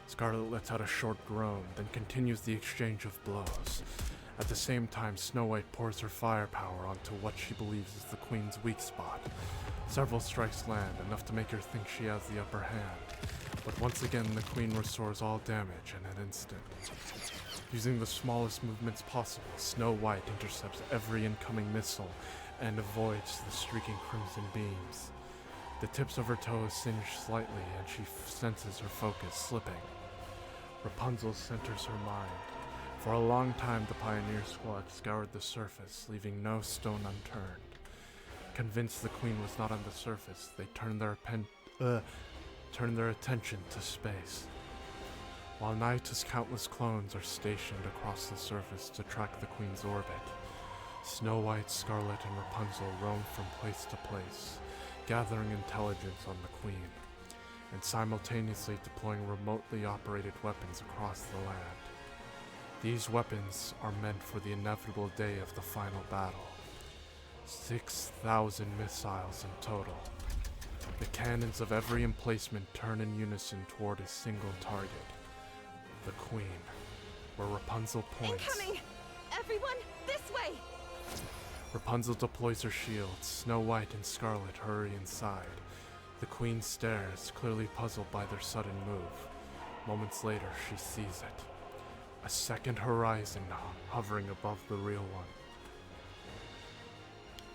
Scarlet lets out a short groan, then continues the exchange of blows. At the same time, Snow White pours her firepower onto what she believes is the Queen's weak spot. Several strikes land, enough to make her think she has the upper hand. But once again, the Queen restores all damage in an instant. Using the smallest movements possible, Snow White intercepts every incoming missile and avoids the streaking crimson beams. The tips of her toes singe slightly, and she senses her focus slipping. Rapunzel centers her mind. For a long time, the Pioneer Squad scoured the surface, leaving no stone unturned. Convinced the Queen was not on the surface, they turned their attention to space. While Nayuta's countless clones are stationed across the surface to track the Queen's orbit, Snow White, Scarlet, and Rapunzel roam from place to place, gathering intelligence on the Queen, and simultaneously deploying remotely operated weapons across the land. These weapons are meant for the inevitable day of the final battle. 6,000 missiles in total. The cannons of every emplacement turn in unison toward a single target. The Queen, where Rapunzel points. Incoming! Everyone, this way! Rapunzel deploys her shield. Snow White and Scarlet hurry inside. The queen stares, clearly puzzled by their sudden move. Moments later, she sees it. A second horizon hovering above the real one.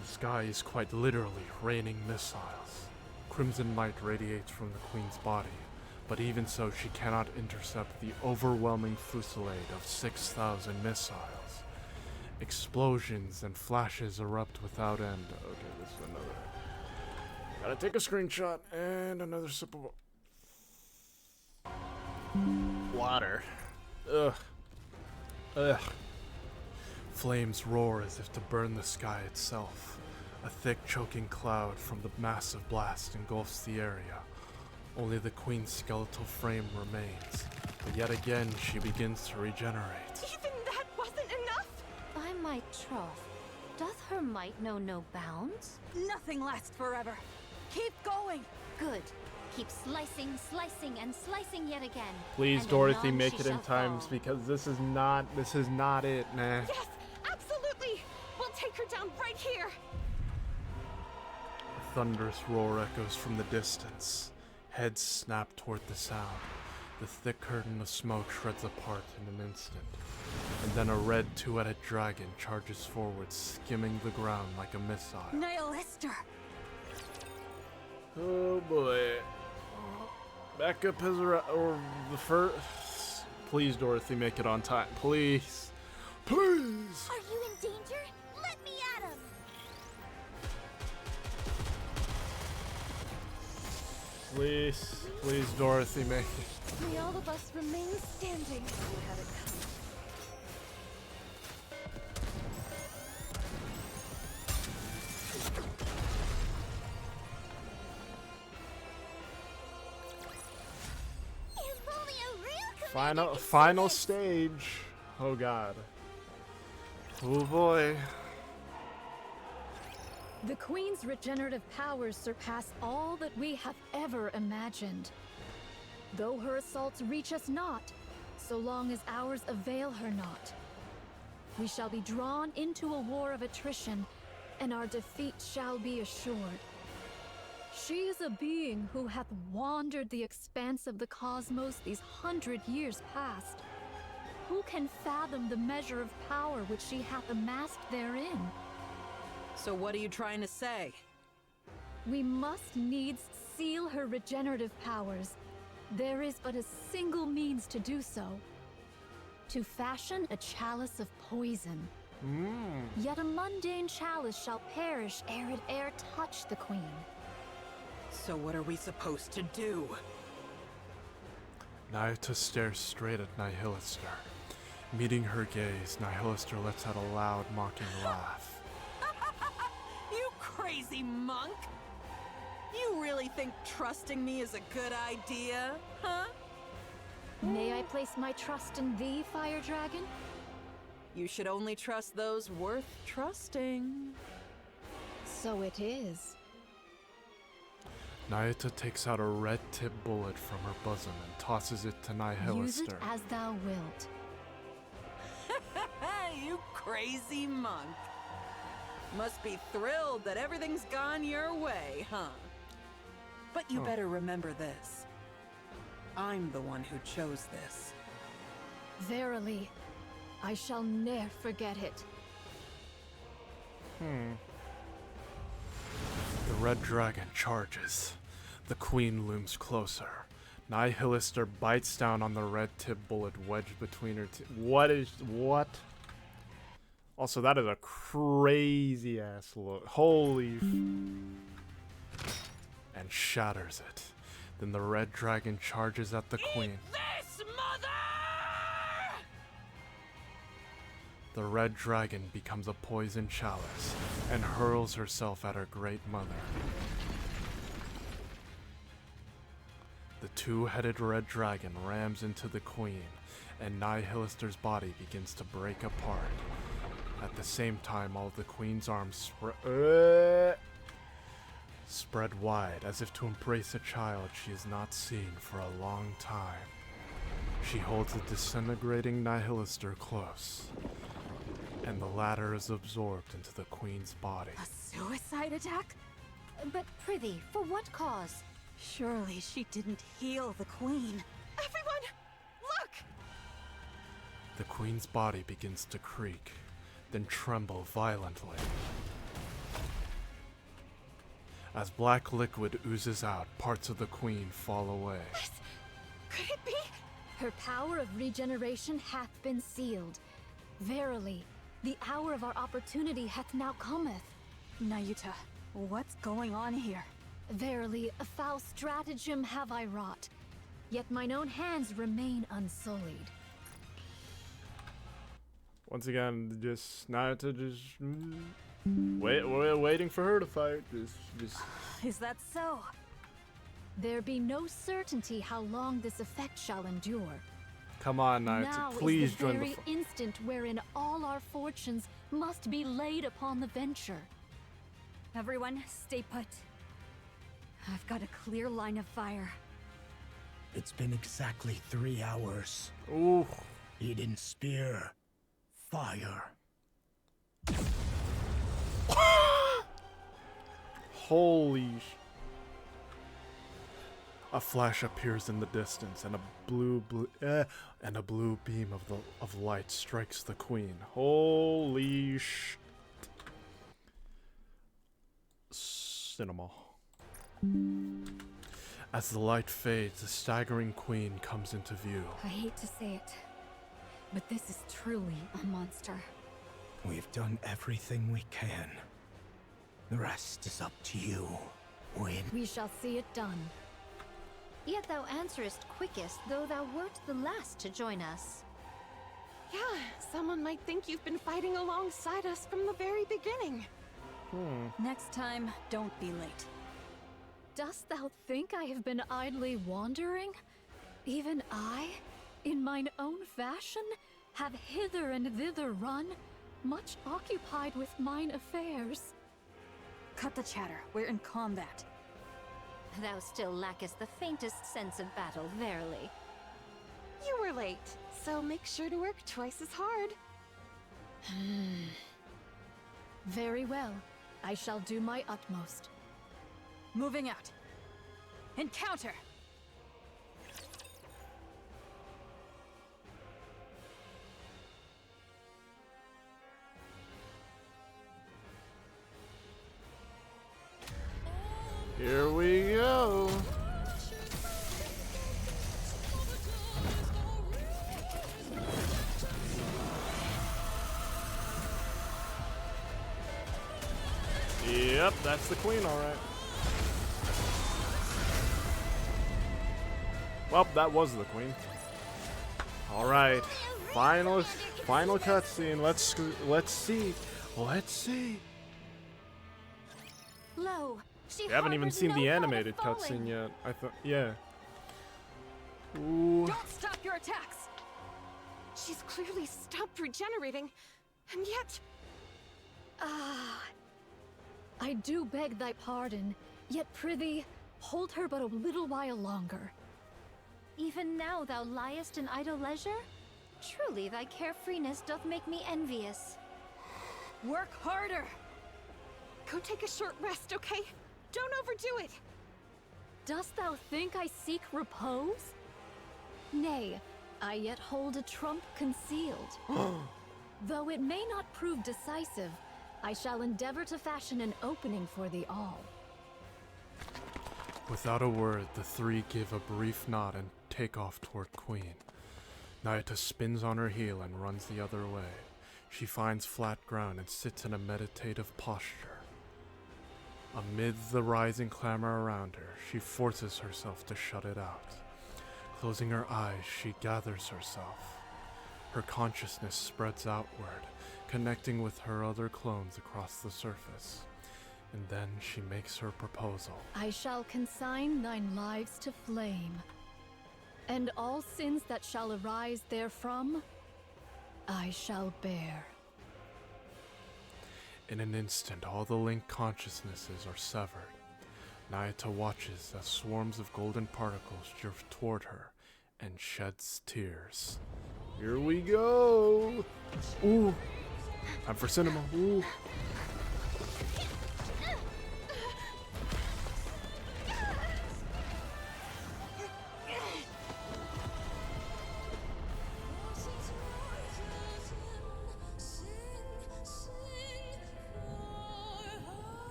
The sky is quite literally raining missiles. Crimson light radiates from the queen's body, but even so she cannot intercept the overwhelming fusillade of 6,000 missiles. Explosions and flashes erupt without end. Okay, this is another. Gotta take a screenshot and another sip of water. Ugh. Ugh. Flames roar as if to burn the sky itself. A thick, choking cloud from the massive blast engulfs the area. Only the queen's skeletal frame remains, but yet again she begins to regenerate. Even that wasn't enough? By my troth, doth her might know no bounds? Nothing lasts forever. Keep going. Good. Keep slicing, slicing, and slicing yet again. Please, And Dorothy, anon make she it in shall times fall. because this is not it, nah. Yes, absolutely! We'll take her down right here! A thunderous roar echoes from the distance. Heads snap toward the sound. The thick curtain of smoke shreds apart in an instant. And then a red two-headed dragon charges forward, skimming the ground like a missile. Nihilister! Oh boy. Backup has arrived, or the first. Please, Dorothy, make it on time. Please. Please! Are you in danger? Let me at him! Please. Please, Dorothy, make it. May all of us remain standing. We had it coming. If only a real Final stage. Oh god. Oh boy. The Queen's regenerative powers surpass all that we have ever imagined. Though her assaults reach us not, so long as ours avail her not. We shall be drawn into a war of attrition, and our defeat shall be assured. She is a being who hath wandered the expanse of the cosmos these 100 years past. Who can fathom the measure of power which she hath amassed therein? So what are you trying to say? We must needs seal her regenerative powers. There is but a single means to do so. To fashion a chalice of poison. Yet a mundane chalice shall perish ere it e'er touch the Queen. So what are we supposed to do? Naota stares straight at Nihilister. Meeting her gaze, Nihilister lets out a loud, mocking laugh. You crazy monk! You really think trusting me is a good idea, huh? May I place my trust in thee, Fire Dragon? You should only trust those worth trusting. So it is. Naota takes out a red-tipped bullet from her bosom and tosses it to Nihilister. Use it as thou wilt. You crazy monk. Must be thrilled that everything's gone your way, huh? But you better remember this. I'm the one who chose this. Verily, I shall ne'er forget it. The red dragon charges. The queen looms closer. Nihilister bites down on the red-tipped bullet wedged between her teeth. What? Also, that is a crazy-ass look. Holy... and shatters it. Then the red dragon charges at the queen. This, mother! The red dragon becomes a poison chalice and hurls herself at her great mother. The two-headed red dragon rams into the queen, and Nihilister's body begins to break apart. At the same time, all of the queen's arms spread wide, as if to embrace a child she has not seen for a long time. She holds the disintegrating Nihilister close, and the latter is absorbed into the queen's body. A suicide attack? But prithee, for what cause? Surely she didn't heal the queen. Everyone, look! The queen's body begins to creak, then tremble violently. As black liquid oozes out, parts of the queen fall away. Could it be? Her power of regeneration hath been sealed. Verily, the hour of our opportunity hath now cometh. Nayuta, what's going on here? Verily, a foul stratagem have I wrought, yet mine own hands remain unsullied. Once again, just Nayuta we're waiting for her to fight. Just. Is that so? There be no certainty how long this effect shall endure. Come on, Nayuta, Now please is the join very instant wherein all our fortunes must be laid upon the venture. Everyone, stay put. I've got a clear line of fire. It's been exactly 3 hours. Ooh. Eden spear. Fire. Holy A flash appears in the distance, and a blue beam of light strikes the queen. Holy sh! Cinema. As the light fades, the staggering queen comes into view. I hate to say it, but this is truly a monster. We've done everything we can. The rest is up to you, Win. We shall see it done. Yet thou answerest quickest, though thou wert the last to join us. Yeah, someone might think you've been fighting alongside us from the very beginning. Next time, don't be late. Dost thou think I have been idly wandering? Even I, in mine own fashion, have hither and thither run, much occupied with mine affairs. Cut the chatter, we're in combat. Thou still lackest the faintest sense of battle, verily. You were late, so make sure to work twice as hard. Very well. I shall do my utmost. Moving out. Encounter! Here we go. Yep, that's the queen, all right. Well, that was the queen. All right, final cutscene. Let's see. Lo, We haven't even seen the animated cutscene yet. I thought, yeah. Ooh. Don't stop your attacks! She's clearly stopped regenerating, and yet... I do beg thy pardon, yet prithee, hold her but a little while longer. Even now thou liest in idle leisure? Truly thy carefreeness doth make me envious. Work harder! Go take a short rest, okay? Don't overdo it! Dost thou think I seek repose? Nay, I yet hold a trump concealed. Though it may not prove decisive, I shall endeavor to fashion an opening for thee all. Without a word, the three give a brief nod and take off toward Queen. Nayuta spins on her heel and runs the other way. She finds flat ground and sits in a meditative posture. Amid the rising clamor around her, she forces herself to shut it out. Closing her eyes, she gathers herself. Her consciousness spreads outward, connecting with her other clones across the surface. And then she makes her proposal. I shall consign thine lives to flame, and all sins that shall arise therefrom, I shall bear. In an instant, all the linked consciousnesses are severed. Nayuta watches as swarms of golden particles drift toward her and sheds tears. Here we go! Ooh! Time for cinema. Ooh.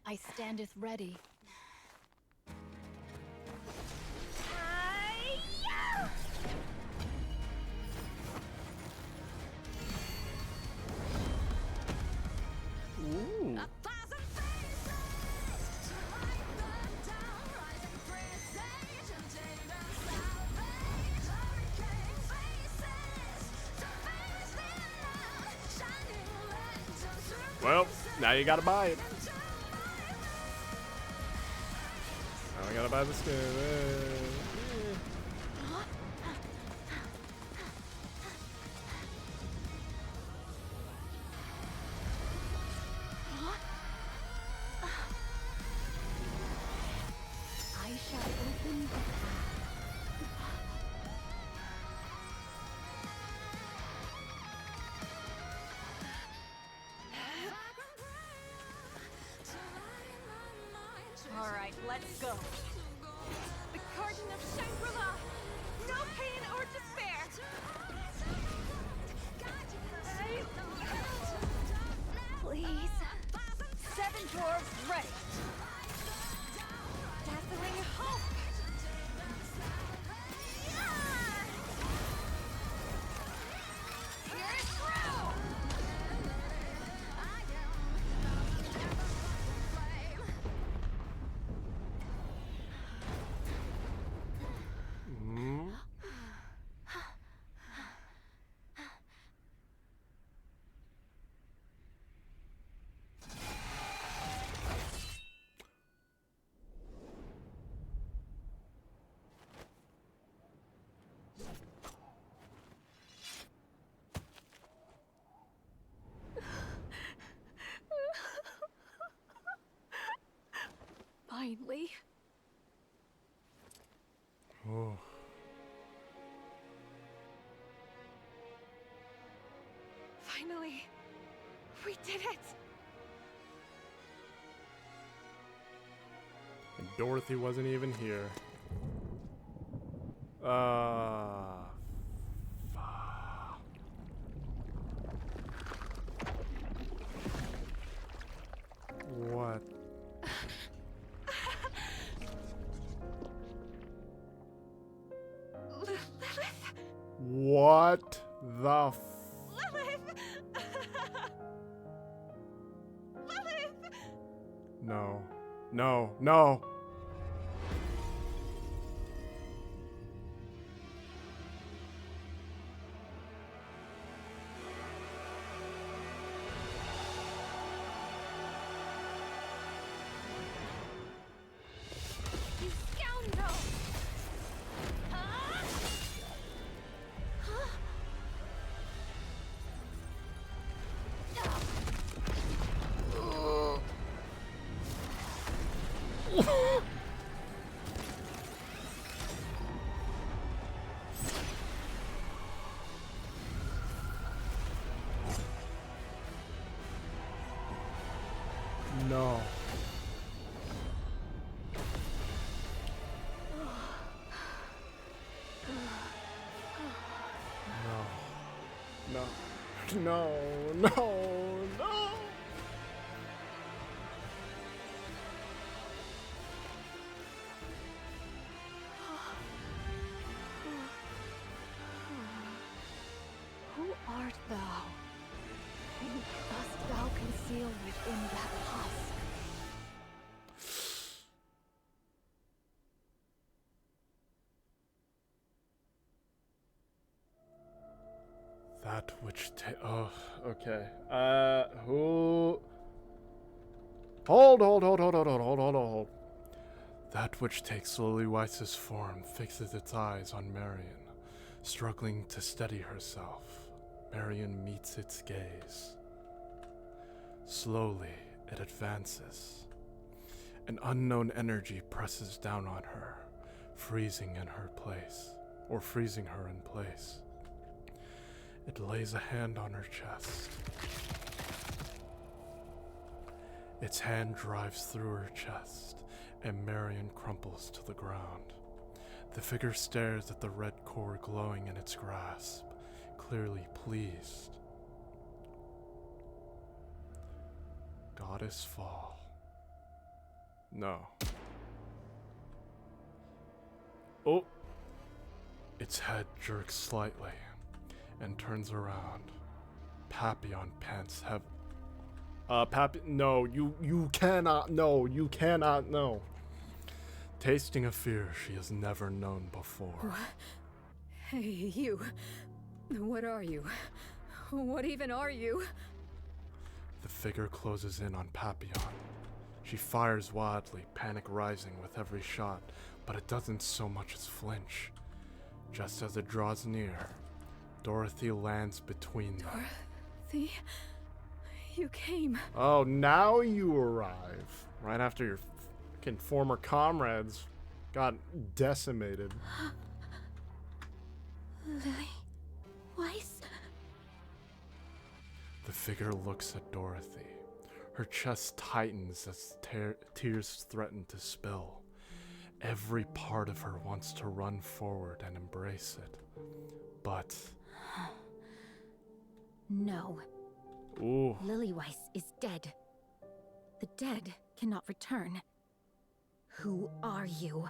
I standeth ready. Ooh. Well, now you gotta buy it. Now I gotta buy the skin. I shall open the All right, let's go. The Garden of Shangri-La. No pain or despair. Please. 7 dwarves ready. Dazzling hope. Here it's through! Mm. Finally. Oh. Finally, we did it. And Dorothy wasn't even here. Fuck. What? What the f- No. No. No. You scoundrel! No. No. No. No. No. Who art thou? And dost thou conceal within that husk? That which oh, okay. Who? Hold. That which takes Lily Weiss's form fixes its eyes on Marion, struggling to steady herself. Marion meets its gaze. Slowly, it advances. An unknown energy presses down on her, freezing her in place. It lays a hand on her chest. Its hand drives through her chest, and Marion crumples to the ground. The figure stares at the red core glowing in its grasp, clearly pleased. Goddess Fall. No. Oh! Its head jerks slightly and turns around. Papillon pants have. No, you cannot know. Tasting a fear she has never known before. What? Hey, you. What are you? What even are you? The figure closes in on Papillon. She fires wildly, panic rising with every shot, but it doesn't so much as flinch. Just as it draws near, Dorothy lands between them. Dorothy? You came. Oh, now you arrive. Right after your fucking former comrades got decimated. Lily Weiss? The figure looks at Dorothy. Her chest tightens as tears threaten to spill. Every part of her wants to run forward and embrace it. But... No. Ooh. Lily Weiss is dead. The dead cannot return. Who are you?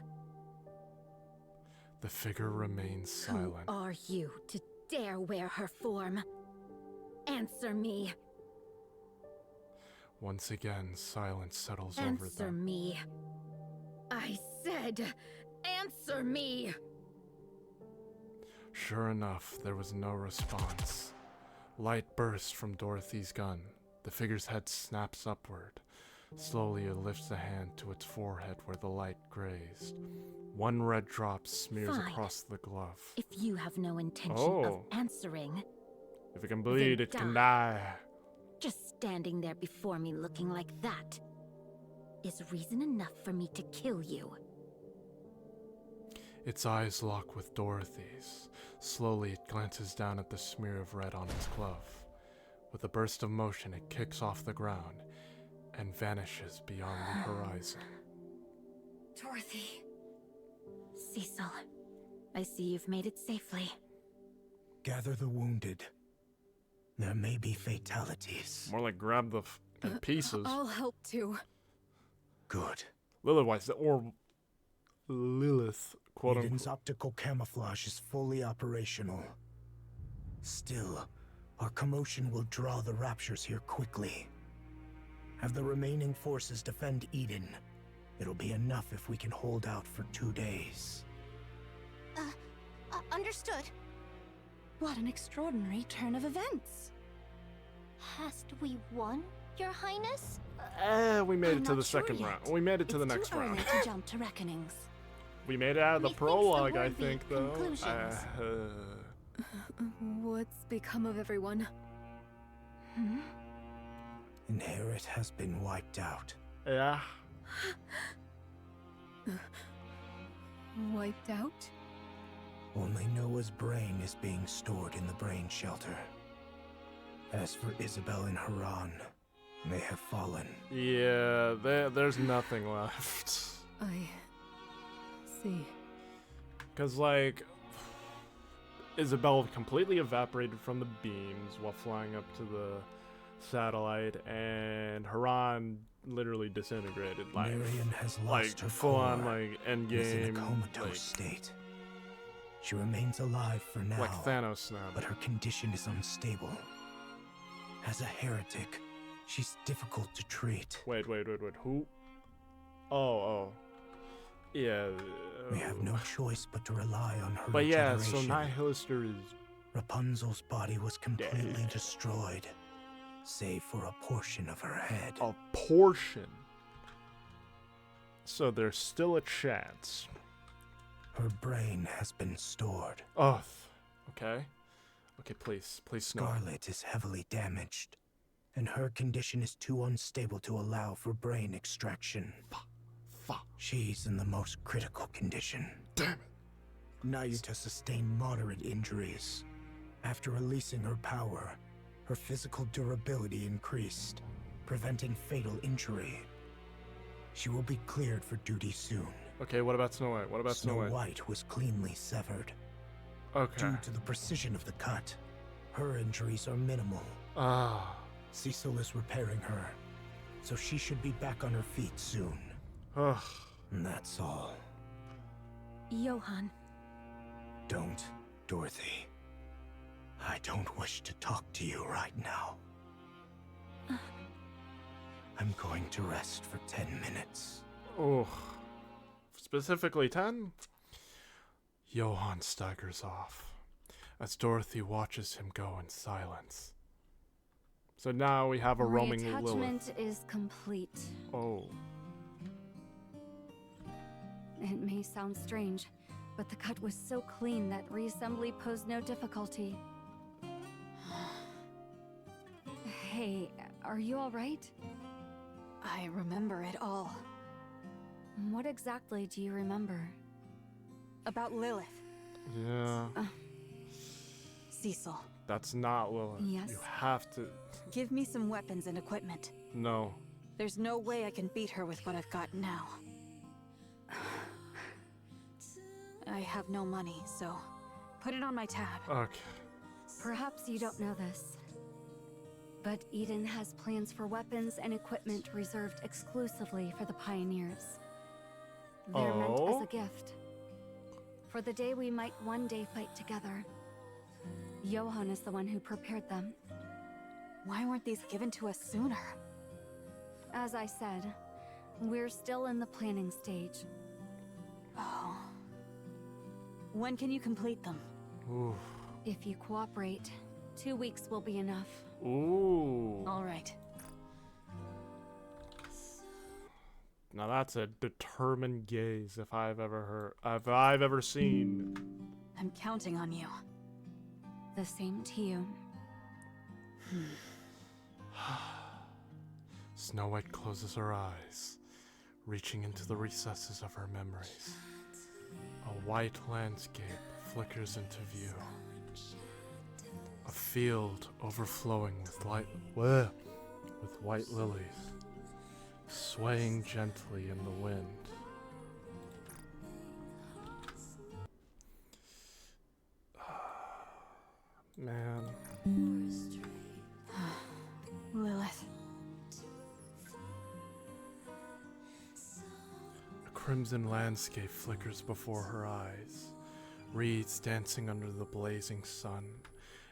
The figure remains silent. Who are you to dare wear her form? Answer me. Once again, silence settles over them. Answer me. I said, answer me! Sure enough, there was no response. Light bursts from Dorothy's gun. The figure's head snaps upward. Slowly it lifts a hand to its forehead where the light grazed. One red drop smears Fine. across the glove. If you have no intention of answering, if it can bleed, then it can die. Just standing there before me looking like that is reason enough for me to kill you. Its eyes lock with Dorothy's. Slowly, it glances down at the smear of red on its glove. With a burst of motion, it kicks off the ground and vanishes beyond the horizon. Dorothy. Cecil, I see you've made it safely. Gather the wounded. There may be fatalities. More like grab the pieces. I'll help too. Good. Lilith, or Lilith, quote unquote. Eden's optical camouflage is fully operational. Still, our commotion will draw the raptures here quickly. Have the remaining forces defend Eden. It'll be enough if we can hold out for 2 days. Understood. What an extraordinary turn of events. Hast we won, Your Highness? We made it I'm to the not sure second yet. round. We made it to the It's next too early round. to jump to reckonings. We made it out of the Methinks prologue, the I word be think, though. conclusions. What's become of everyone? Inherit has been wiped out. Yeah. Wiped out? Only Noah's brain is being stored in the brain shelter. As for Isabel and Haran, they have fallen. Yeah, there's nothing left. I see. Because, like, Isabel completely evaporated from the beams while flying up to the satellite, and Haran literally disintegrated. Like, Marion has lost her full on, core. like, Is in a endgame. comatose Like, state. She remains alive for now. like Thanos now. But her condition is unstable. As a heretic, she's difficult to treat. Wait. Who? Oh. Yeah. We have no choice but to rely on her But yeah, so regeneration. Nihilister is Rapunzel's body was completely dead. destroyed, save for a portion of her head. A portion. So there's still a chance. Her brain has been stored. Oh, okay. Okay, please, Snow. Scarlet is heavily damaged, and her condition is too unstable to allow for brain extraction. She's in the most critical condition. Damn it. Nayuta sustained moderate injuries. After releasing her power, her physical durability increased, preventing fatal injury. She will be cleared for duty soon. Okay, what about Snow White? What about Snow White? Snow White was cleanly severed. Okay. Due to the precision of the cut, her injuries are minimal. Ah. Cecil is repairing her, so she should be back on her feet soon. Ugh. And that's all. Johann. Don't, Dorothy. I don't wish to talk to you right now. I'm going to rest for 10 minutes. Oh. Specifically 10? Johann staggers off as Dorothy watches him go in silence. So now we have a roaming Lilith. Reattachment is complete. Oh. It may sound strange, but the cut was so clean that reassembly posed no difficulty. Hey, are you alright? I remember it all. What exactly do you remember? About Lilith. Yeah. Cecil. That's not Lilith. Yes. You have to... Give me some weapons and equipment. No. There's no way I can beat her with what I've got now. I have no money, so put it on my tab. Okay. Perhaps you don't know this, but Eden has plans for weapons and equipment reserved exclusively for the pioneers. They're meant as a gift. For the day we might one day fight together. Johann is the one who prepared them. Why weren't these given to us sooner? As I said, we're still in the planning stage. Oh. When can you complete them? Ooh. If you cooperate, 2 weeks will be enough. Ooh. All right. Now that's a determined gaze if I've ever seen. I'm counting on you. The same to you. Snow White closes her eyes, reaching into the recesses of her memories. A white landscape flickers into view. A field overflowing with white lilies, swaying gently in the wind. Man. Lilith. A crimson landscape flickers before her eyes, reeds dancing under the blazing sun,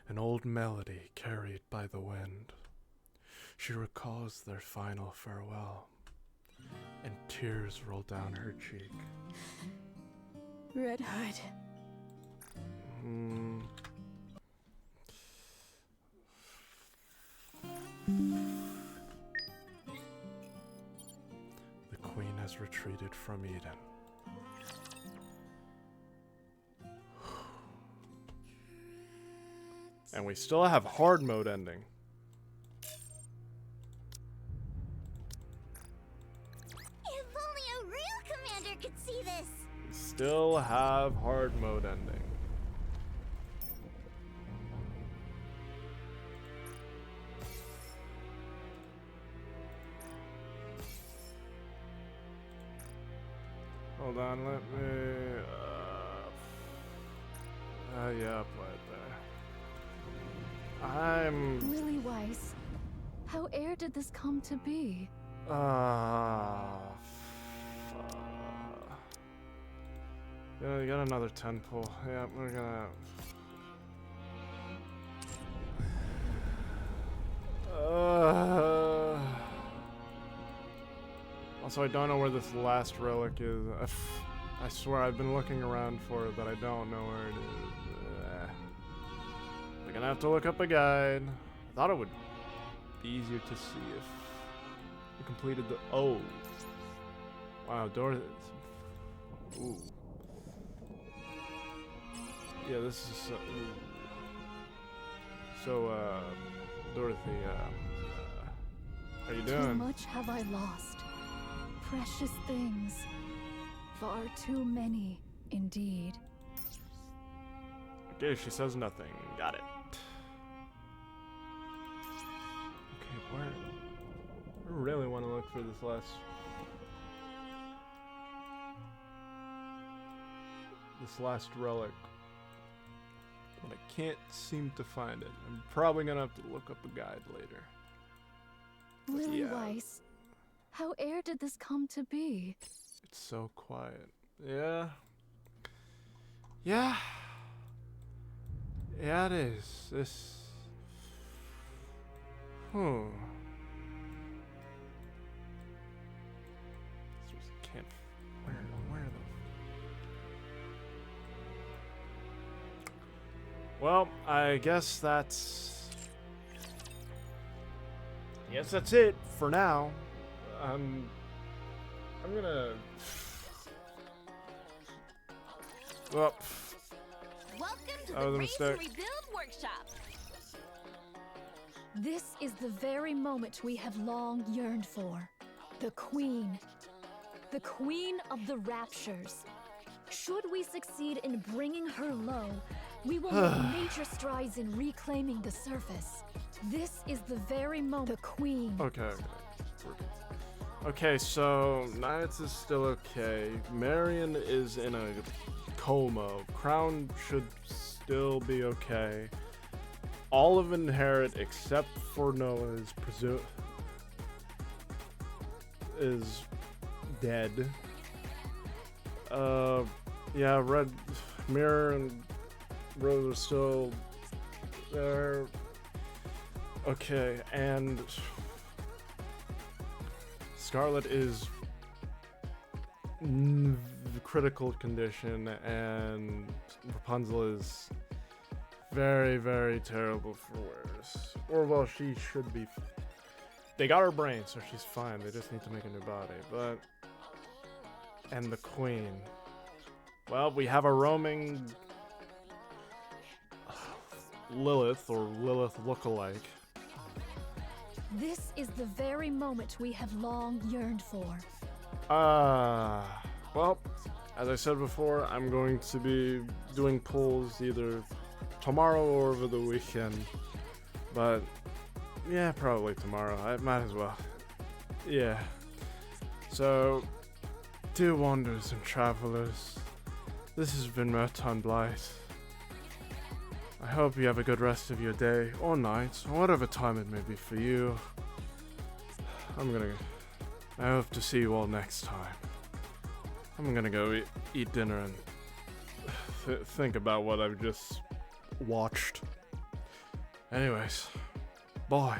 an old melody carried by the wind. She recalls their final farewell, and tears roll down her cheek. Red Hood. The Queen has retreated from Eden. And we still have hard mode ending. If only a real commander could see this! We still have hard mode ending. Hold on, let me... yeah, right there. I'm... Lily Weiss, how ere did this come to be? Yeah, you got another 10 pull. Yeah, we're gonna... Also, I don't know where this last relic is. I swear I've been looking around for it, but I don't know where it is. We're gonna have to look up a guide. I thought it would be easier to see if we completed the... Oh. Wow, Dorothy... Ooh. Yeah, this is... So, Dorothy, how you Too doing? much have I lost. Precious things. Far too many, indeed. Okay, she says nothing. Got it. Okay, where? I really want to look for this last relic, but I can't seem to find it. I'm probably gonna have to look up a guide later. Lily Yeah. Weiss, how ere did this come to be? It's so quiet. Yeah. Yeah. Yeah, it is. This. This just can't. Where the. Well, I guess that's. Yes, that's it for now. I'm gonna. Well. Welcome to That was the a Raise and mistake. Rebuild workshop. This is the very moment we have long yearned for. The Queen. The Queen of the Raptures. Should we succeed in bringing her low, we will make major strides in reclaiming the surface. This is the very moment. The Queen. Okay. We're good. Okay, so Nights is still okay. Marion is in a coma. Crown should still be okay. All of Inherit except for Noah is dead. Yeah, Red Mirror and Rose are still there. Okay, and Scarlet is critical condition, and Rapunzel is very, very terrible for worse. Or, well, she should be. They got her brain, so she's fine. They just need to make a new body. But. And the Queen. Well, we have a roaming Lilith, or Lilith lookalike. This is the very moment we have long yearned for. Well, as I said before, I'm going to be doing polls either tomorrow or over the weekend. But, yeah, probably tomorrow. I might as well. Yeah. So, dear wanderers and travelers, this has been Merton Blight. I hope you have a good rest of your day or night, or whatever time it may be for you. I hope to see you all next time. I'm gonna go eat dinner and think about what I've just watched. Anyways, bye.